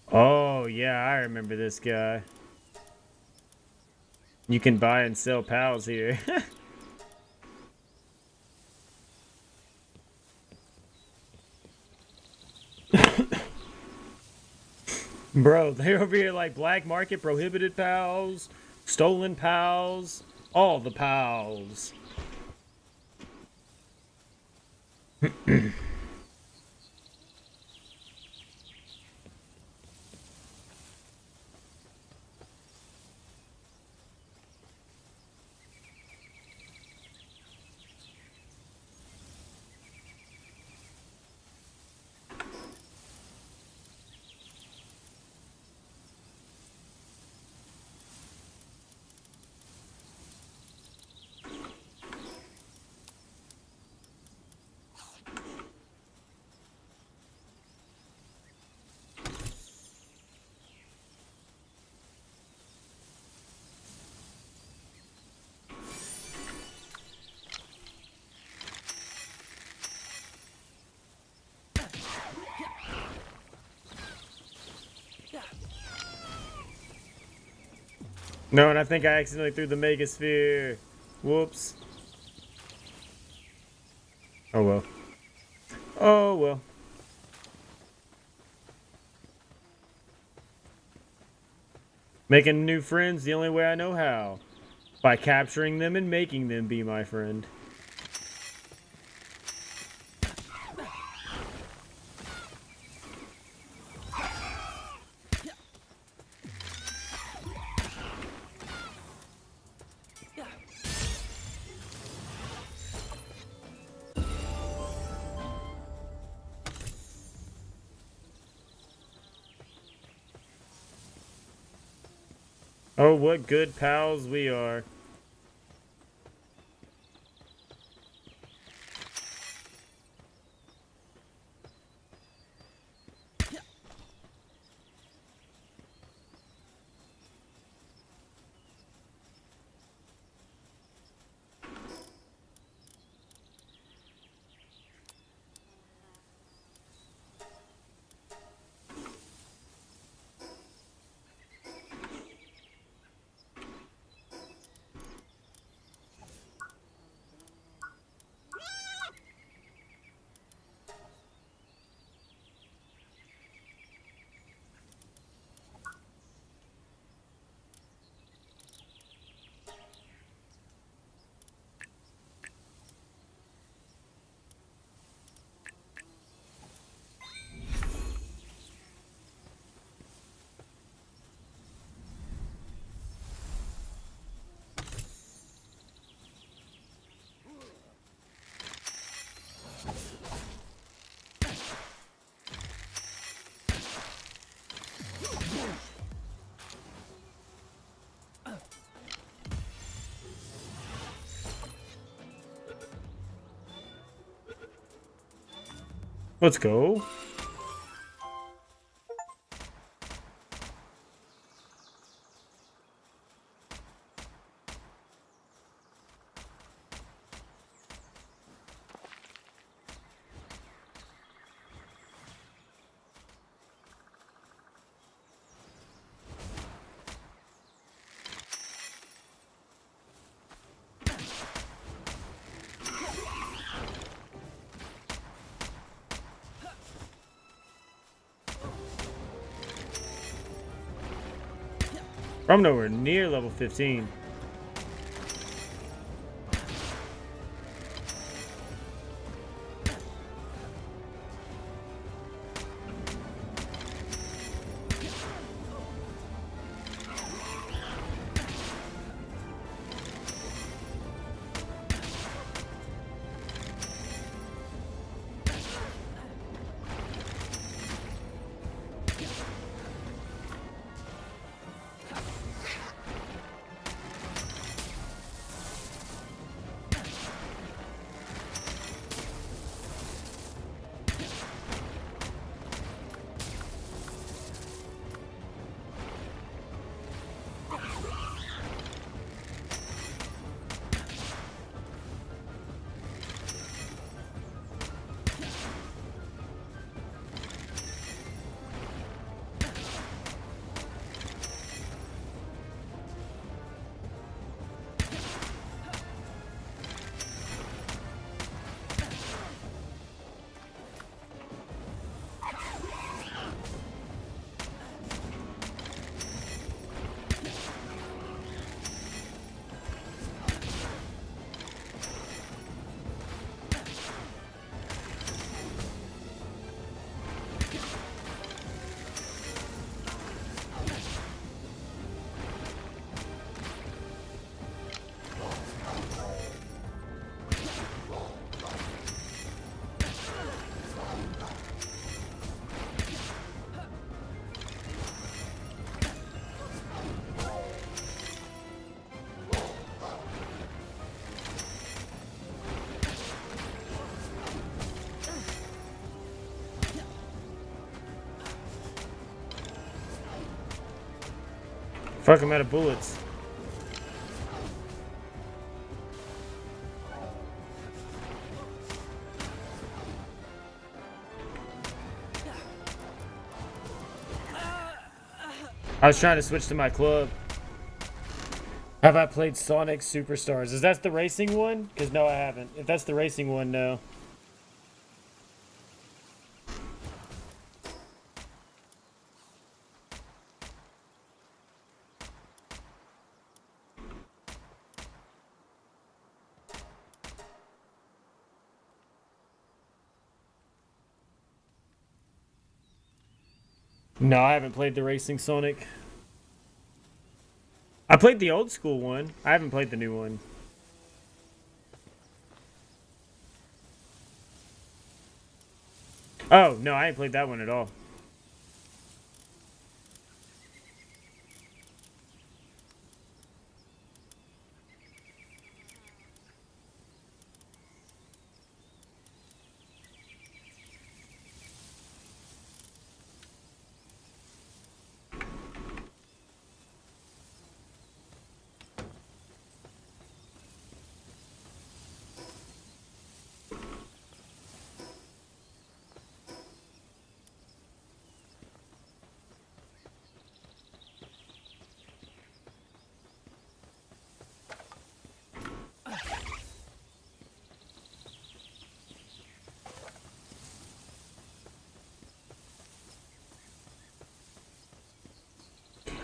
F: Oh, yeah, I remember this guy. You can buy and sell pals here. Bro, they're over here like black market prohibited pals, stolen pals, all the pals. No, and I think I accidentally threw the Megasphere. Whoops. Oh well. Oh well. Making new friends the only way I know how. By capturing them and making them be my friend. Oh, what good pals we are. Let's go. I'm nowhere near level 15. Fuck, I'm out of bullets. I was trying to switch to my club. Have I played Sonic Superstars? Is that the racing one? Because no, I haven't. If that's the racing one, no. No, I haven't played the racing Sonic. I played the old school one. I haven't played the new one. Oh, no, I ain't played that one at all.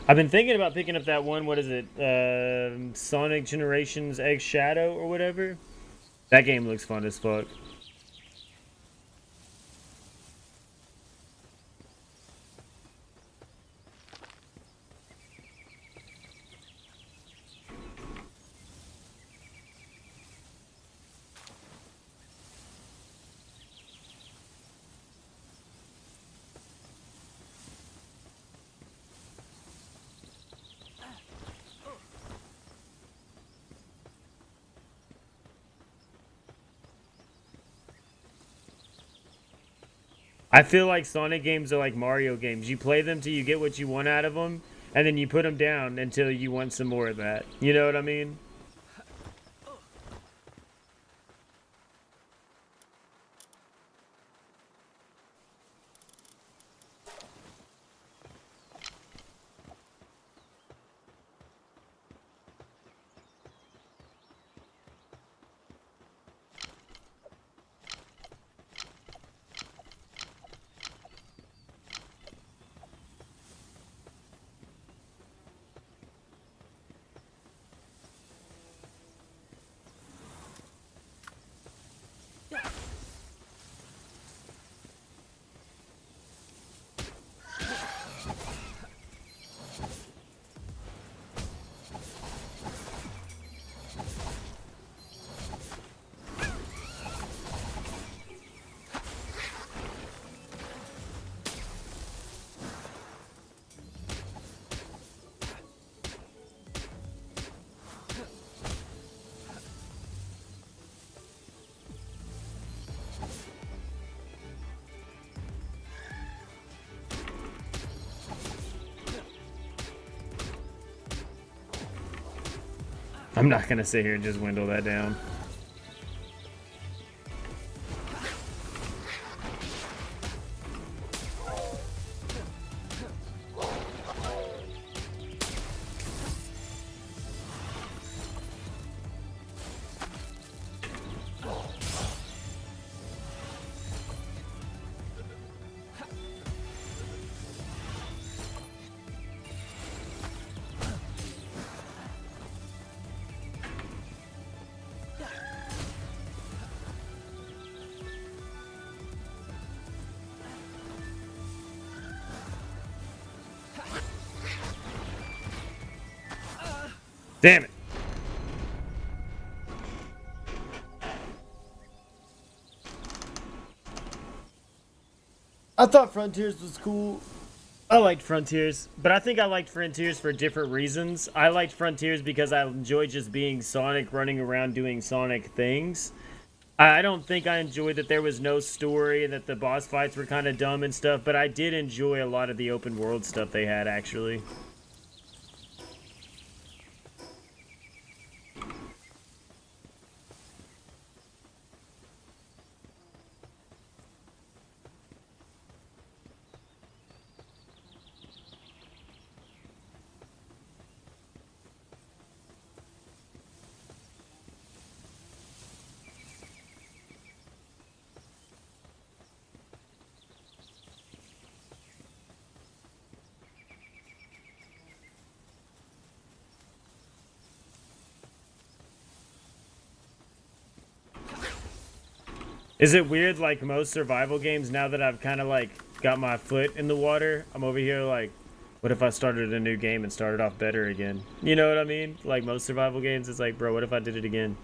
F: I've been thinking about picking up that one. What is it? Sonic Generations X Shadow or whatever. That game looks fun as fuck. I feel like Sonic games are like Mario games. You play them till you get what you want out of them, and then you put them down until you want some more of that. You know what I mean? I'm not gonna sit here and just dwindle that down. Damn it. I thought Frontiers was cool. I liked Frontiers, but I think I liked Frontiers for different reasons. I liked Frontiers because I enjoyed just being Sonic, running around doing Sonic things. I don't think I enjoyed that there was no story and that the boss fights were kind of dumb and stuff, but I did enjoy a lot of the open world stuff they had, actually. Is it weird, like most survival games, now that I've kind of like got my foot in the water, I'm over here like, what if I started a new game and started off better again? You know what I mean? Like most survival games, it's like, bro, what if I did it again?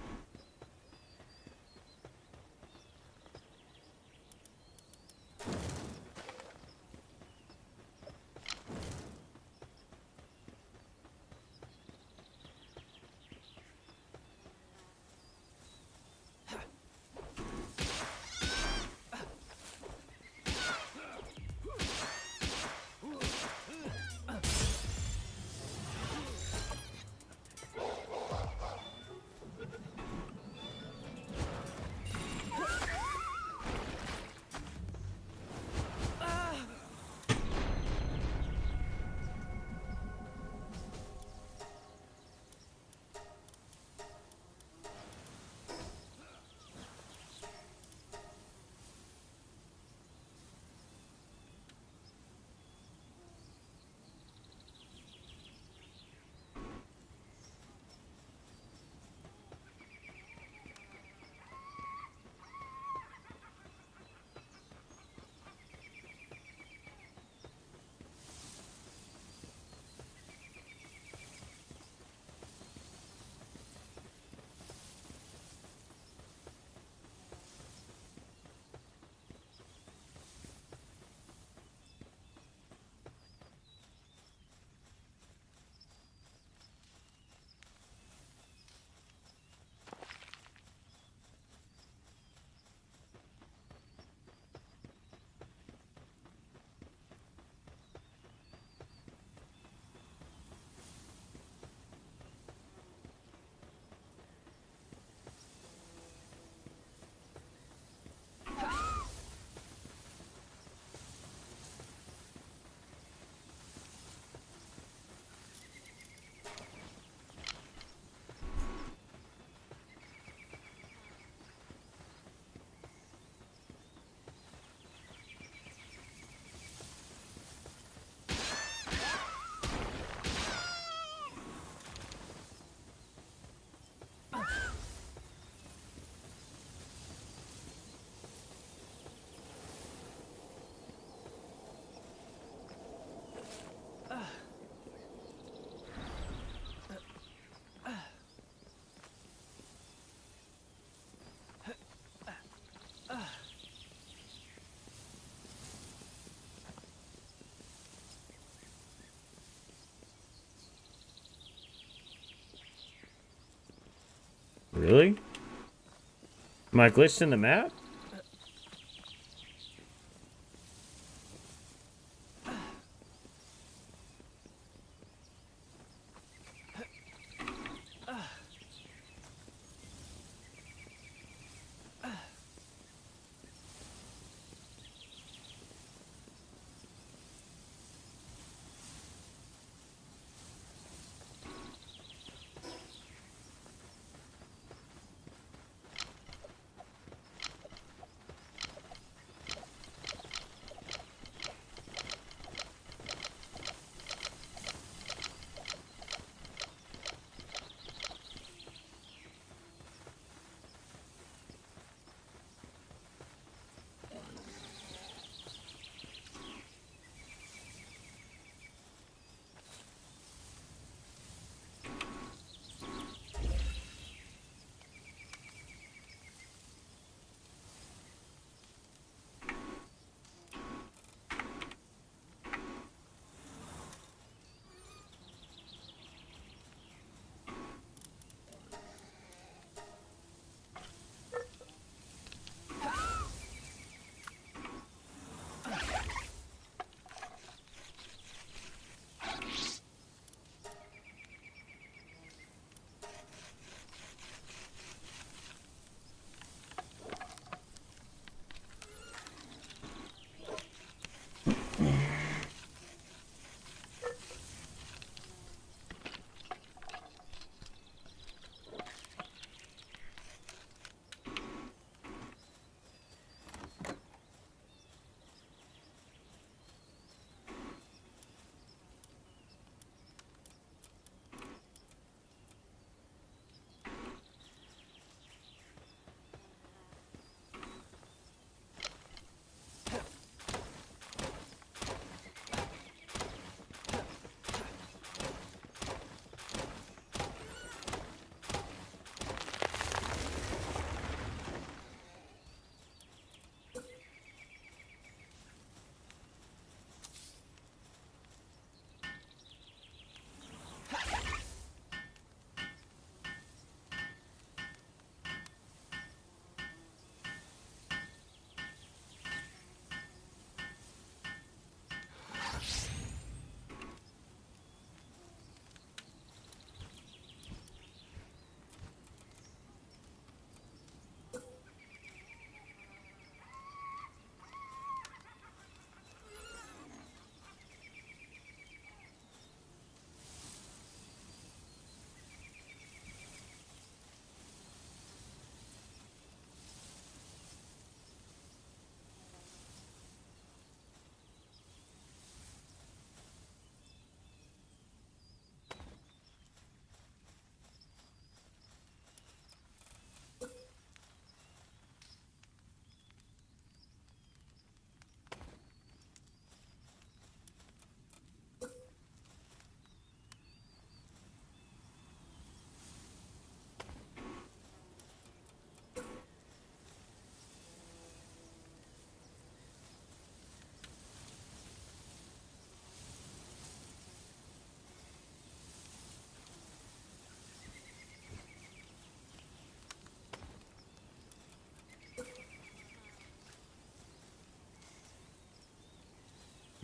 F: Really? Am I glitched in the map?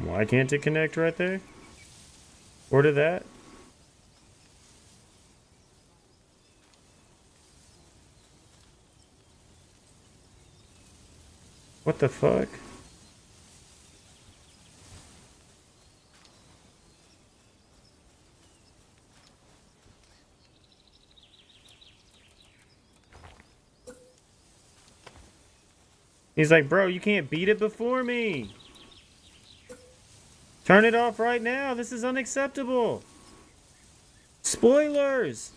F: Why can't it connect right there? Or to that? What the fuck? He's like, bro, you can't beat it before me. Turn it off right now. This is unacceptable. Spoilers.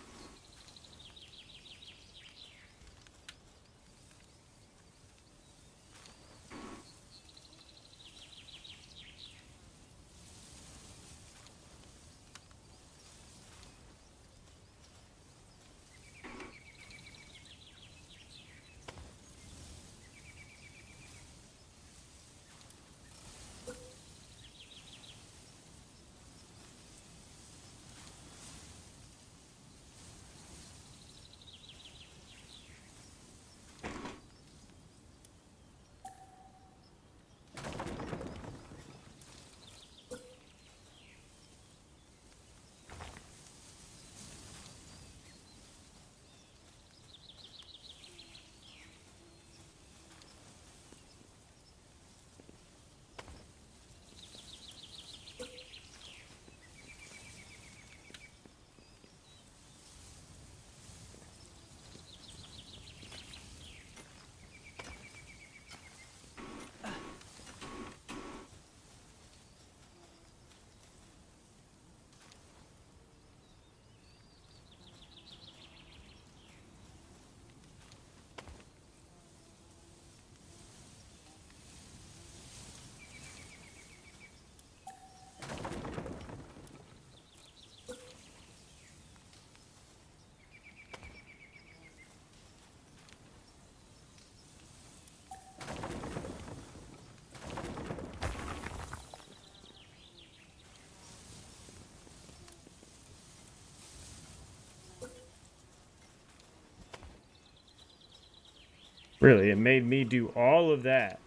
F: Really, it made me do all of that.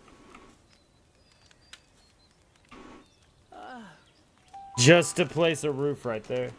F: Just to place a roof right there.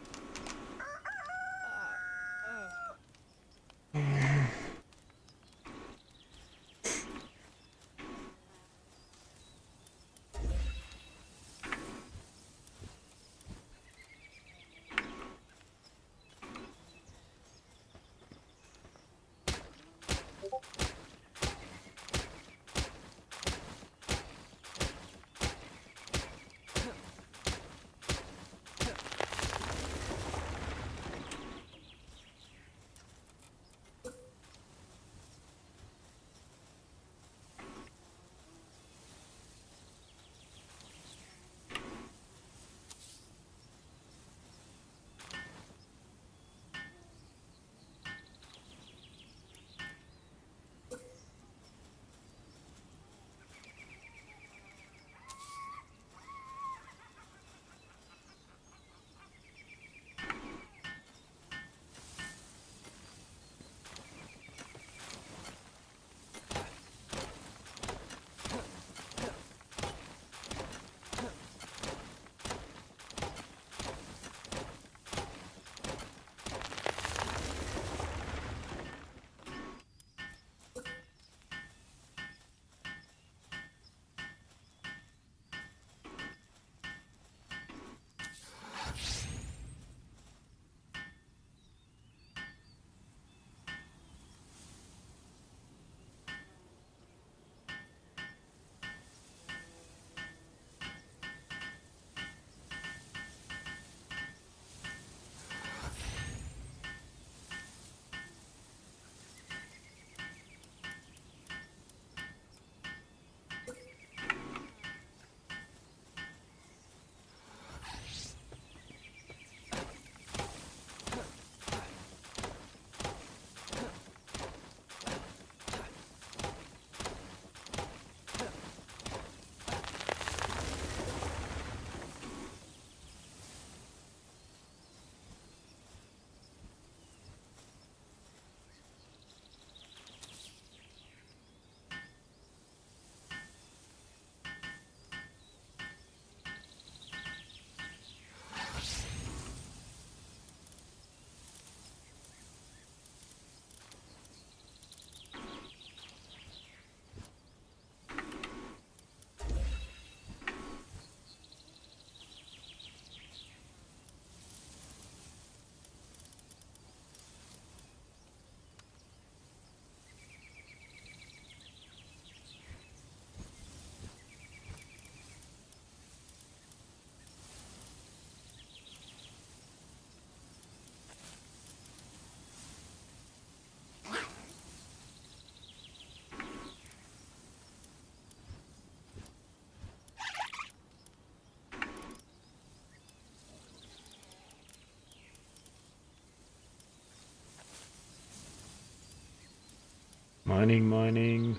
F: Mining,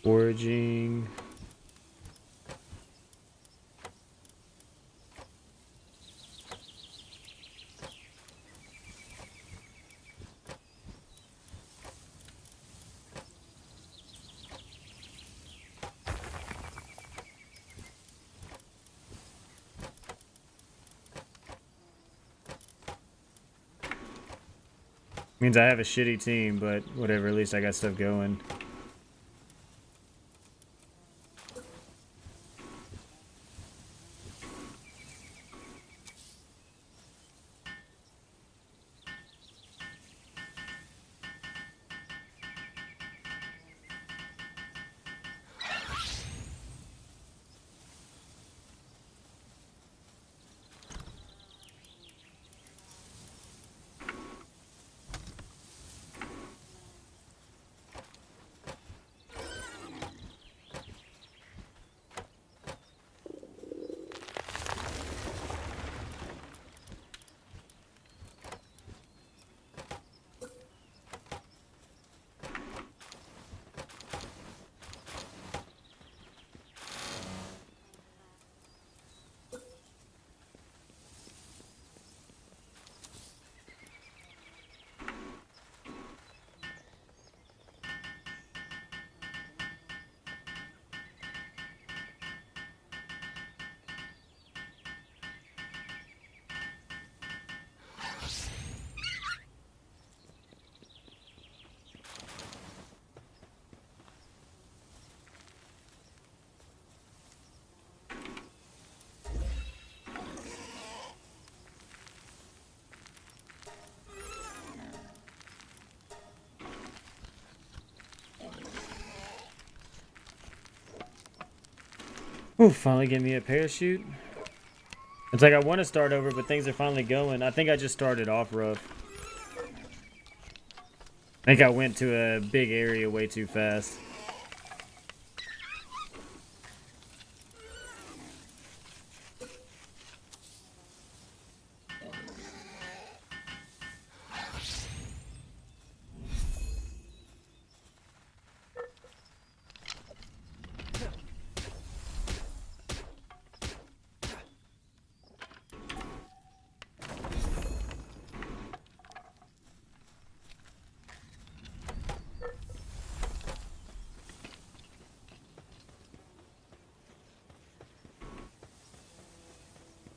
F: foraging. Means I have a shitty team, but whatever, at least I got stuff going. Ooh, finally get me a parachute. It's like I want to start over, but things are finally going. I think I just started off rough. I think I went to a big area way too fast.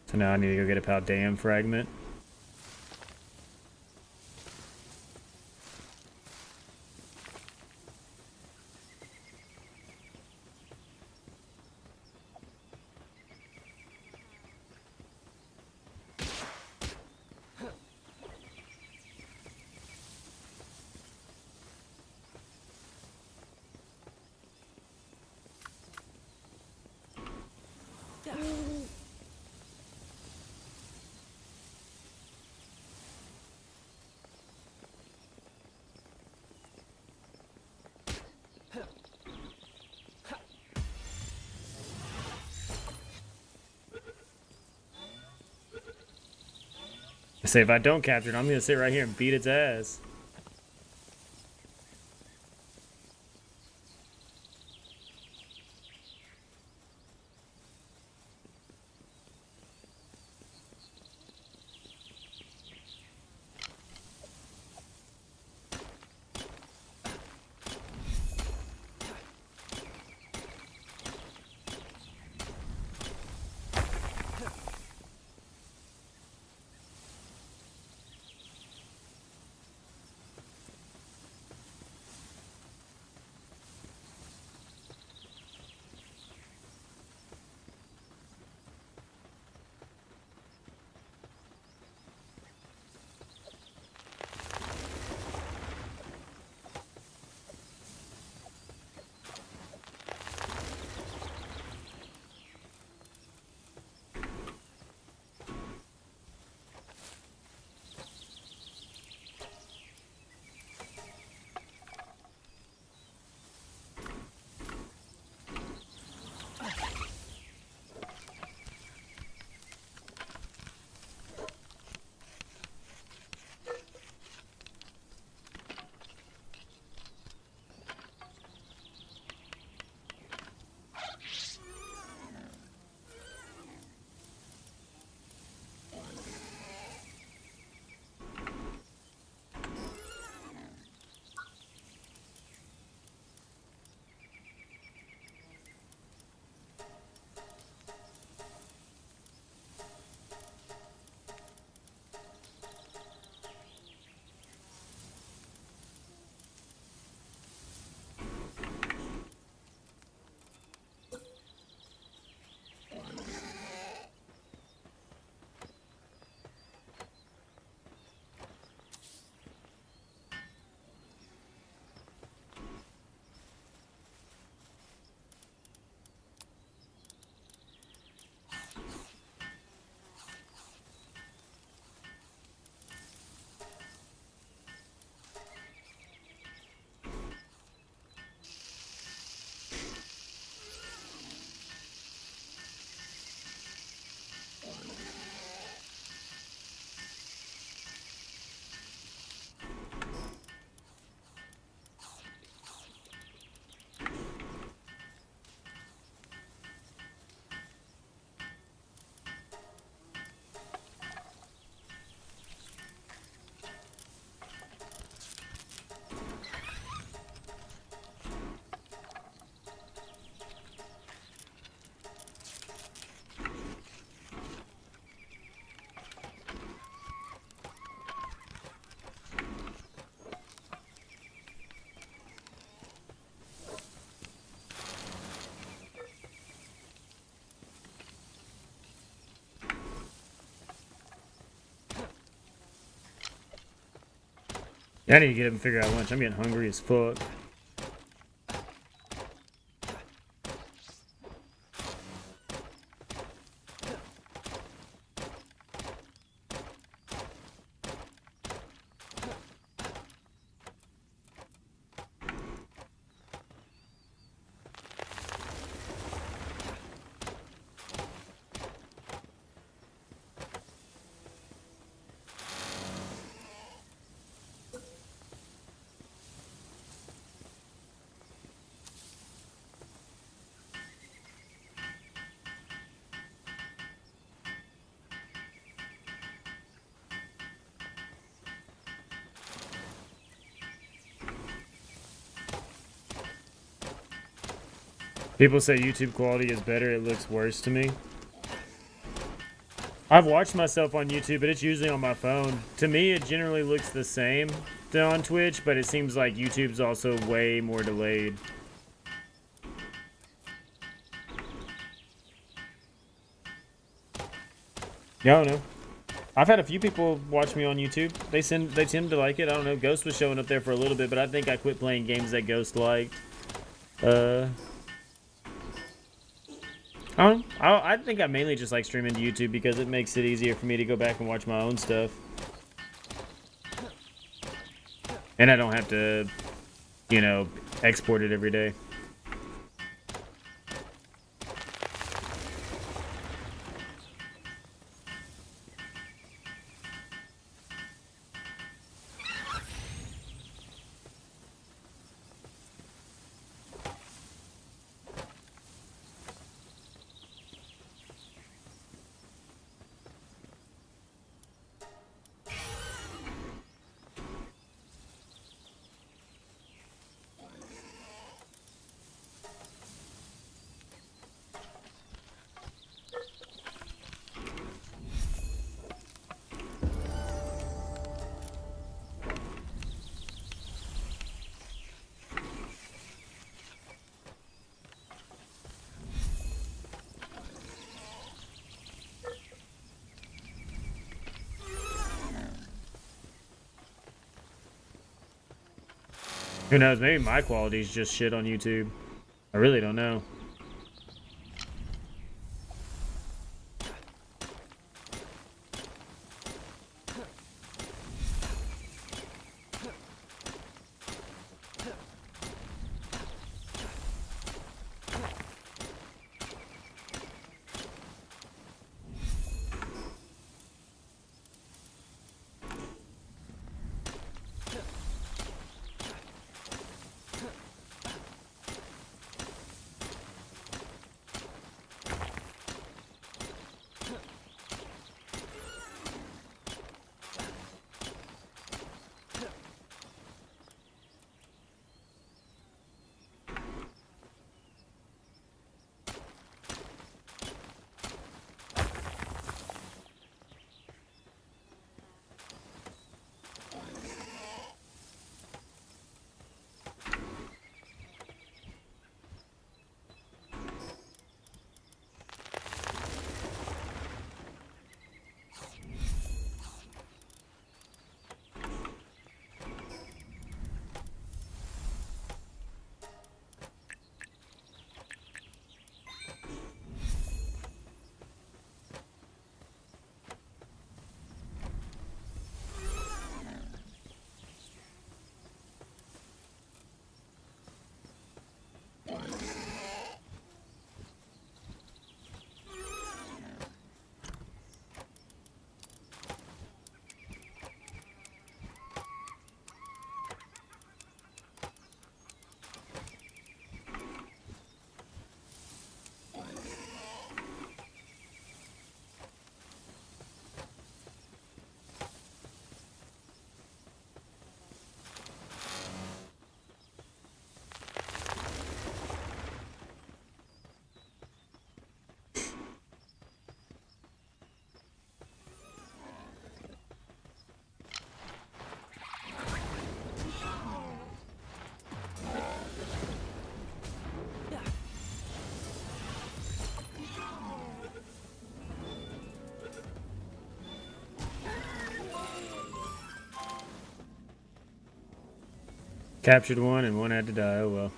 F: So now I need to go get a Paldam fragment. I say if I don't capture it, I'm gonna sit right here and beat its ass. Yeah, I need to get up and figure out lunch. I'm getting hungry as fuck. People say YouTube quality is better. It looks worse to me. I've watched myself on YouTube, but it's usually on my phone. To me, it generally looks the same to on Twitch, but it seems like YouTube's also way more delayed. Yeah, I don't know. I've had a few people watch me on YouTube. They tend to like it. I don't know. Ghost was showing up there for a little bit, but I think I quit playing games that Ghost liked. I don't know. I think I mainly just like streaming to YouTube because it makes it easier for me to go back and watch my own stuff. And I don't have to, you know, export it every day. Who knows? Maybe my quality's just shit on YouTube. I really don't know. Captured one and one had to die. Oh well.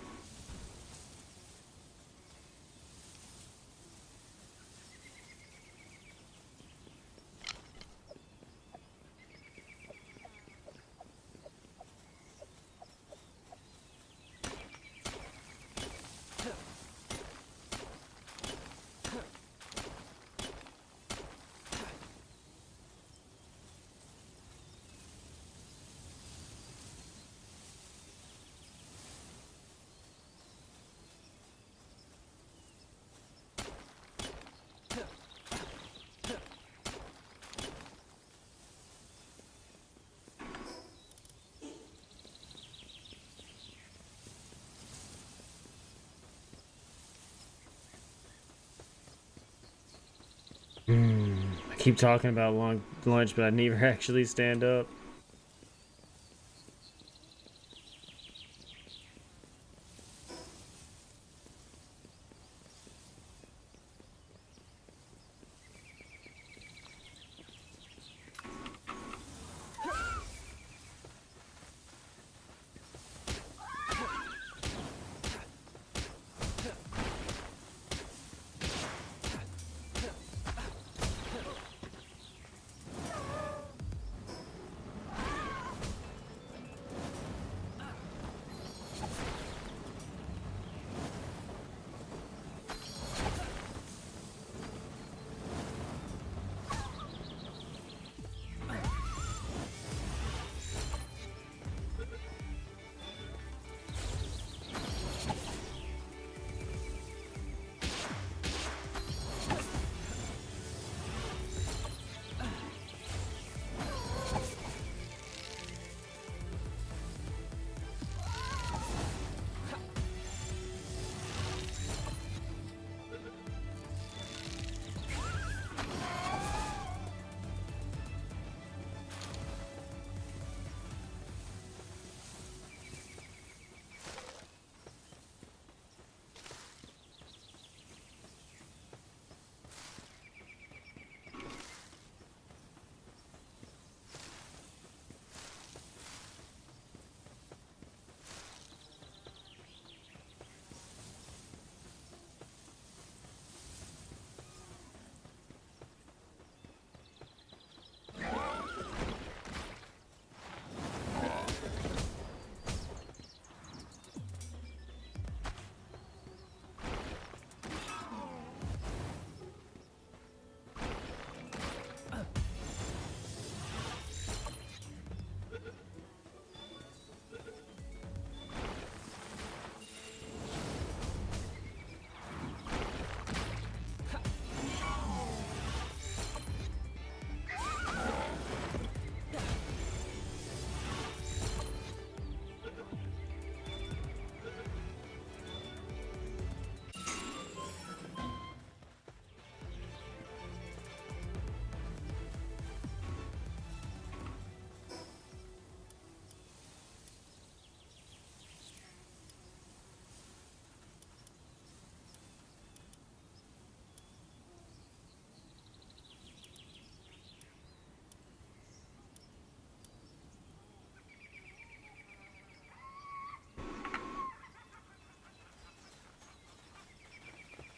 F: I keep talking about long lunch, but I never actually stand up.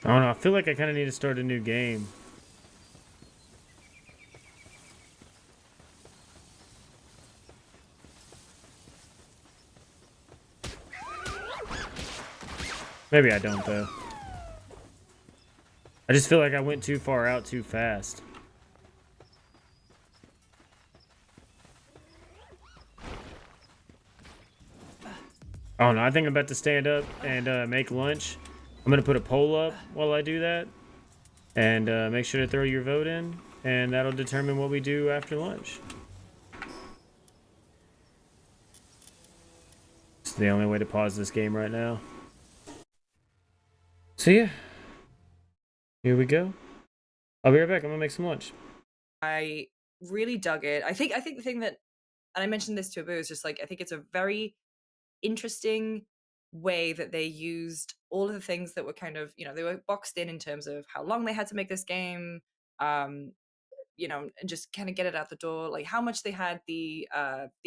F: I don't know. I feel like I kind of need to start a new game. Maybe I don't, though. I just feel like I went too far out too fast. Oh no, I think I'm about to stand up and make lunch. I'm gonna put a poll up while I do that, and make sure to throw your vote in, and that'll determine what we do after lunch. It's the only way to pause this game right now. So yeah, here we go. I'll be right back. I'm gonna make some lunch.
A: I really dug it. I think the thing that, and I mentioned this to Abu, is just like I think it's a very interesting way that they used all of the things that were kind of, they were boxed in terms of how long they had to make this game, and just kind of get it out the door, like how much they had the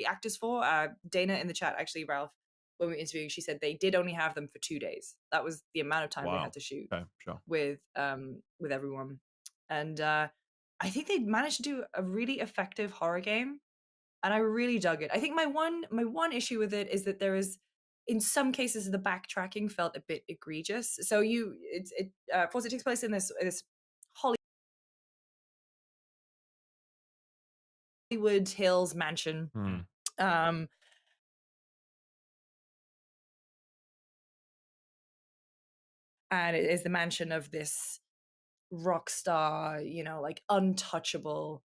A: actors for. Dana in the chat, actually, Ralph, when we were interviewing, she said they did only have them for 2 days. That was the amount of time they had to shoot with everyone. And I think they managed to do a really effective horror game, and I really dug it. I think my one issue with it is that there is, in some cases, the backtracking felt a bit egregious. So of course, it takes place in this Hollywood Hills mansion. And it is the mansion of this rock star, like untouchable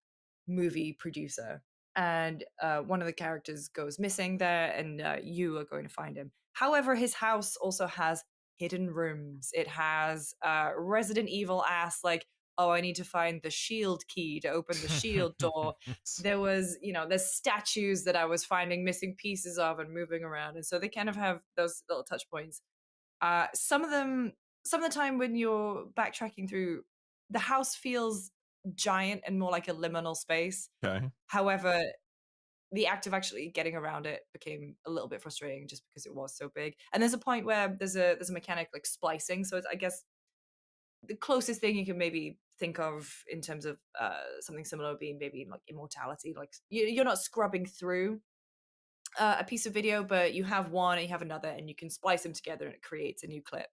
A: movie producer. And one of the characters goes missing there, and you are going to find him. However, his house also has hidden rooms. It has Resident Evil ass, like oh, I need to find the shield key to open the shield door. There was, there's statues that I was finding missing pieces of and moving around. And so they kind of have those little touch points. Some of the time when you're backtracking through, the house feels giant and more like a liminal space.
C: Okay.
A: However, the act of actually getting around it became a little bit frustrating just because it was so big. And there's a point where there's a mechanic like splicing. So it's, I guess, the closest thing you can maybe think of in terms of something similar being maybe like immortality. Like you're not scrubbing through a piece of video, but you have one and you have another, and you can splice them together and it creates a new clip.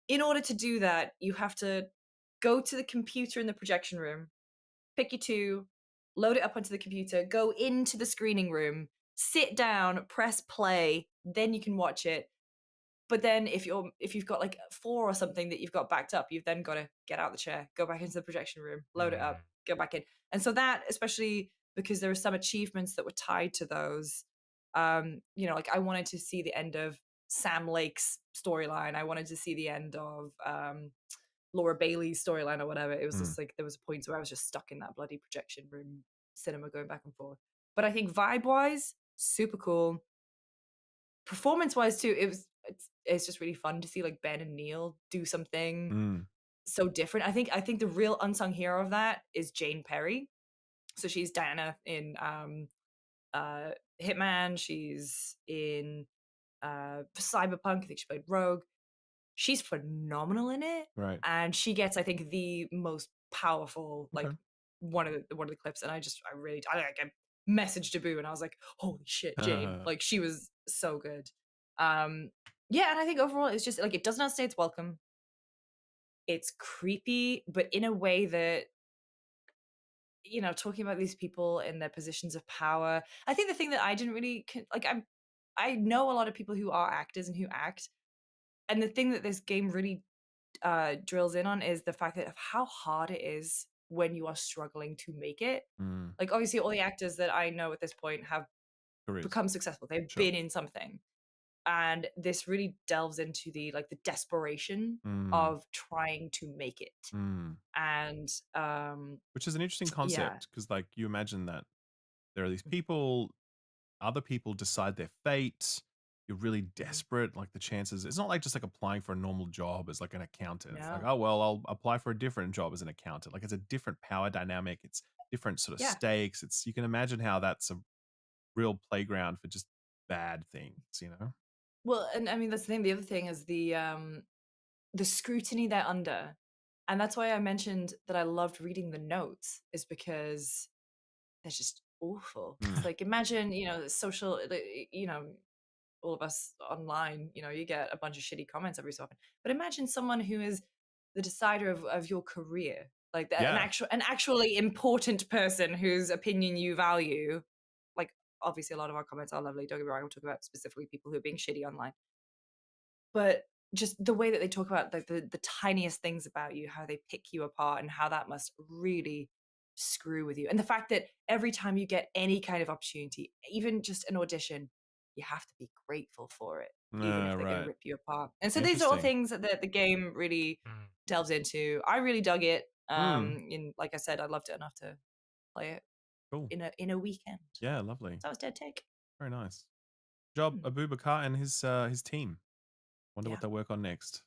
A: In order to do that, you have to go to the computer in the projection room, pick your two, load it up onto the computer, go into the screening room, sit down, press play, then you can watch it. But then if you've got like 4 or something that you've got backed up, you've then got to get out of the chair, go back into the projection room, load it up, go back in. And so that, especially because there were some achievements that were tied to those, like I wanted to see the end of Sam Lake's storyline. I wanted to see the end of Laura Bailey's storyline or whatever. It was just like there was points where I was just stuck in that bloody projection room cinema going back and forth. But I think vibe-wise, super cool. Performance-wise too, it's just really fun to see like Ben and Neil do something so different. I think the real unsung hero of that is Jane Perry. So she's Diana in Hitman. She's in Cyberpunk. I think she played Rogue. She's phenomenal in it,
C: Right.
A: and she gets, I think, the most powerful, like
C: Okay.
A: one of the clips. And I messaged Abu and I was like, holy shit, Jane. Like she was so good. Yeah, and I think overall it's just like it does not say it's welcome. It's creepy, but in a way that, talking about these people in their positions of power. I think the thing that I didn't really I know a lot of people who are actors and who act, and the thing that this game really drills in on is the fact that of how hard it is when you are struggling to make it. Like obviously all the actors that I know at this point have
C: Careers.
A: become successful. They've
C: Sure.
A: been in something. And this really delves into the desperation of trying to make it. And
C: which is an interesting
A: yeah.
C: concept because like you imagine that there are these people, other people decide their fate. You're really desperate. Like the chances, it's not like just like applying for a normal job as like an accountant. It's like,
A: No.
C: oh, well, I'll apply for a different job as an accountant. Like it's a different power dynamic. It's different sort of
A: Yeah.
C: stakes. You can imagine how that's a real playground for just bad things,
A: Well, and I mean that's the thing. The other thing is the scrutiny they're under. And that's why I mentioned that I loved reading the notes, is because they're just awful. It's like imagine, social, all of us online, you get a bunch of shitty comments every so often. But imagine someone who is the decider of your career, like
C: Yeah.
A: an actually important person whose opinion you value. Like obviously a lot of our comments are lovely. Don't get me wrong. I'm talking about specifically people who are being shitty online. But just the way that they talk about the tiniest things about you, how they pick you apart, and how that must really screw with you. And the fact that every time you get any kind of opportunity, even just an audition, you have to be grateful for it, even if they're going
C: right.
A: to rip you apart. And so these are all
C: Interesting.
A: things that the game really delves into. I really dug it. Like I said, I loved it enough to play it
C: Cool.
A: in a weekend.
C: Yeah, lovely.
A: That was Dead Take.
C: Very nice. Job Abu Bakar and his team. Wonder what they'll work on next.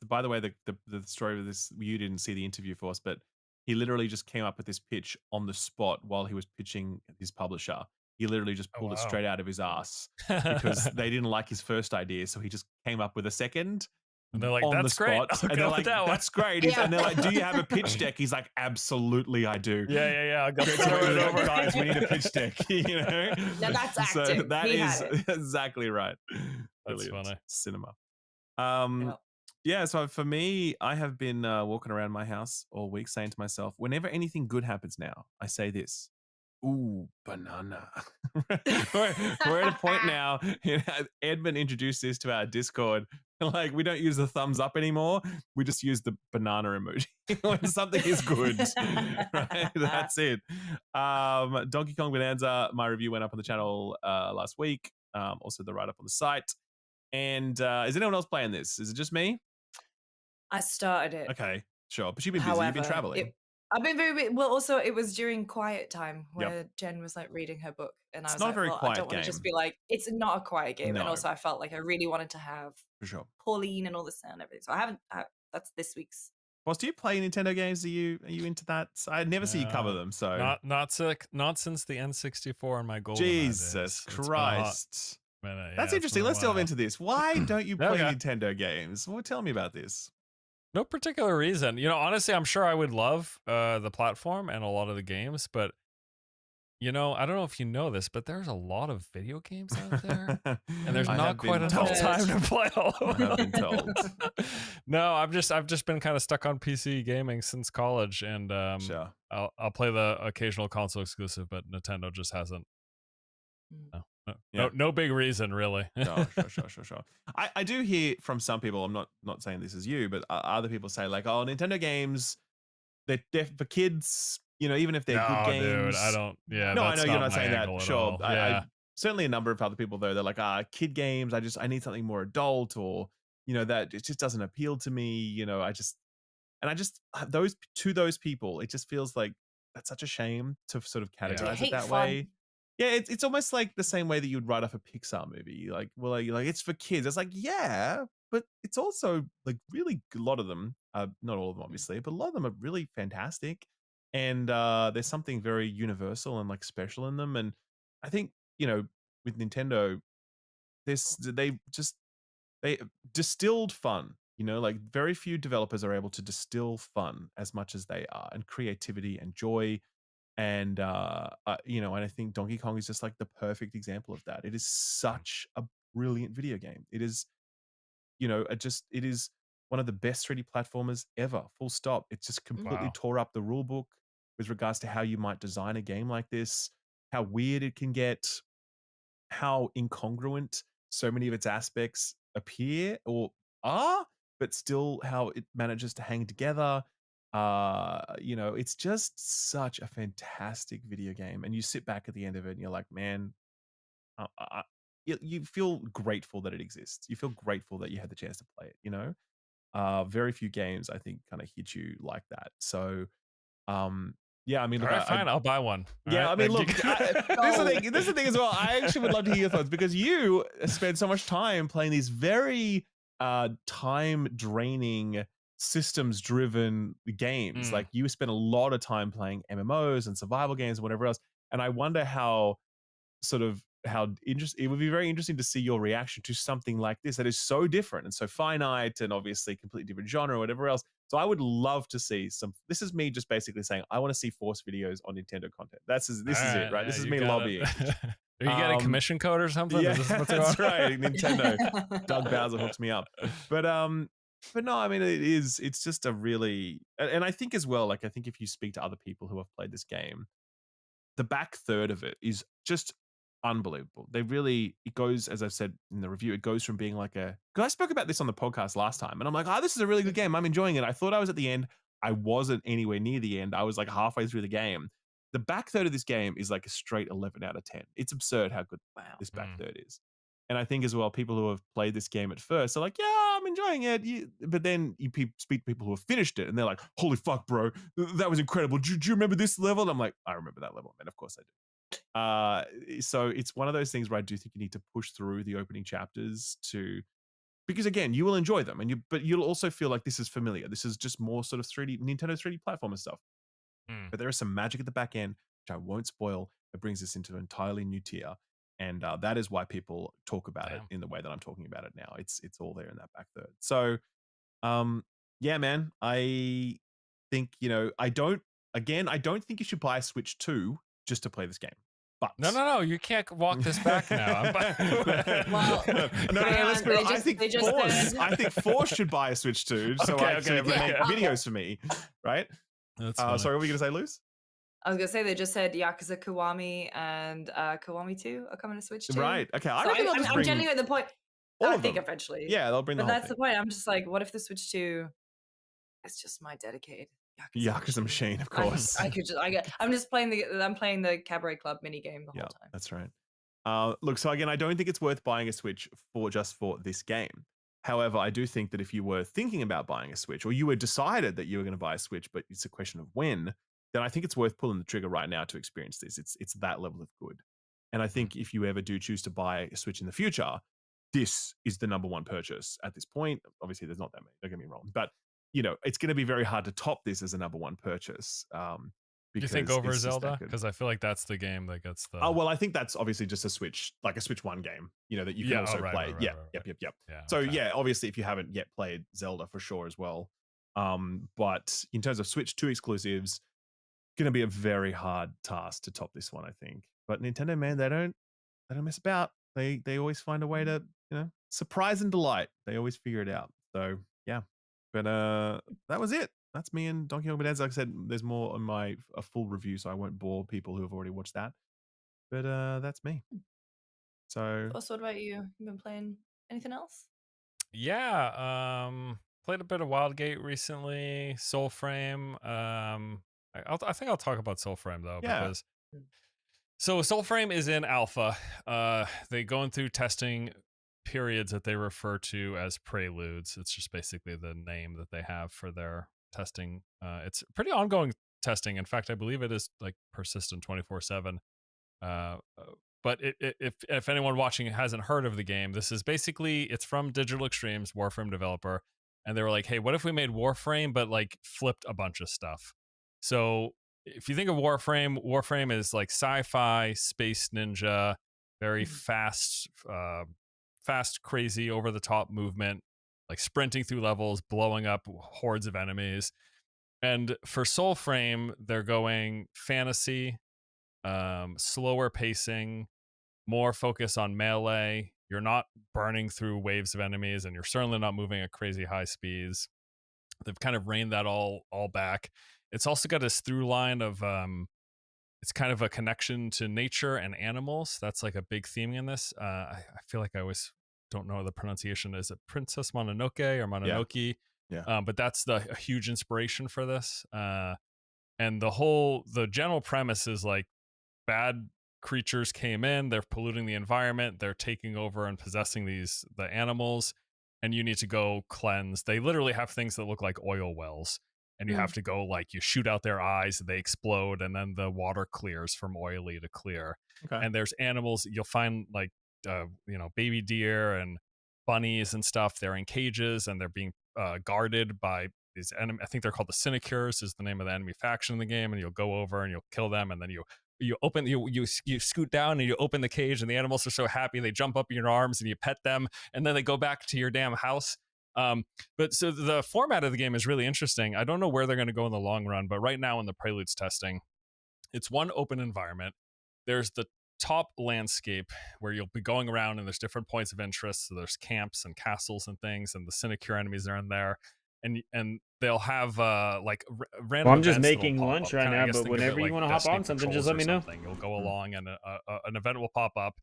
C: By the way, the story of this, you didn't see the interview for us, but he literally just came up with this pitch on the spot while he was pitching his publisher. He literally just pulled it straight out of his ass because they didn't like his first idea, so he just came up with a second.
B: And they're like,
C: on
B: "That's
C: the
B: great.
C: spot.
B: I'll
C: And
B: go
C: they're
B: with
C: like,
B: that one."
C: "That's great." And they're like, "Do you have a pitch deck?" He's like, "Absolutely, I do."
B: Yeah. I got
C: Go
B: to
C: to
B: throw it
C: it
B: over.
C: guys, we need a pitch deck.
A: Now that's
C: So
A: acting.
C: that
A: He
C: is
A: had it.
C: exactly right.
B: That's
C: Brilliant.
B: funny.
C: Cinema.
A: Yep.
C: Yeah, so for me, I have been walking around my house all week saying to myself, whenever anything good happens now, I say this: ooh, banana. we're at a point now, Edmund introduced this to our Discord. Like, we don't use the thumbs up anymore. We just use the banana emoji when something is good. Right? That's it. Donkey Kong Bonanza, my review went up on the channel last week. Also the write-up on the site. And is anyone else playing this? Is it just me?
A: I started it.
C: Okay, sure. But you've been busy. You've been
A: However,
C: traveling.
A: I've been very well. Also, it was during quiet time
C: Yep.
A: where Jen was like reading her book, and I
C: It's
A: was
C: not a
A: like,
C: very
A: well, I
C: quiet
A: don't want to just
C: game.
A: be like, it's not a quiet game. And
C: No.
A: also, I felt like I really wanted to have
C: For sure.
A: Pauline and all this and everything. So I haven't. That's this week's.
C: Boss, do you play Nintendo games? Are you into that? I never see you cover them. So
L: not since the N64 and my golden.
C: Jesus Christ. That's interesting. Let's delve into this. Why don't you play
L: Okay.
C: Nintendo games? Well, tell me about this.
L: No particular reason. Honestly, I'm sure I would love the platform and a lot of the games, but I don't know if you know this, but there's a lot of video games out there, and there's
C: I
L: not
C: have
L: quite
C: been
L: enough
C: told.
L: time to play all
C: I
L: of
C: have
L: them.
C: been told.
L: No, I've just been kind of stuck on PC gaming since college, and
C: Sure.
L: I'll play the occasional console exclusive, but Nintendo just hasn't. No big reason really.
C: Sure. I do hear from some people. I'm not saying this is you, but other people say like, oh, Nintendo games, they're for kids. Even if they're good games.
L: Dude, I don't. Yeah,
C: No, I
L: that's
C: know you're
L: not
C: not
L: my
C: saying that.
L: angle at
C: Sure.
L: all.
C: I
L: Yeah.
C: certainly a number of other people though. They're like, kid games. I need something more adult, or that it just doesn't appeal to me. Those people, it just feels like that's such a shame to sort of categorize it that way. Yeah, it's almost like the same way that you would write off a Pixar movie. Like, well, you're like, it's for kids. It's like, yeah, but it's also like really a lot of them, not all of them obviously, but a lot of them are really fantastic. And there's something very universal and like special in them. And I think, with Nintendo, they distilled fun. Like very few developers are able to distill fun as much as they are, and creativity and joy. And and I think Donkey Kong is just like the perfect example of that. It is such a brilliant video game. It is, it is one of the best 3D platformers ever. Full stop. It just completely tore up the rule book with regards to how you might design a game like this, how weird it can get, how incongruent so many of its aspects appear or are, but still how it manages to hang together. It's just such a fantastic video game, and you sit back at the end of it and you're like, man, you feel grateful that it exists. You feel grateful that you had the chance to play it. Very few games I think kind of hit you like that. So yeah, I mean, look,
L: All right, fine, I'll buy one. All
C: yeah,
L: right,
C: I mean, look,
L: thank you.
C: this is the thing as well. I actually would love to hear your thoughts, because you spend so much time playing these very time draining, systems driven games. Like you spend a lot of time playing MMOs and survival games and whatever else. And I wonder how interesting it would be. Very interesting to see your reaction to something like this that is so different and so finite, and obviously completely different genre or whatever else. So I would love to see this is me just basically saying I want to see Force videos on Nintendo content. This is it, right? This is me lobbying.
L: Are you getting a commission code or something?
C: Yeah,
L: Is this what's
C: that's
L: going on?
C: right. Nintendo. Doug Bowser hooks me up. But no, I mean, it's just a really, and I think as well, like, I think if you speak to other people who have played this game, the back third of it is just unbelievable. It goes, as I've said in the review, it goes from being like because I spoke about this on the podcast last time, and I'm like, this is a really good game. I'm enjoying it. I thought I was at the end. I wasn't anywhere near the end. I was like halfway through the game. The back third of this game is like a straight 11 out of 10. It's absurd how good this back third is. And I think as well, people who have played this game at first are like, yeah, I'm enjoying it. But then you speak to people who have finished it and they're like, holy fuck, bro, that was incredible. Do you remember this level? And I'm like, I remember that level, man. Of course I do. So it's one of those things where I do think you need to push through the opening chapters because again, you will enjoy them, but you'll also feel like this is familiar. This is just more sort of Nintendo 3D platformer stuff. But there is some magic at the back end, which I won't spoil. It brings us into an entirely new tier. And that is why people talk about it in the way that I'm talking about it now. It's all there in that back third. So, yeah, man, I think, I don't think you should buy a Switch 2 just to play this game. But
L: No, you can't walk this back now.
A: Well,
C: no, let's be real. I think Force should buy a Switch 2 so
L: Okay,
C: I can
L: okay.
C: make videos for me, right?
L: That's
C: sorry, what were you going to say, Luz?
A: I was gonna say they just said Yakuza Kiwami and Kiwami 2 are coming to Switch too.
C: Right. Okay. I
A: So
C: reckon they'll
A: I'm
C: just bring
A: genuinely at the point.
C: all
A: I
C: of
A: think
C: them.
A: eventually.
C: Yeah, they'll bring the
A: But
C: whole
A: that's
C: thing.
A: the point. I'm just like, what if the Switch 2 is just my dedicated
C: Yakuza machine, of course.
A: I'm playing the Cabaret Club mini game the whole time.
C: That's right. Look, so again, I don't think it's worth buying a Switch for this game. However, I do think that if you were thinking about buying a Switch, or you were decided that you were going to buy a Switch, but it's a question of when, then I think it's worth pulling the trigger right now to experience this. It's that level of good. And I think if you ever do choose to buy a Switch in the future, this is the number one purchase at this point. Obviously, there's not that many, don't get me wrong, but it's going to be very hard to top this as a number one purchase.
L: You think over Zelda? Because I feel like that's the game that gets the.
C: Oh well, I think that's obviously just a Switch, like a Switch One game, that you can also play. Yep. So
L: okay.
C: yeah, obviously, if you haven't yet played Zelda, for sure as well. But in terms of Switch 2 exclusives, going to be a very hard task to top this one, I think. But Nintendo, man, they don't mess about. They always find a way to surprise and delight. They always figure it out. So yeah, but that was it. That's me and Donkey Kong Bonanza. Like I said, there's more on a full review, so I won't bore people who have already watched that. But that's me. So,
A: what about you? You been playing anything else?
L: Yeah, played a bit of Wildgate recently. Soulframe. I think I'll talk about Soulframe though, because so Soulframe is in alpha. They going through testing periods that they refer to as preludes. It's just basically the name that they have for their testing. It's pretty ongoing testing. In fact, I believe it is like persistent 24/7. But if anyone watching hasn't heard of the game, this is basically, it's from Digital Extremes, Warframe developer, and they were like, hey, what if we made Warframe but like flipped a bunch of stuff? So if you think of Warframe is like sci-fi, space ninja, very fast, crazy, over the top movement, like sprinting through levels, blowing up hordes of enemies. And for Soulframe, they're going fantasy, slower pacing, more focus on melee. You're not burning through waves of enemies, and you're certainly not moving at crazy high speeds. They've kind of reined that all back. It's also got this through line of it's kind of a connection to nature and animals. That's like a big theme in this. I feel like I always don't know the pronunciation. Is it Princess Mononoke or Mononoke?
C: Yeah.
L: But that's a huge inspiration for this. And the general premise is like bad creatures came in, they're polluting the environment, they're taking over and possessing the animals, and you need to go cleanse. They literally have things that look like oil wells, and you have to go, like, you shoot out their eyes, they explode, and then the water clears from oily to clear.
C: Okay.
L: And there's animals you'll find, like baby deer and bunnies and stuff. They're in cages and they're being guarded by these enemy. I think they're called the Sinecures is the name of the enemy faction in the game, and you'll go over and you'll kill them, and then you scoot down and you open the cage, and the animals are so happy they jump up in your arms and you pet them, and then they go back to your damn house. But so the format of the game is really interesting. I don't know where they're going to go in the long run, but right now in the Preludes testing, it's one open environment. There's the top landscape where you'll be going around, and there's different points of interest. So there's camps and castles and things, and the Sinecure enemies are in there. And they'll have like random.
F: Well, I'm just
L: events
F: making
L: that'll pop
F: lunch
L: up.
F: right
L: Kinda, I
F: now,
L: guess
F: but
L: think of it
F: whenever you
L: like
F: want to hop
L: Destiny
F: on something,
L: Patrols
F: just let
L: or
F: me know.
L: something. You'll go along, and an event will pop up,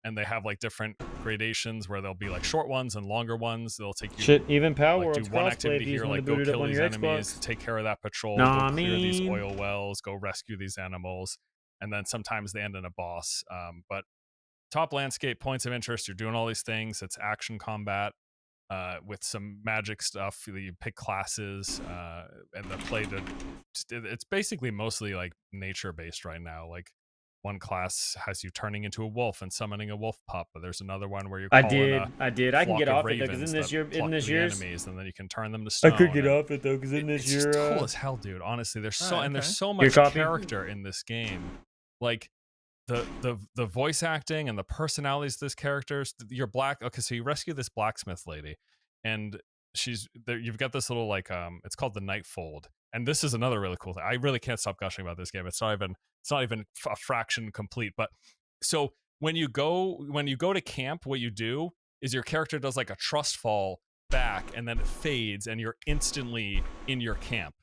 L: and they have like different gradations where there'll be like short ones and longer ones. They'll take you
F: Shit, even Power
L: like,
F: World's
L: do one
F: crossplay
L: activity
F: if you
L: here,
F: just want
L: like
F: to
L: go
F: boot it up
L: kill
F: on
L: these
F: your
L: enemies,
F: Xbox.
L: take care of that patrol,
F: Nah,
L: go clear these
F: man.
L: oil wells, go rescue these animals, and then sometimes they end in a boss. But top landscape, points of interest, you're doing all these things. It's action combat with some magic stuff. You pick classes and the play to. It's basically mostly like nature based right now. Like one class has you turning into a wolf and summoning a wolf pup, but there's another one where you're
F: I
L: calling
F: did. I can get off it though, because
L: ravens
F: in this
L: that
F: year,
L: pluck
F: in this
L: the
F: year's,
L: enemies, and then you can turn them to
F: I
L: stone.
F: could get
L: and
F: off it though, because in this
L: it's
F: year,
L: just cool as hell, dude. Honestly, there's and there's so
F: Your
L: much
F: copy?
L: character in this game. Like the voice acting and the personalities of these characters. You're black. Okay, so you rescue this blacksmith lady, and she's there. You've got this little like it's called the Nightfold, and this is another really cool thing. I really can't stop gushing about this game. It's not even a fraction complete. But so when you go to camp, what you do is your character does like a trust fall back, and then it fades, and you're instantly in your camp.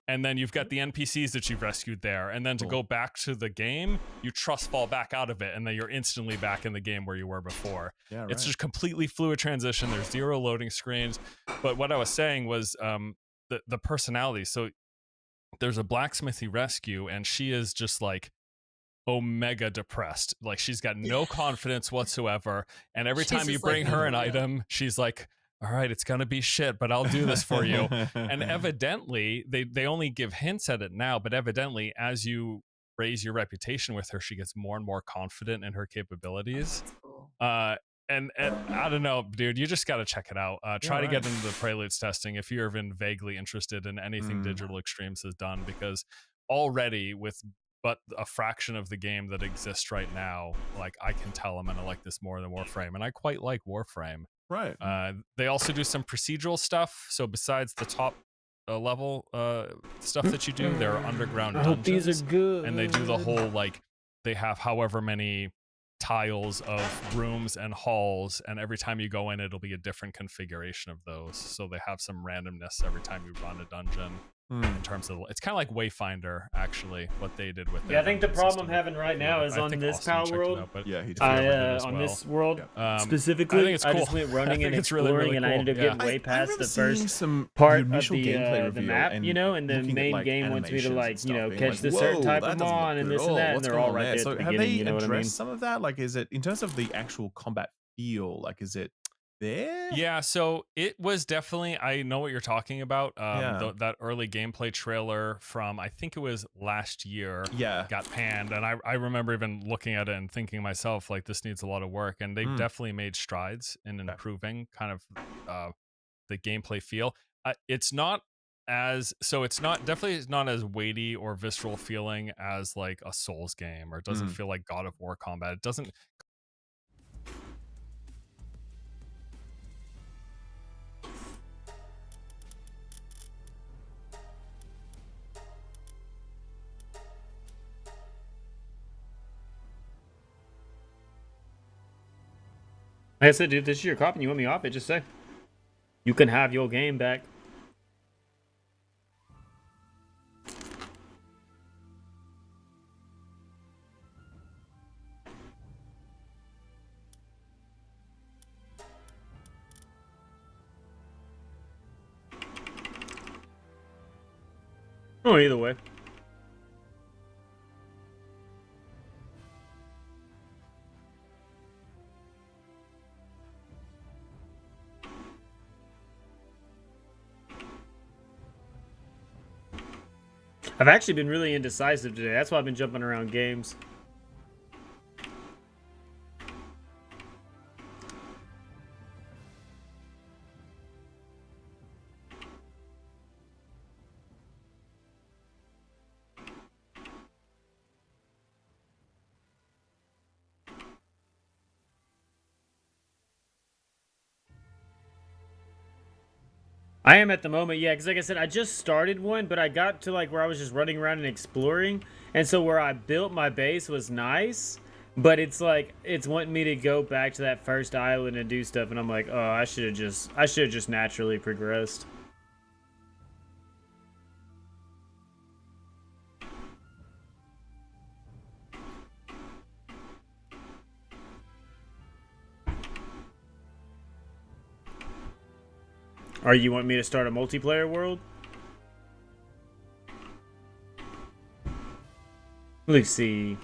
L: And then you've got the NPCs that you've rescued there. And then to go back to the game, you trust fall back out of it, and then you're instantly back in the game where you were before.
C: Yeah, right.
L: It's just completely fluid transition. There's 0 loading screens. But what I was saying was the personality. So there's a blacksmithy rescue, and she is just like omega depressed. Like she's got no confidence whatsoever. And every time you bring her an item, she's like, all right, it's gonna be shit, but I'll do this for you. And evidently, they only give hints at it now, but evidently, as you raise your reputation with her, she gets more and more confident in her capabilities. And I don't know, dude, you just got to check it out. Try to get into the Preludes testing if you're even vaguely interested in anything Digital Extremes has done, because already with but a fraction of the game that exists right now, like, I can tell I'm gonna like this more than Warframe, and I quite like Warframe.
C: Right.
L: They also do some procedural stuff. So besides the top level stuff that you do, there are underground
F: I
L: dungeons.
F: hope these are good.
L: And they do the whole, like, they have however many tiles of rooms and halls, and every time you go in, it'll be a different configuration of those. So they have some randomness every time you run a dungeon. In terms of, it's kind of like Wayfinder, actually, what they did with
F: Yeah, I think the problem I'm having right now is on this Power World. On this world specifically, I just went running and exploring, and I ended up getting way past the first part of the map, you know, and the main game wants me to, like, you know, catch this certain type of mon and this and that, and they're all right there at the beginning, you know what I mean?
C: Have they addressed some of that? Like, is it, in terms of the actual combat feel, like, is it there?
L: Yeah, so it was definitely, I know what you're talking about. That early gameplay trailer from, I think it was last year, got panned, and I remember even looking at it and thinking to myself, like, this needs a lot of work, and they've definitely made strides in improving kind of the gameplay feel. It's not as, so it's not, definitely not as weighty or visceral feeling as like a Souls game, or it doesn't feel like God of War combat. It doesn't.
F: Like I said, dude, if this is your cop and you want me off it, just say. You can have your game back. Oh, either way. I've actually been really indecisive today. That's why I've been jumping around games. I am at the moment, yeah, because like I said, I just started one, but I got to like where I was just running around and exploring, and so where I built my base was nice, but it's like it's wanting me to go back to that first island and do stuff, and I'm like, oh, I should have just naturally progressed. Or you want me to start a multiplayer world? Let's see.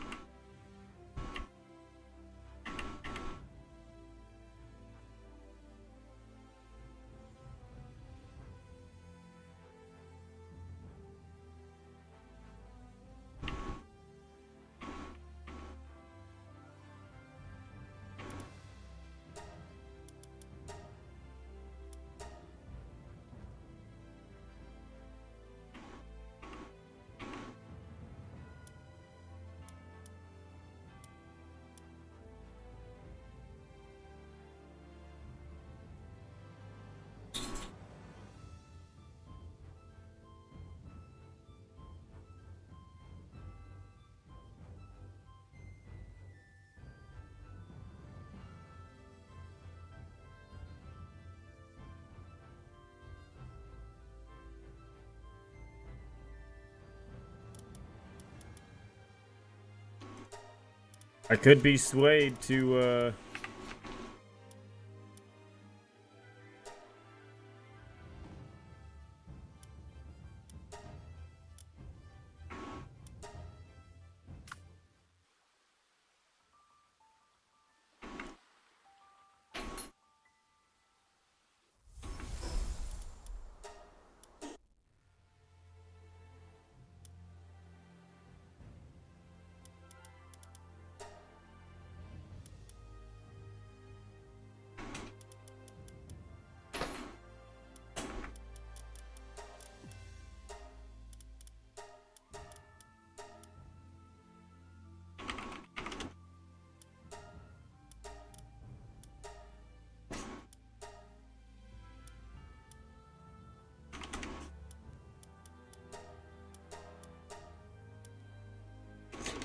F: I could be swayed to,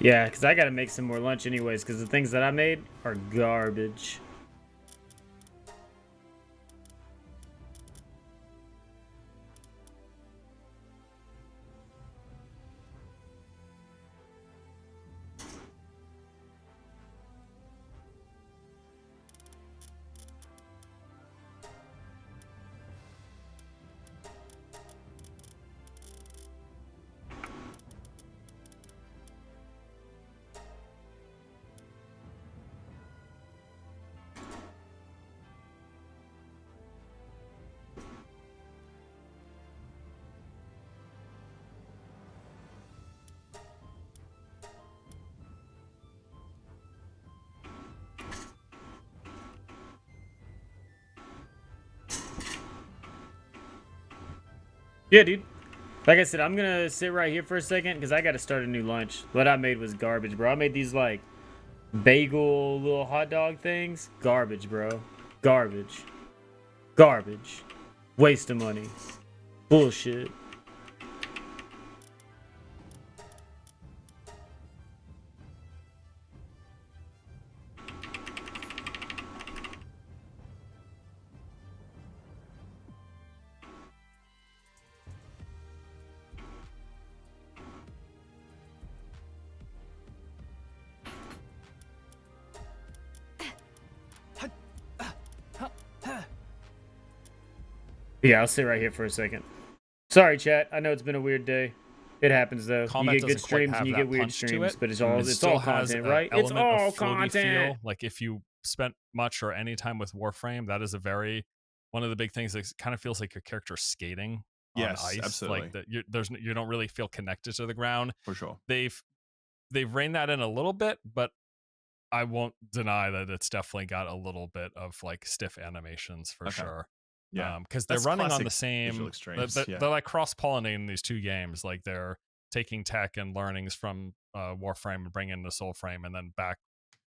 F: Yeah, because I gotta make some more lunch anyways, because the things that I made are garbage. Yeah, dude. Like I said, I'm gonna sit right here for a second because I gotta start a new lunch. What I made was garbage, bro. I made these like bagel little hot dog things. Garbage, bro. Garbage. Garbage. Waste of money. Bullshit. Yeah, I'll sit right here for a second. Sorry, chat. I know it's been a weird day. It happens though.
L: Combat
F: you get good
L: doesn't quite
F: streams and
L: have
F: you
L: that
F: get weird
L: punch to
F: streams,
L: it.
F: but it's
L: It
F: all
L: still has
F: content,
L: a
F: right? It's
L: element of
F: all
L: floaty
F: content.
L: feel. Like if you spent much or any time with Warframe, that is a very one of the big things that kind of feels like your character's skating on
C: Yes,
L: ice.
C: absolutely.
L: Like that you don't really feel connected to the ground.
C: For sure.
L: They've reined that in a little bit, but I won't deny that it's definitely got a little bit of like stiff animations for sure.
C: Yeah,
L: because they're
C: that's
L: running on
C: classic
L: the same.
C: Digital Extremes,
L: They're like cross pollinating these two games. Like they're taking tech and learnings from Warframe and bringing to Soulframe, and then back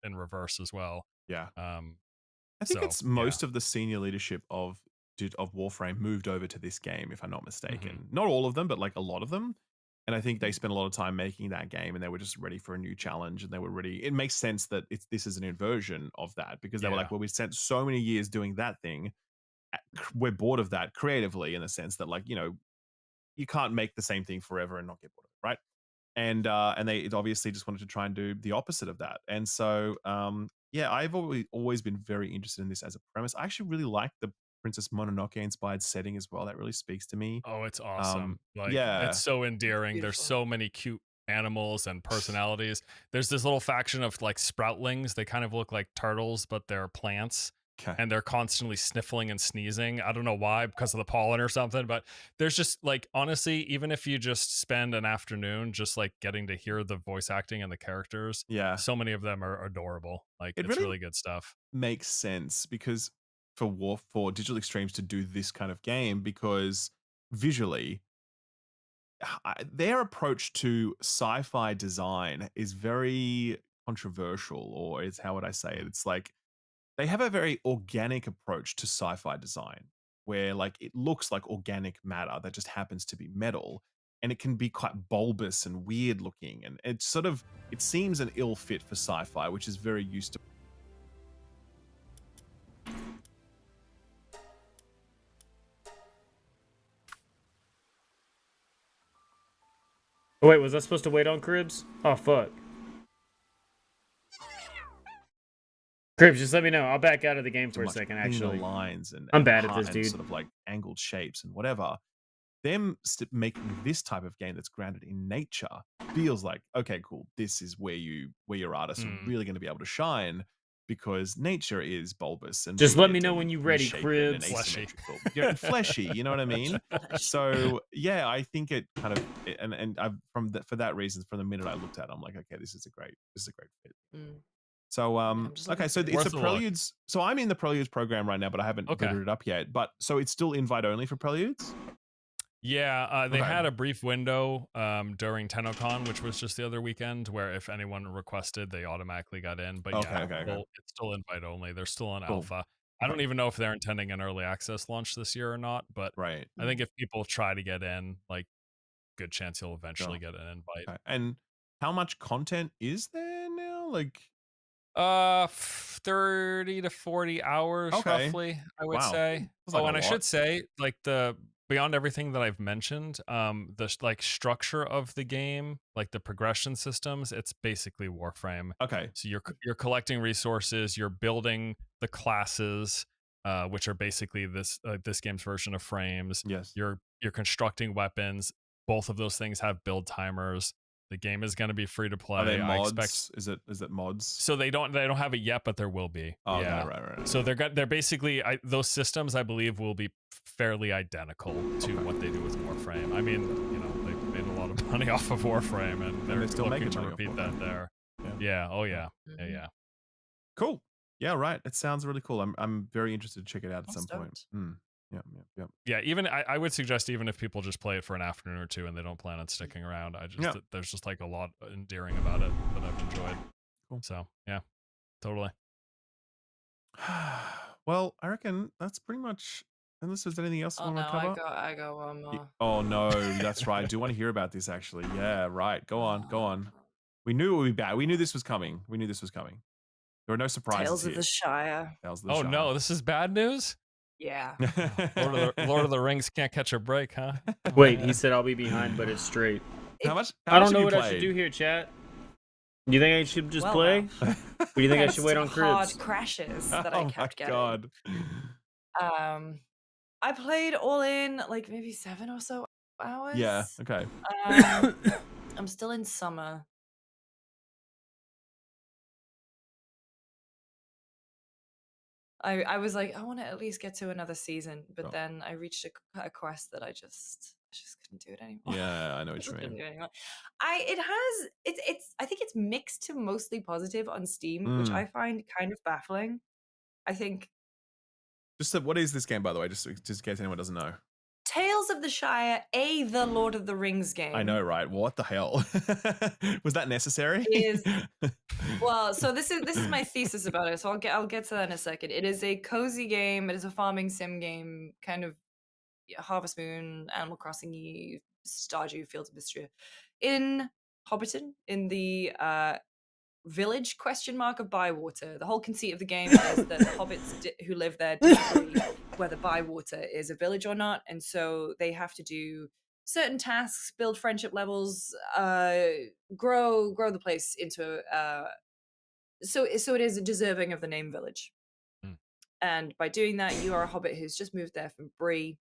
L: in reverse as well.
C: Yeah.
L: I
C: I think it's most of the senior leadership of Warframe moved over to this game, if I'm not mistaken. Not all of them, but like a lot of them. And I think they spent a lot of time making that game, and they were just ready for a new challenge. And they were ready. It makes sense that this is an inversion of that, because they were like, well, we spent so many years doing that thing. We're bored of that creatively, in the sense that, like, you know, you can't make the same thing forever and not get bored of it, right? And they obviously just wanted to try and do the opposite of that. And so yeah, I've always been very interested in this as a premise. I actually really like the Princess Mononoke inspired setting as well. That really speaks to me.
L: Oh, it's awesome. Like
C: yeah,
L: it's so endearing. There's so many cute animals and personalities. There's this little faction of like sproutlings. They kind of look like turtles, but they're plants. And they're constantly sniffling and sneezing. I don't know why, because of the pollen or something, but there's just like, honestly, even if you just spend an afternoon just like getting to hear the voice acting and the characters, so many of them are adorable. Like it's really good stuff.
C: Makes sense, because for Digital Extremes to do this kind of game, because visually their approach to sci-fi design is very controversial, or is, how would I say it? It's like they have a very organic approach to sci-fi design, where like it looks like organic matter that just happens to be metal, and it can be quite bulbous and weird looking, and it seems an ill fit for sci-fi, which is very used to.
F: Oh, wait, was I supposed to wait on Cribs? Oh, fuck. Cribs, just let me know. I'll back out of the game for a second, actually.
C: The lines and
F: I'm bad at this, dude.
C: Sort of like angled shapes and whatever. Them making this type of game that's grounded in nature feels like, okay, cool. This is where your artists are really going to be able to shine, because nature is bulbous and
F: just let me know when you're ready, Cribs.
C: Fleshy, you know what I mean? So yeah, I think it kind of, and I've for that reason, from the minute I looked at it, I'm like, okay, this is a great fit. So okay, so it's the Preludes. So I'm in the Preludes program right now, but I haven't booted it up yet. But so it's still invite only for Preludes.
L: Yeah, they had a brief window during TennoCon, which was just the other weekend, where if anyone requested, they automatically got in. But it's still invite only. They're still in alpha. I don't even know if they're intending an early access launch this year or not. But I think if people try to get in, like, good chance you'll eventually get an invite.
C: And how much content is there now? Like,
L: 30 to 40 hours
C: Okay.
L: roughly, I would
C: Wow.
L: say.
C: That's like
L: Oh,
C: a
L: and I
C: lot.
L: should say, like, the beyond everything that I've mentioned, like structure of the game, like the progression systems, it's basically Warframe.
C: Okay.
L: So you're collecting resources, you're building the classes, which are basically this game's version of frames.
C: Yes.
L: You're constructing weapons. Both of those things have build timers. The game is going to be free to play.
C: Are they
L: I
C: mods?
L: expect.
C: Is it mods?
L: So they don't have it yet, but there will be.
C: Oh,
L: yeah.
C: okay, right.
L: So they're basically those systems, I believe, will be fairly identical to what they do with Warframe. I mean, you know, they've made a lot of money off of Warframe, and they're
C: still
L: looking
C: making
L: to
C: money off
L: repeat that
C: Warframe.
L: there.
C: Yeah.
L: Yeah. Oh yeah. Yeah.
C: Cool. Yeah, right. It sounds really cool. I'm very interested to check it out at some point. Yeah.
L: Yeah, even I would suggest, even if people just play it for an afternoon or two and they don't plan on sticking around, there's just like a lot endearing about it that I've enjoyed.
C: Cool.
L: So yeah, totally.
C: Well, I reckon that's pretty much. Unless there's anything else you
A: Oh
C: want
A: no,
C: to cover.
A: I got one more.
C: Oh no, that's right. I do want to hear about this actually. Yeah, right. Go on. We knew it would be bad. We knew this was coming. There were no surprises.
A: Tales
C: here.
A: of the Shire.
C: Tales of the
L: Oh
C: Shire.
L: no, this is bad news.
A: Yeah.
L: Lord of the Rings can't catch a break, huh?
F: Wait, he said I'll be behind, but it's straight.
C: How much?
F: I don't know what I should do here, chat. Do you think I should just play? Or do you think I should wait on
A: hard
F: cribs?
A: crashes that I kept getting.
C: God.
A: I played all in like maybe 7 or so hours.
C: Yeah. Okay.
A: I'm still in summer. I was like, I want to at least get to another season, but then I reached a quest that I just couldn't do it anymore.
C: Yeah, I know what
A: Just
C: you
A: couldn't
C: mean.
A: do it anymore. I think it's mixed to mostly positive on Steam, which I find kind of baffling. I think
C: What is this game, by the way, just in case anyone doesn't know?
A: Tales of the Shire, the Lord of the Rings game.
C: I know, right? What the hell? Was that necessary?
A: Well, so this is my thesis about it. So I'll get to that in a second. It is a cozy game. It is a farming sim game, kind of Harvest Moon, Animal Crossing, Stardew, Fields of Mistria, in Hobbiton, in the village of Bywater. The whole conceit of the game is that the hobbits who live there disagree whether Bywater is a village or not, and so they have to do certain tasks, build friendship levels, grow the place into so it is deserving of the name village. And by doing that, you are a hobbit who's just moved there from Bree.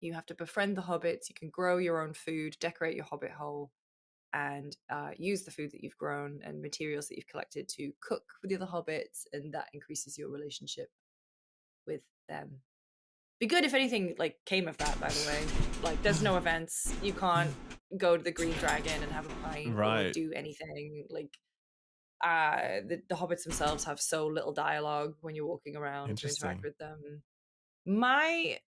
A: You have to befriend the hobbits. You can grow your own food, decorate your hobbit hole, and use the food that you've grown and materials that you've collected to cook with the other hobbits, and that increases your relationship with them. Be good if anything like came of that, by the way. Like, there's no events. You can't go to the Green Dragon and have a pint or do anything. Like, the hobbits themselves have so little dialogue when you're walking around to interact with them. My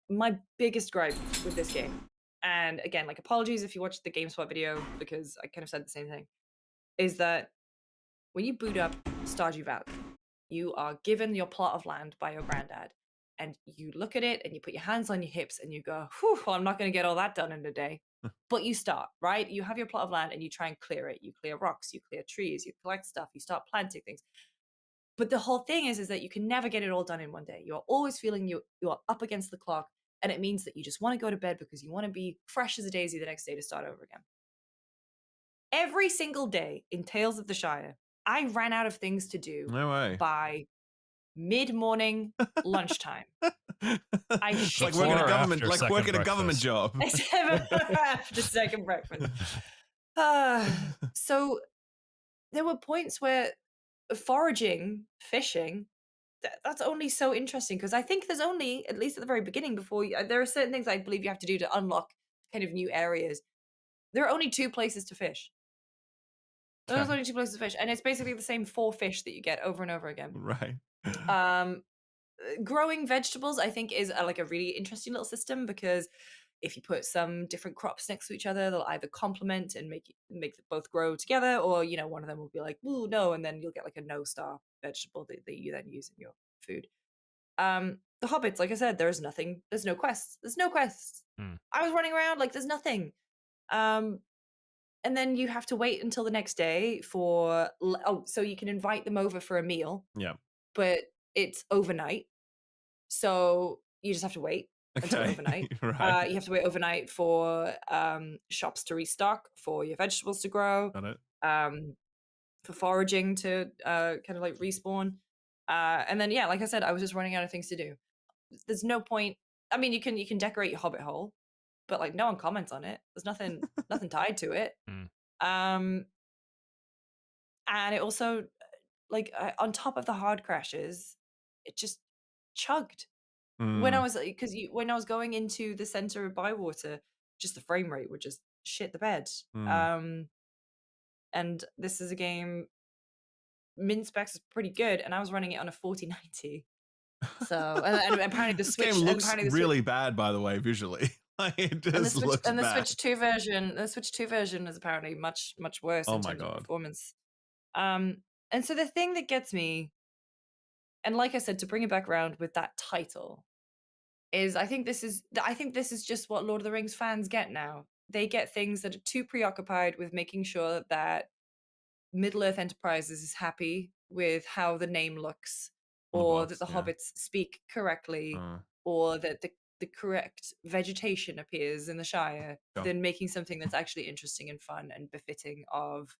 A: biggest gripe with this game, and again, like, apologies if you watched the GameSpot video because I kind of said the same thing, is that when you boot up Stardew Valley, you are given your plot of land by your granddad, and you look at it and you put your hands on your hips and you go, whew, well, I'm not going to get all that done in a day. But you start, right? You have your plot of land and you try and clear it. You clear rocks, you clear trees, you collect stuff, you start planting things. But the whole thing is that you can never get it all done in one day. You're always feeling you are up against the clock, and it means that you just want to go to bed because you want to be fresh as a daisy the next day to start over again. Every single day in Tales of the Shire, I ran out of things to do by mid-morning lunchtime.
C: It's like working a government, a government job.
A: After second breakfast. So there were points where foraging, fishing, that's only so interesting because I think there's only, at least at the very beginning, before there are certain things I believe you have to do to unlock kind of new areas. There are only 2 places to fish. There's only 2 places to fish, and it's basically the same 4 fish that you get over and over again.
C: Right.
A: Growing vegetables, I think, is like a really interesting little system because if you put some different crops next to each other, they'll either complement and make them both grow together, or one of them will be like, "Ooh, no," and then you'll get like a no-star vegetable that you then use in your food. The hobbits, like I said, there's nothing. There's no quests. I was running around like there's nothing. and then you have to wait until the next day for so you can invite them over for a meal,
C: Yeah.
A: but it's overnight, so you just have to wait until
C: Okay.
A: overnight.
C: Right.
A: You have to wait overnight for shops to restock, for your vegetables to grow,
C: Got it.
A: for foraging to kind of like respawn, and then yeah, like I said, I was just running out of things to do. There's no point. I mean, you can decorate your hobbit hole, but like no one comments on it. There's nothing tied to it. And it also like on top of the hard crashes, it just chugged. When I was because when I was going into the center of Bywater, just the frame rate would just shit the bed. And this is a game, min specs is pretty good, and I was running it on a 4090. So and apparently the
C: This
A: Switch
C: game looks
A: apparently the
C: really bad, by the way, visually. Like, it just looks
A: and the
C: bad.
A: Switch 2 version, is apparently much worse
C: Oh
A: in
C: my
A: terms of
C: God.
A: performance. And so the thing that gets me, and like I said, to bring it back around with that title, is I think this is just what Lord of the Rings fans get now. They get things that are too preoccupied with making sure that Middle-earth Enterprises is happy with how the name looks, or that the hobbits speak correctly, or that the correct vegetation appears in the Shire, than making something that's actually interesting and fun and befitting of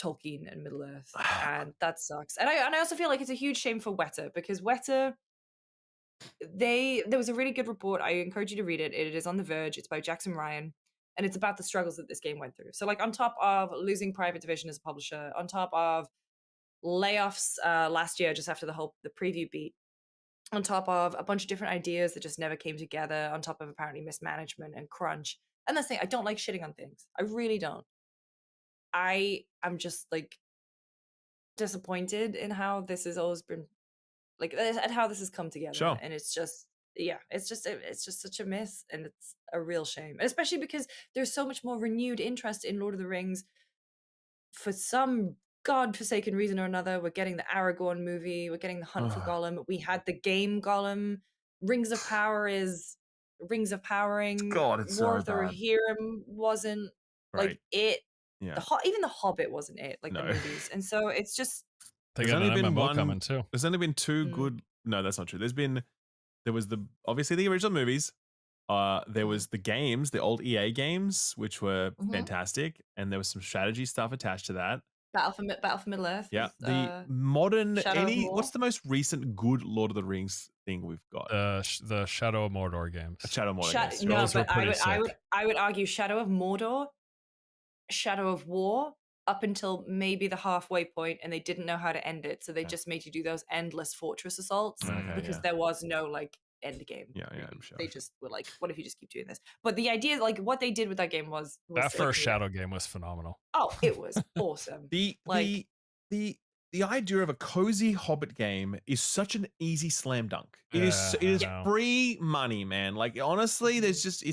A: Tolkien and Middle-earth. And that sucks. And I also feel like it's a huge shame for Weta, because Weta, there was a really good report. I encourage you to read it. It is on The Verge. It's by Jackson Ryan, and it's about the struggles that this game went through. So like on top of losing Private Division as a publisher, on top of layoffs last year just after the preview beat, on top of a bunch of different ideas that just never came together, on top of apparently mismanagement and crunch. And that's the thing, I don't like shitting on things. I really don't. I am just like disappointed in how this has always been, like, at how this has come together.
C: Sure.
A: And it's just, yeah, it's just such a miss, and it's a real shame, especially because there's so much more renewed interest in Lord of the Rings. For some godforsaken reason or another, we're getting the Aragorn movie, we're getting the Hunt for Gollum, we had the game Gollum, Rings of Power is Rings of Powering,
C: God, it's
A: War
C: so
A: of the
C: bad.
A: Rohirrim wasn't
C: Right.
A: like it.
C: Yeah.
A: Even the Hobbit wasn't it, like the
C: No.
A: movies. And so it's just,
L: They
C: There's
L: got
C: only
L: an
C: been
L: MMO
C: one
L: coming too.
C: There's only been two good. No, that's not true. There was obviously the original movies. There was the games, the old EA games, which were fantastic, and there was some strategy stuff attached to that.
A: Battle for Middle Earth.
C: Yeah,
A: was,
C: the modern
A: Shadow of Mordor.
C: what's the most recent good Lord of the Rings thing we've got?
L: The Shadow of Mordor games.
C: Shadow of Mordor. Yes,
A: No,
L: Those were
A: but
L: pretty
A: I would argue Shadow of Mordor, Shadow of War, up until maybe the halfway point, and they didn't know how to end it, so they just made you do those endless fortress assaults because there was no like end game.
C: Yeah, I'm sure.
A: They just were like, what if you just keep doing this? But the idea, like what they did with that game was
L: That
A: like,
L: first Shadow game was phenomenal.
A: Oh, it was awesome.
C: The idea of a cozy Hobbit game is such an easy slam dunk. It is free money, man. Like honestly, there's just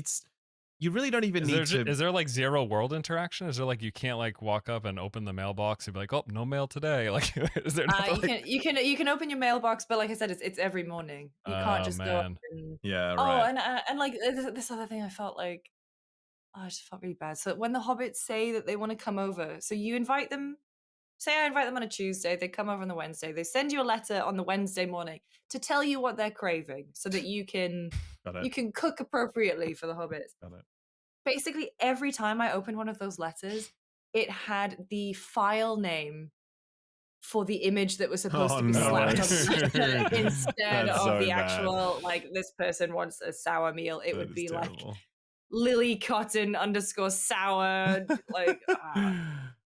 C: you really don't even need to.
L: Is there like zero world interaction? Is there like you can't like walk up and open the mailbox and be like, oh, no mail today? Like, is there?
A: You can open your mailbox, but like I said, it's every morning. You can't just go up and
C: yeah,
A: right. And like this other thing, I felt like I just felt really bad. So when the hobbits say that they want to come over, so you invite them. Say I invite them on a Tuesday, they come over on the Wednesday. They send you a letter on the Wednesday morning to tell you what they're craving, so that you can cook appropriately for the hobbits.
C: Got it.
A: Basically, every time I opened one of those letters, it had the file name for the image that was supposed to be slapped on the letter instead of the actual, like, this person wants a sour meal. It would be terrible. Like Lily Cotton _ sour, like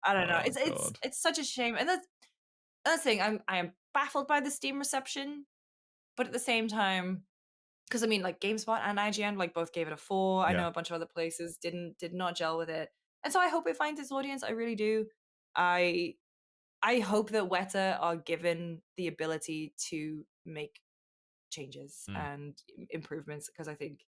A: I don't know. It's such a shame. And that's another thing. I am baffled by the Steam reception, but at the same time, because I mean, like GameSpot and IGN like both gave it a 4. I know a bunch of other places did not gel with it, and so I hope it finds its audience. I really do. I hope that Weta are given the ability to make changes and improvements, because I think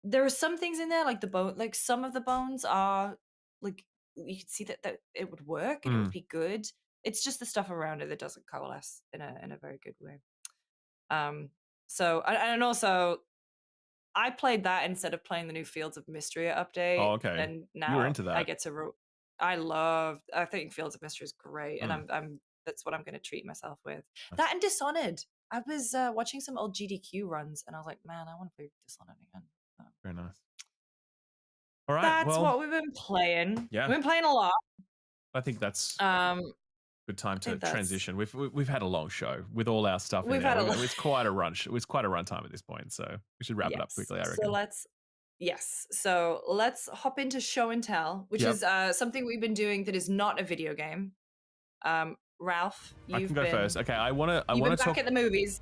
A: there are some things in there, like like some of the bones are like, you can see that it would work and it would be good. It's just the stuff around it that doesn't coalesce in a very good way. So and also I played that instead of playing the new Fields of Mystery update.
C: Oh, okay.
A: And
C: You
A: now
C: were into
A: I
C: that.
A: get to. I think Fields of Mystery is great, and I'm that's what I'm going to treat myself with. That and Dishonored. I was watching some old GDQ runs, and I was like, man, I want to play Dishonored again. So.
C: Very nice. All right.
A: That's what we've been playing.
C: Yeah.
A: We've been playing a lot.
C: I think that's good time to
A: that's-
C: transition. We've had a long show with all our stuff in
A: We've
C: there.
A: had a lot.
C: It's quite a run. It was quite a run time at this point, so we should wrap it up quickly. I reckon.
A: So let's hop into show and tell, which
C: Yep.
A: is something we've been doing that is not a video game. Ralph,
C: I can go first. Okay, I want to
A: You've been
C: talk
A: back at the movies.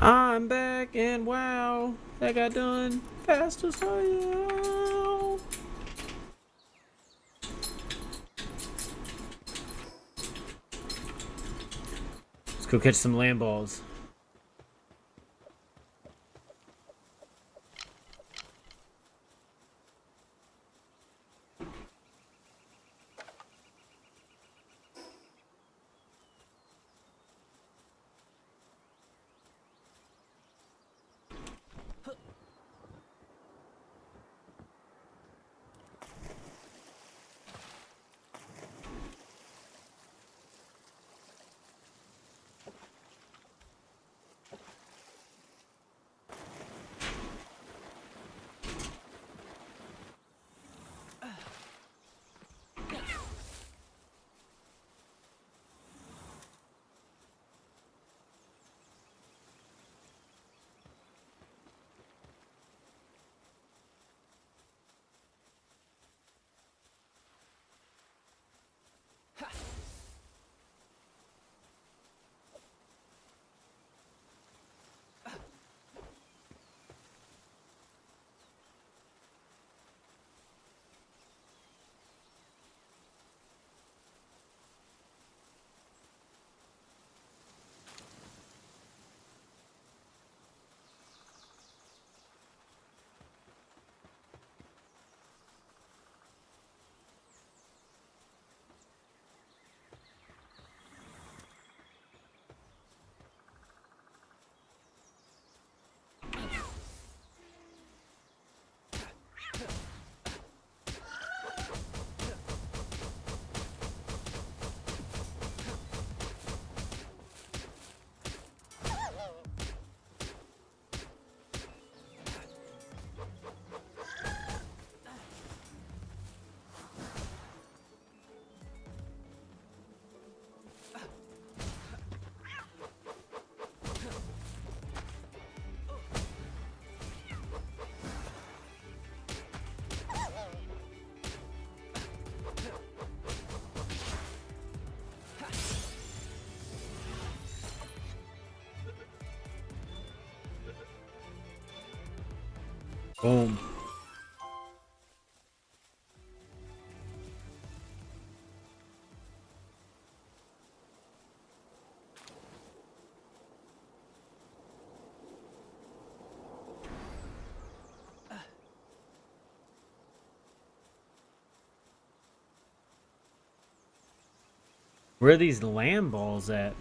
F: I'm back and wow, that got done fast as hell. Let's go catch some land balls. Boom. Where are these lamb balls at?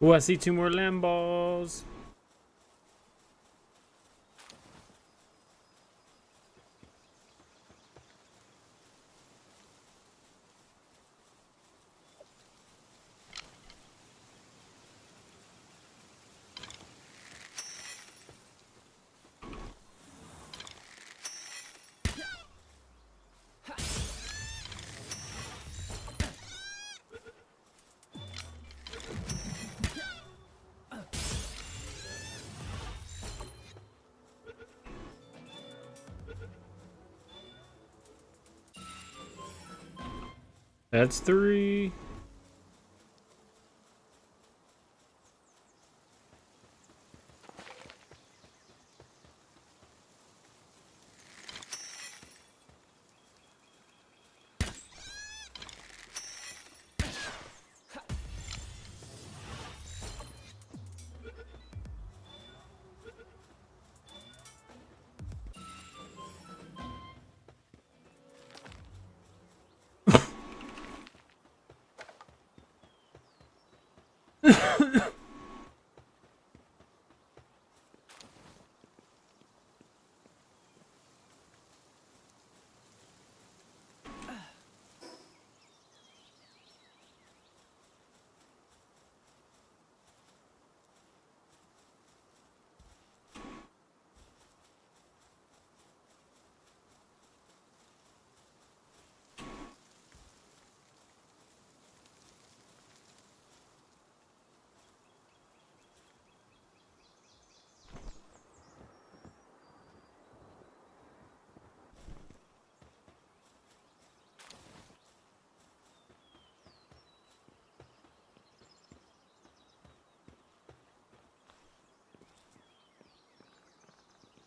F: Oh, I see 2 more lamb balls. That's 3.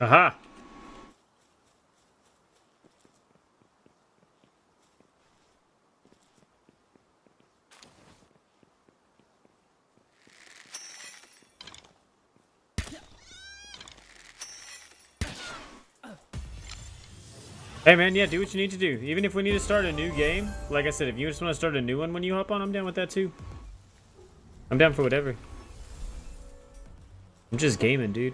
F: Aha. Hey man, yeah, do what you need to do. Even if we need to start a new game, like I said, if you just want to start a new one when you hop on, I'm down with that too. I'm down for whatever. I'm just gaming, dude.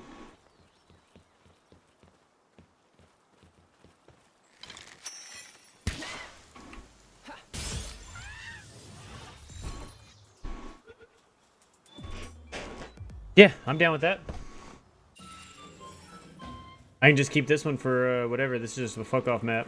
F: Yeah, I'm down with that. I can just keep this one for whatever. This is just a fuck off map.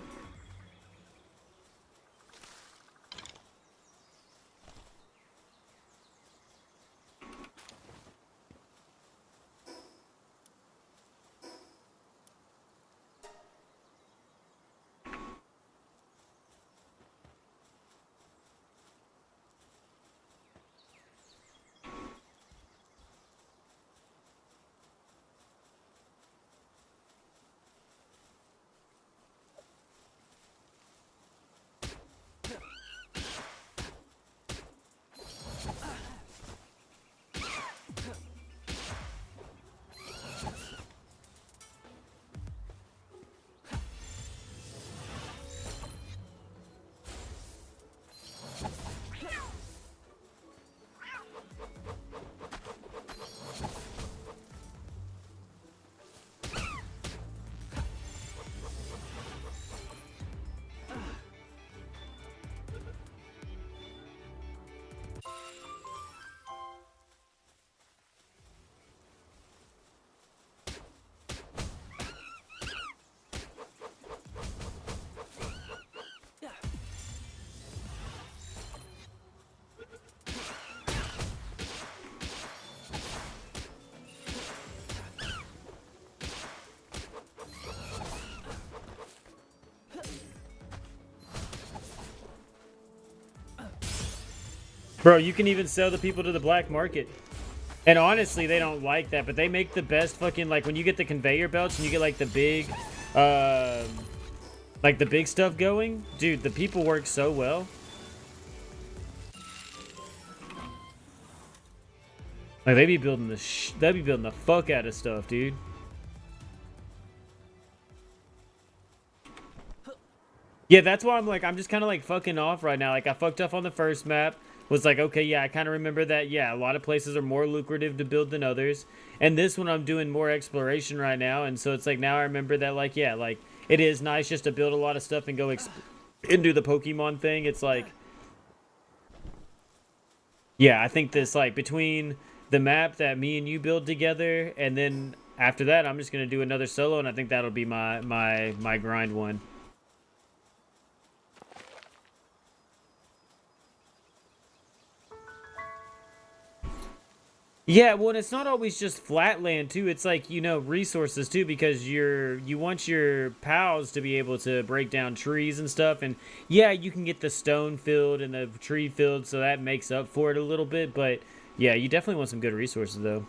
F: Bro, you can even sell the people to the black market. And honestly, they don't like that, but they make the best fucking, like, when you get the conveyor belts and you get, like, the big stuff going. Dude, the people work so well. Like, they be building the fuck out of stuff, dude. Yeah, that's why I'm just kind of, like, fucking off right now. Like, I fucked up on the first map. Was like, okay, yeah, I kind of remember that, yeah, a lot of places are more lucrative to build than others. And this one, I'm doing more exploration right now. And so it's like, now I remember that, like, yeah, like, it is nice just to build a lot of stuff and go and do the Pokemon thing. It's like, yeah, I think this, like, between the map that me and you build together, and then after that, I'm just going to do another solo, and I think that'll be my grind one. Yeah, well, and it's not always just flat land too. It's like, you know, resources too, because you want your pals to be able to break down trees and stuff. And yeah, you can get the stone filled and the tree filled, so that makes up for it a little bit. But yeah, you definitely want some good resources though.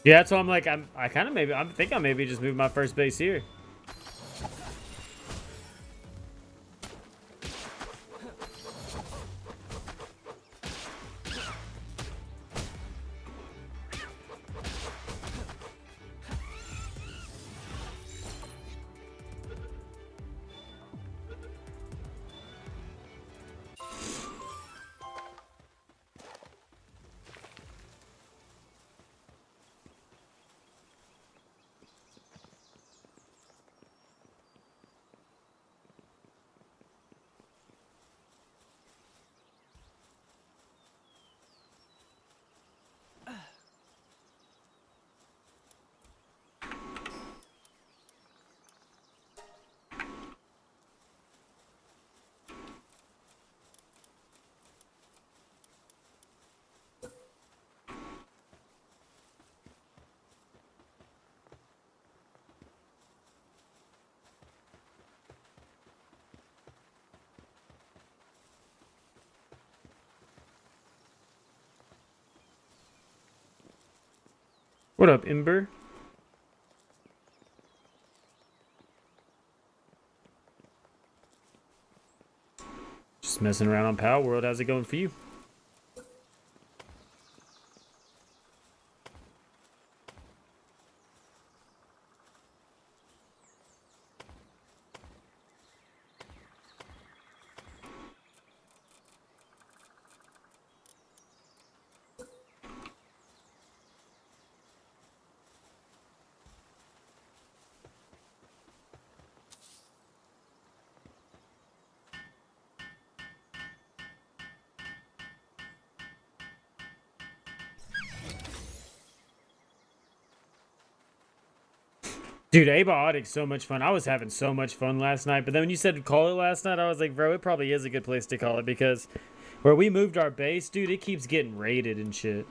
F: Yeah, that's why I'm like, I think I maybe just moved my first base here. What up, Ember? Just messing around on Power World. How's it going for you? Dude, Abiotic's so much fun. I was having so much fun last night, but then when you said call it last night, I was like, bro, it probably is a good place to call it, because where we moved our base, dude, it keeps getting raided and shit.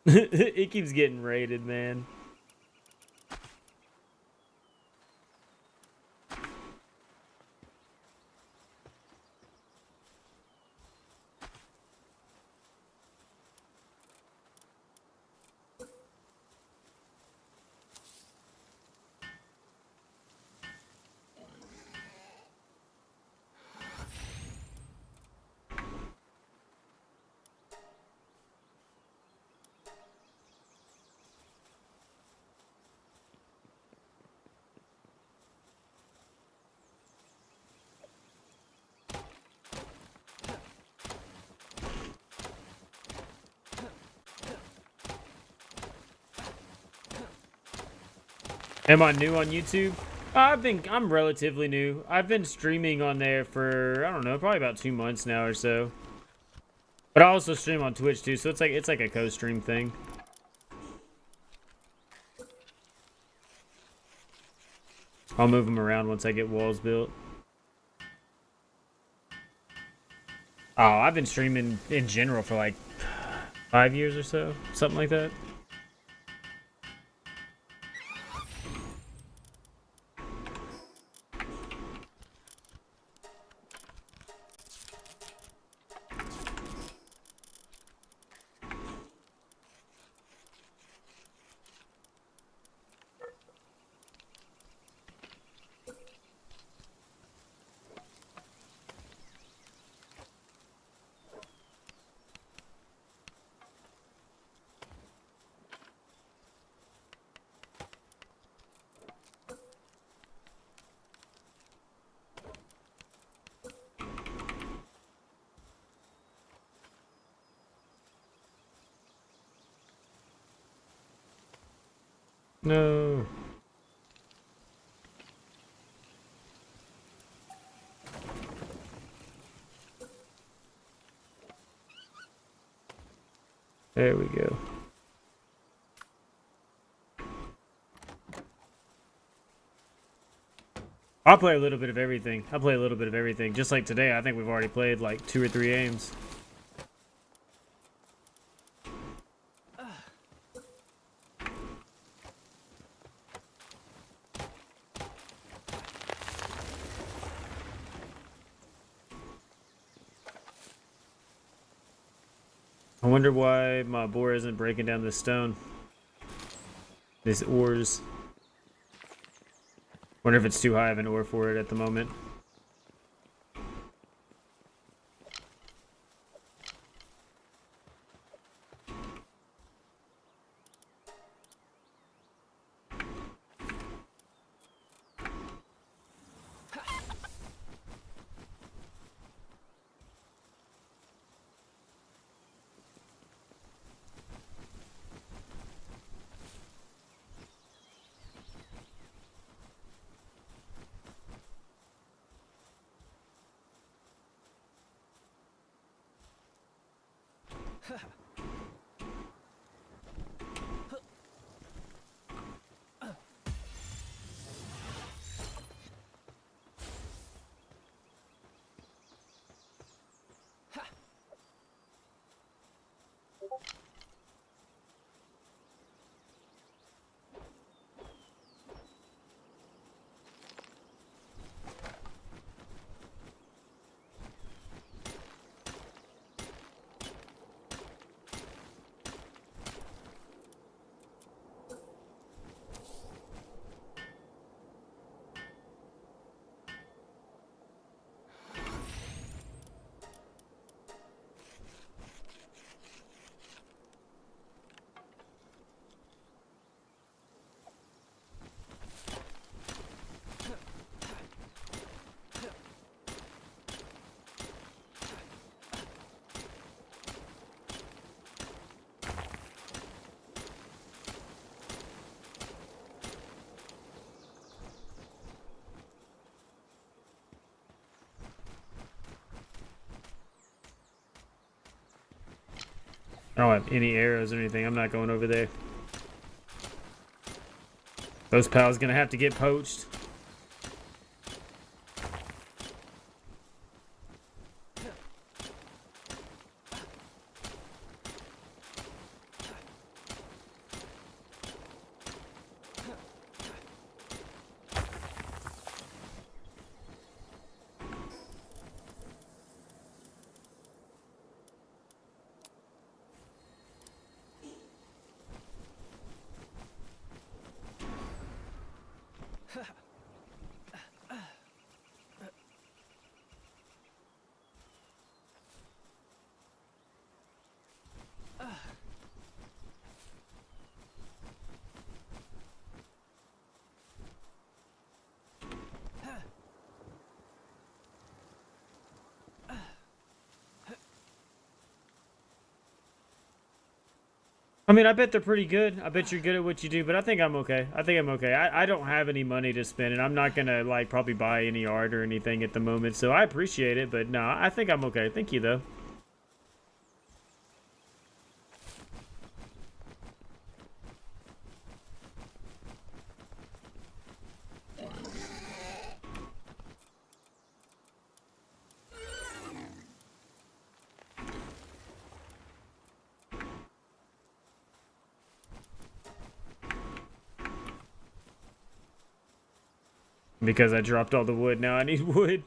F: It keeps getting raided, man. Am I new on YouTube? I'm relatively new. I've been streaming on there for, I don't know, probably about 2 months now or so. But I also stream on Twitch too, so it's like a co-stream thing. I'll move them around once I get walls built. Oh, I've been streaming in general for like 5 years or so, something like that. No. There we go. I'll play a little bit of everything. I'll play a little bit of everything. Just like today, I think we've already played like 2 or 3 games. I wonder why my boar isn't breaking down this stone. These ores. Wonder if it's too high of an ore for it at the moment. I don't have any arrows or anything. I'm not going over there. Those pals gonna have to get poached. I mean, I bet they're pretty good. I bet you're good at what you do, but I think I'm okay. I don't have any money to spend, and I'm not gonna like probably buy any art or anything at the moment. So I appreciate it, but no, I think I'm okay. Thank you though. Because I dropped all the wood, now I need wood.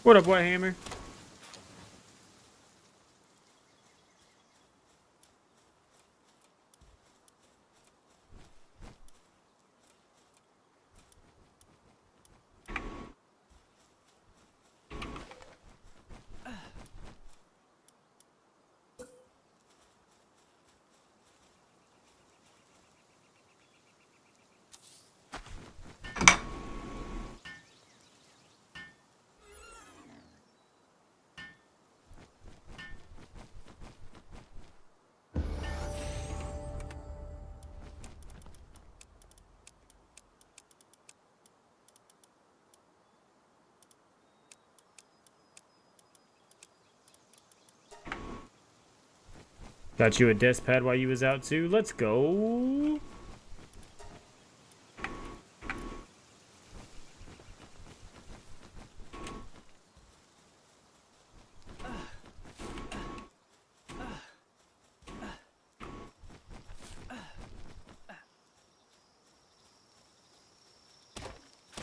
F: What up, White Hammer? Got you a desk pad while you was out too. Let's go.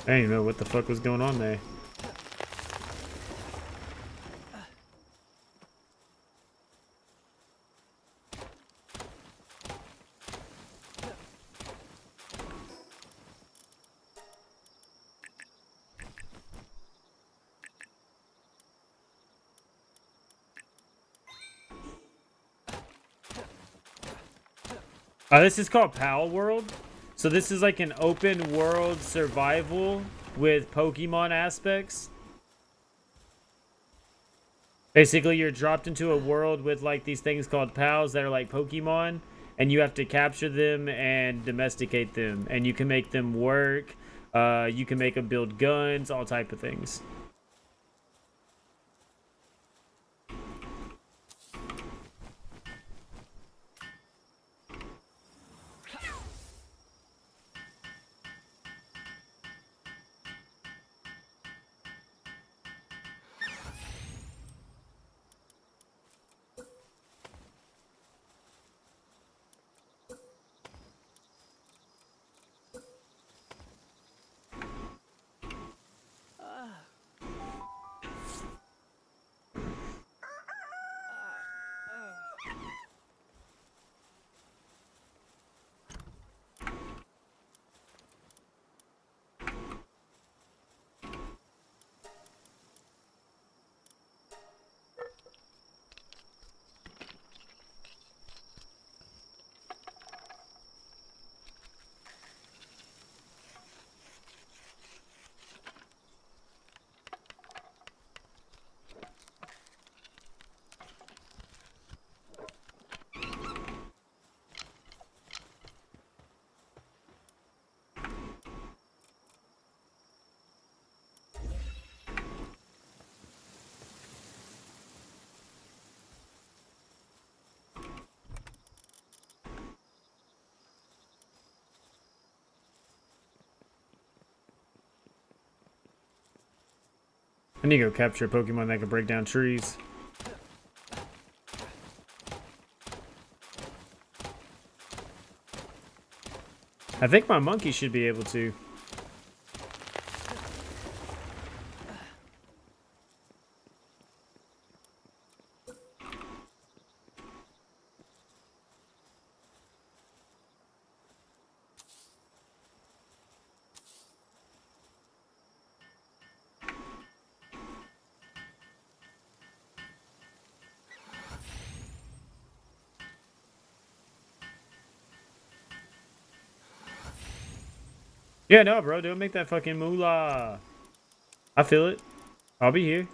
F: I didn't even know what the fuck was going on there. This is called Palworld. So this is like an open world survival with Pokemon aspects. Basically, you're dropped into a world with like these things called pals that are like Pokemon, and you have to capture them and domesticate them, and you can make them work. You can make them build guns, all type of things. I need to go capture a Pokemon that can break down trees. I think my monkey should be able to. Yeah, no, bro, don't make that fucking moolah. I feel it. I'll be here.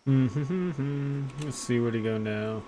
F: Let's see where to go now.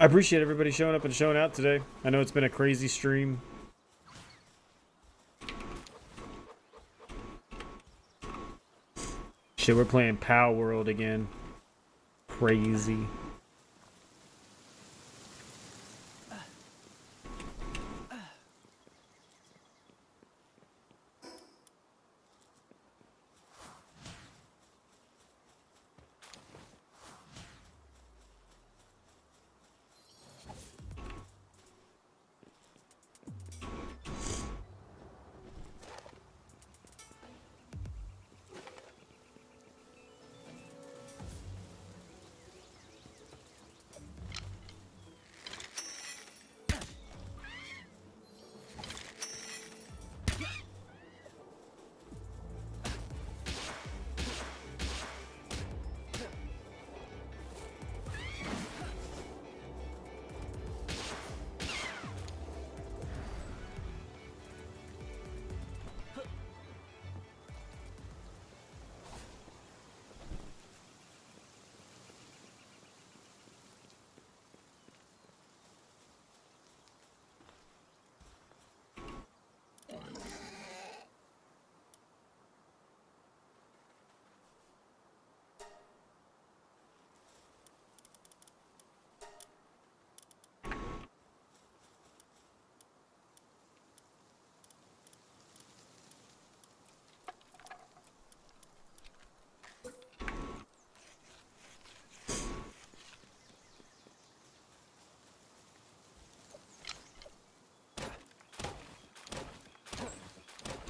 F: I appreciate everybody showing up and showing out today. I know it's been a crazy stream. Shit, we're playing Pow World again. Crazy.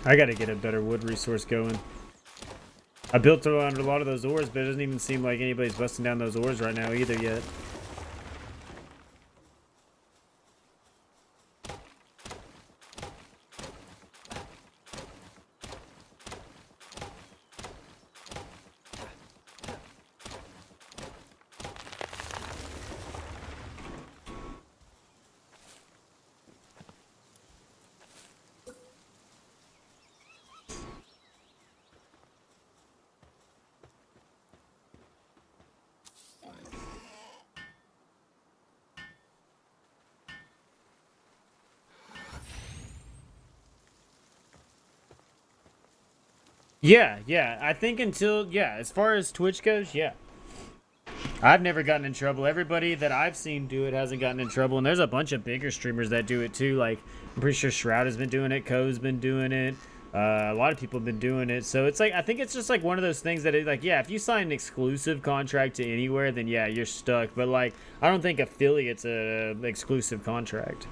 F: I gotta get a better wood resource going. I built around a lot of those ores, but it doesn't even seem like anybody's busting down those ores right now either yet. Yeah, I think as far as Twitch goes, yeah. I've never gotten in trouble. Everybody that I've seen do it hasn't gotten in trouble, and there's a bunch of bigger streamers that do it too. Like, I'm pretty sure Shroud has been doing it, Ko's been doing it, a lot of people have been doing it. So it's like, I think it's just like one of those things that if you sign an exclusive contract to anywhere, then yeah, you're stuck. But like, I don't think affiliate's a exclusive contract.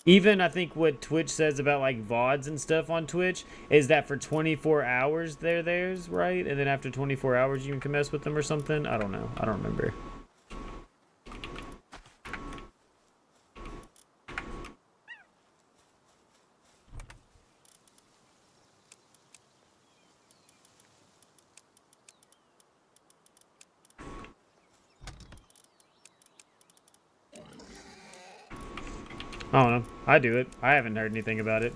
F: Even I think what Twitch says about like VODs and stuff on Twitch is that for 24 hours they're theirs, right? And then after 24 hours you can mess with them or something. I don't know. I don't remember. I don't know. I do it. I haven't heard anything about it.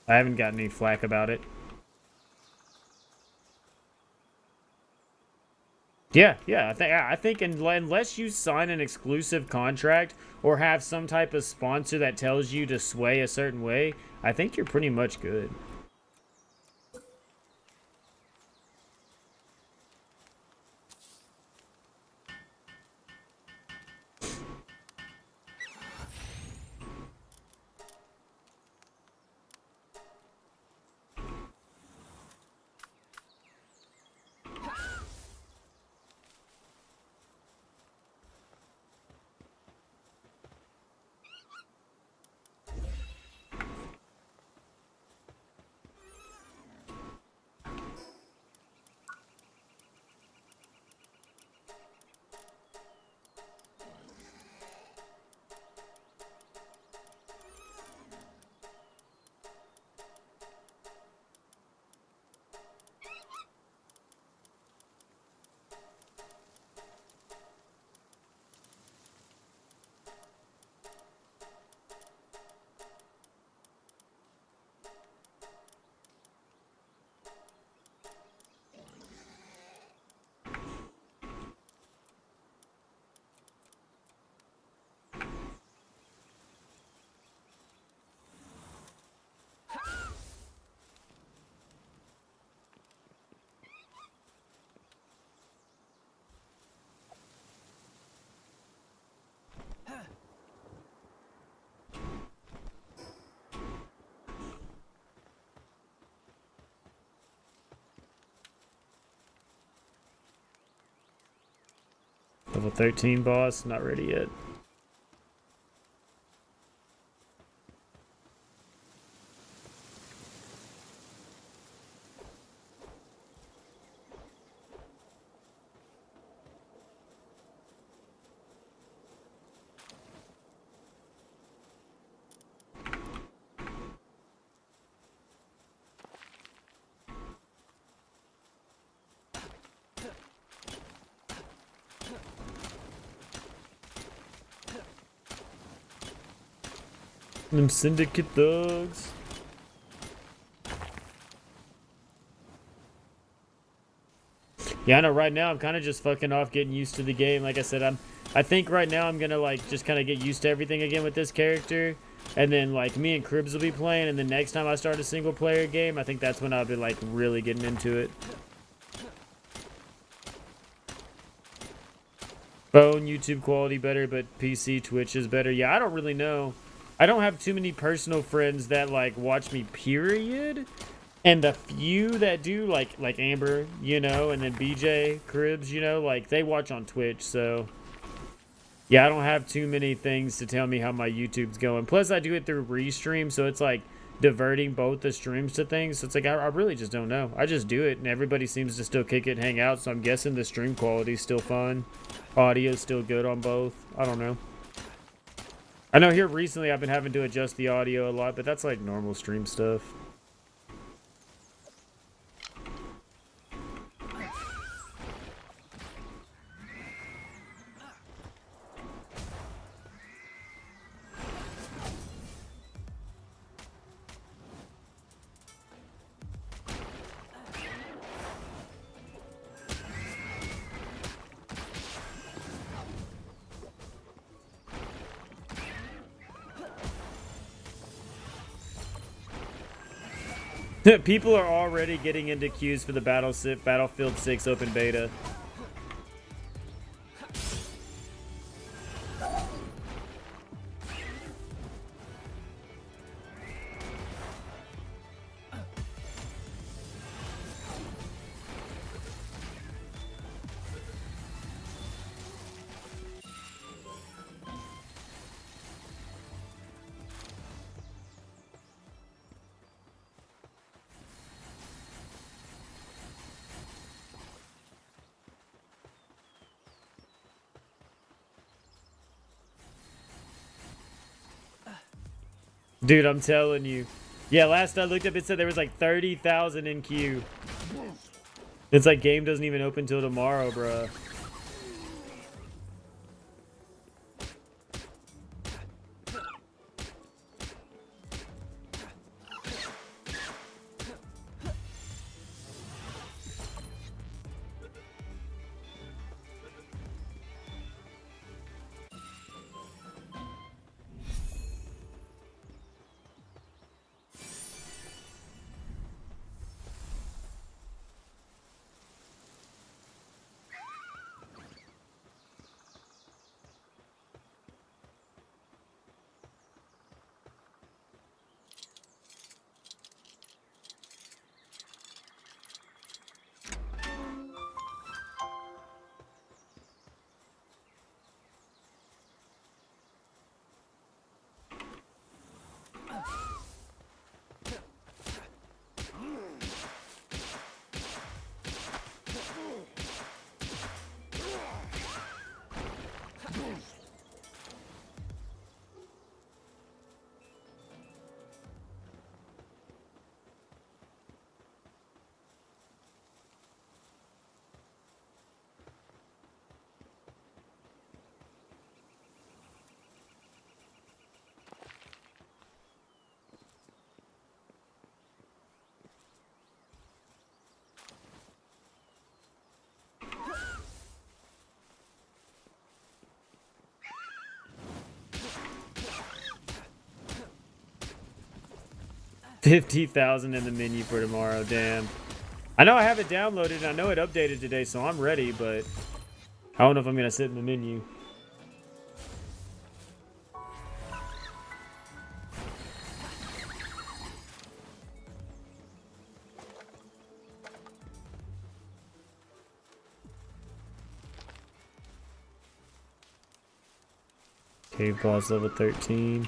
F: I haven't gotten any flack about it. Yeah. I think unless you sign an exclusive contract or have some type of sponsor that tells you to sway a certain way, I think you're pretty much good. Level 13 boss, not ready yet. Them syndicate thugs. Yeah, I know right now I'm kind of just fucking off getting used to the game. Like I said, I think right now I'm gonna like just kind of get used to everything again with this character. And then like me and Cribs will be playing, and the next time I start a single player game, I think that's when I'll be like really getting into it. Phone, YouTube quality better, but PC, Twitch is better. Yeah, I don't really know. I don't have too many personal friends that like watch me, period. And the few that do, like Amber, you know, and then BJ, Cribs, you know, like they watch on Twitch. So yeah, I don't have too many things to tell me how my YouTube's going. Plus I do it through Restream, so it's like diverting both the streams to things. So it's like I really just don't know. I just do it, and everybody seems to still kick it and hang out. So I'm guessing the stream quality's still fun. Audio's still good on both. I don't know. I know here recently I've been having to adjust the audio a lot, but that's like normal stream stuff. People are already getting into queues for the Battlefield 6 open beta. Dude, I'm telling you. Yeah, last I looked up, it said there was like 30,000 in queue. It's like game doesn't even open till tomorrow, bruh. $50,000 in the menu for tomorrow, damn. I know I have it downloaded and I know it updated today, so I'm ready, but I don't know if I'm gonna sit in the menu. Cave boss level 13.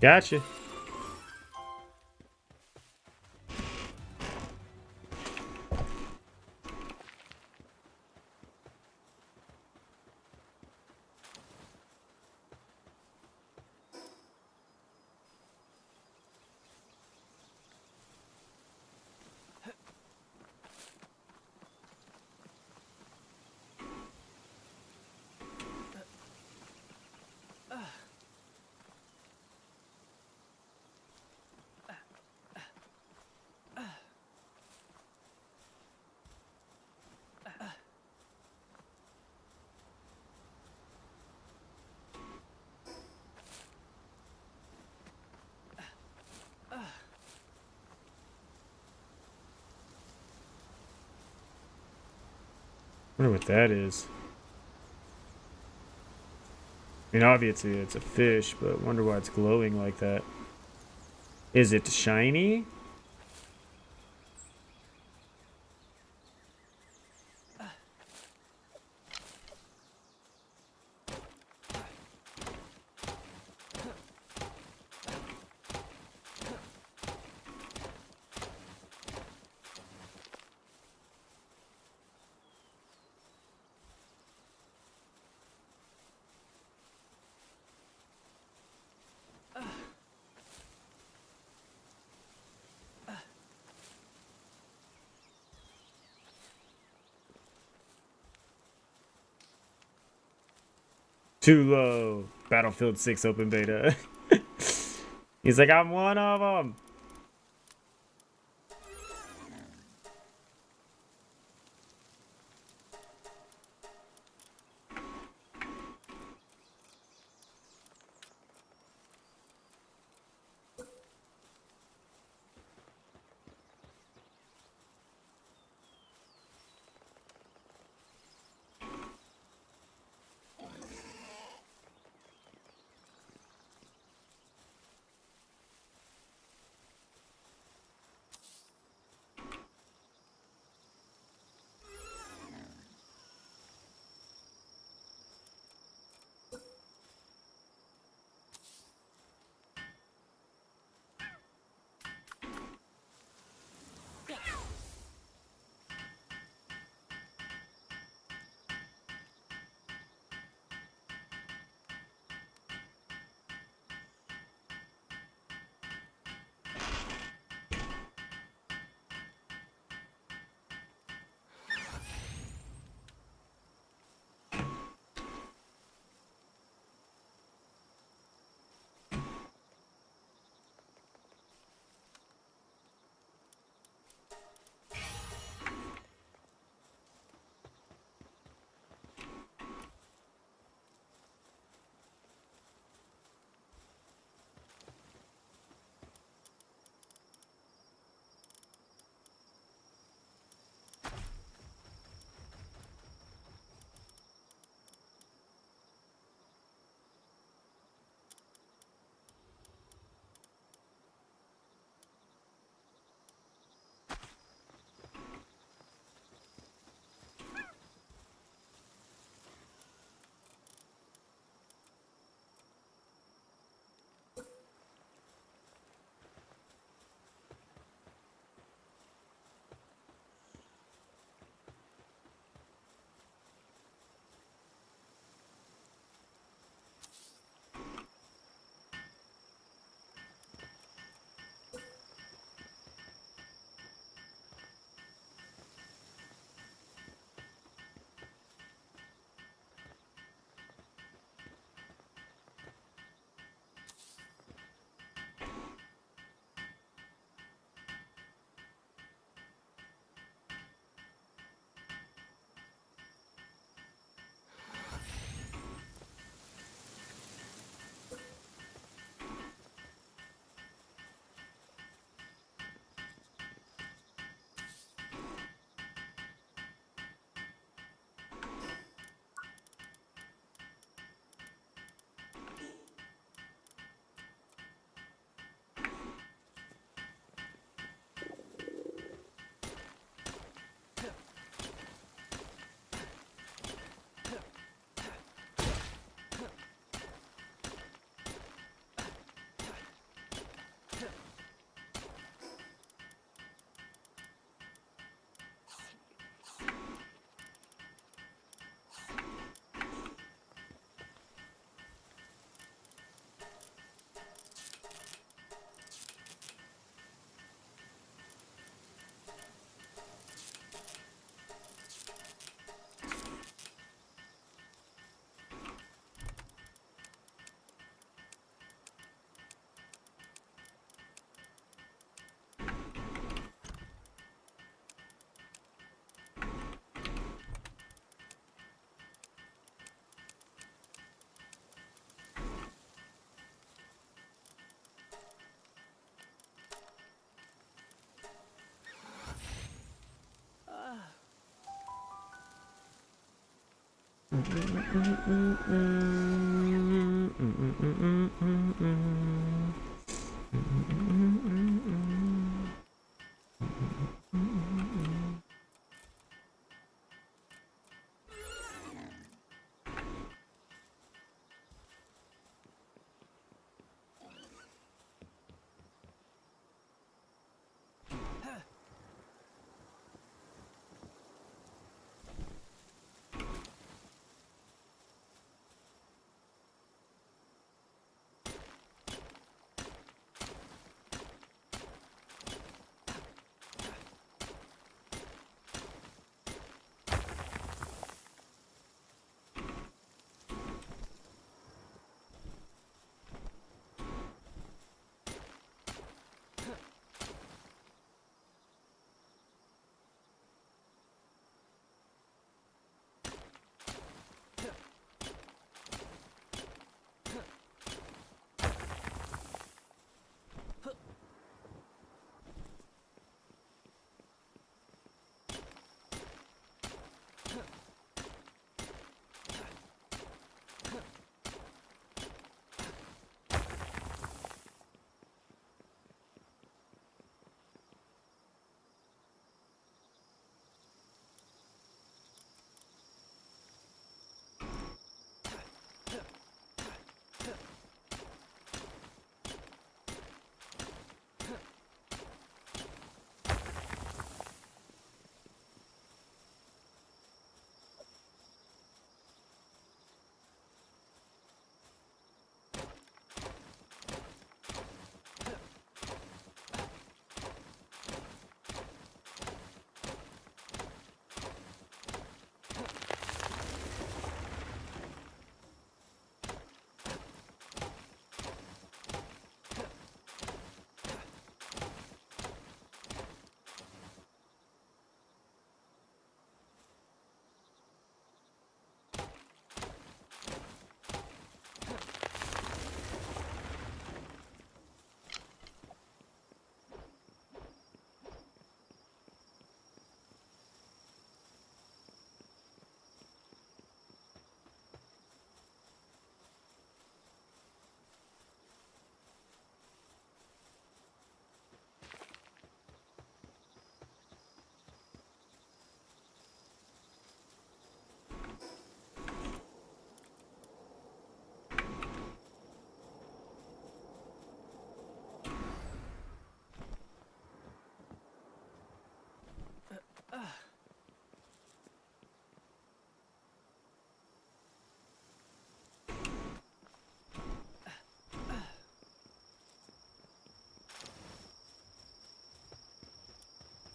F: Gotcha. I wonder what that is. I mean, obviously it's a fish, but I wonder why it's glowing like that. Is it shiny? Too low. Battlefield 6 open beta. He's like, I'm one of them.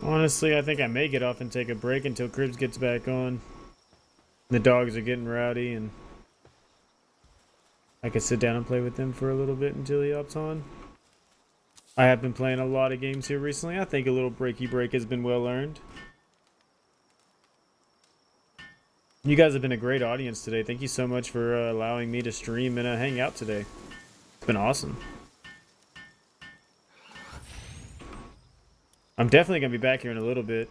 F: Honestly, I think I may get off and take a break until Cribs gets back on. The dogs are getting rowdy, and I could sit down and play with them for a little bit until he hops on. I have been playing a lot of games here recently. I think a little breaky break has been well earned. You guys have been a great audience today. Thank you so much for allowing me to stream and hang out today. It's been awesome. I'm definitely going to be back here in a little bit.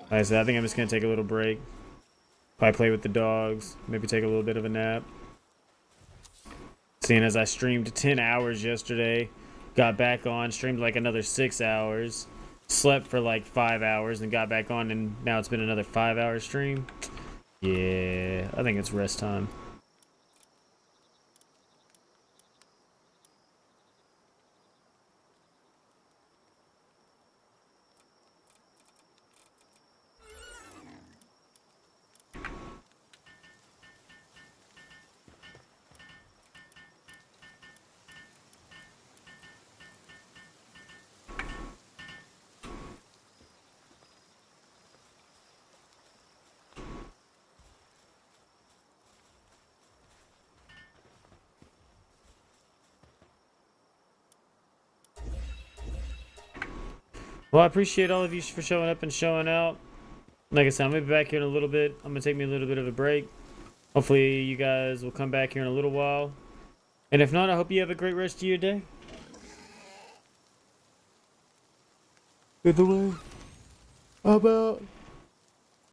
F: Like I said, I think I'm just going to take a little break. Probably play with the dogs. Maybe take a little bit of a nap. Seeing as I streamed 10 hours yesterday. Got back on, streamed like another 6 hours. Slept for like 5 hours and got back on, and now it's been another 5-hour stream. Yeah, I think it's rest time. Well, I appreciate all of you for showing up and showing out. Like I said, I'm going to be back here in a little bit. I'm going to take me a little bit of a break. Hopefully you guys will come back here in a little while. And if not, I hope you have a great rest of your day. By the way, how about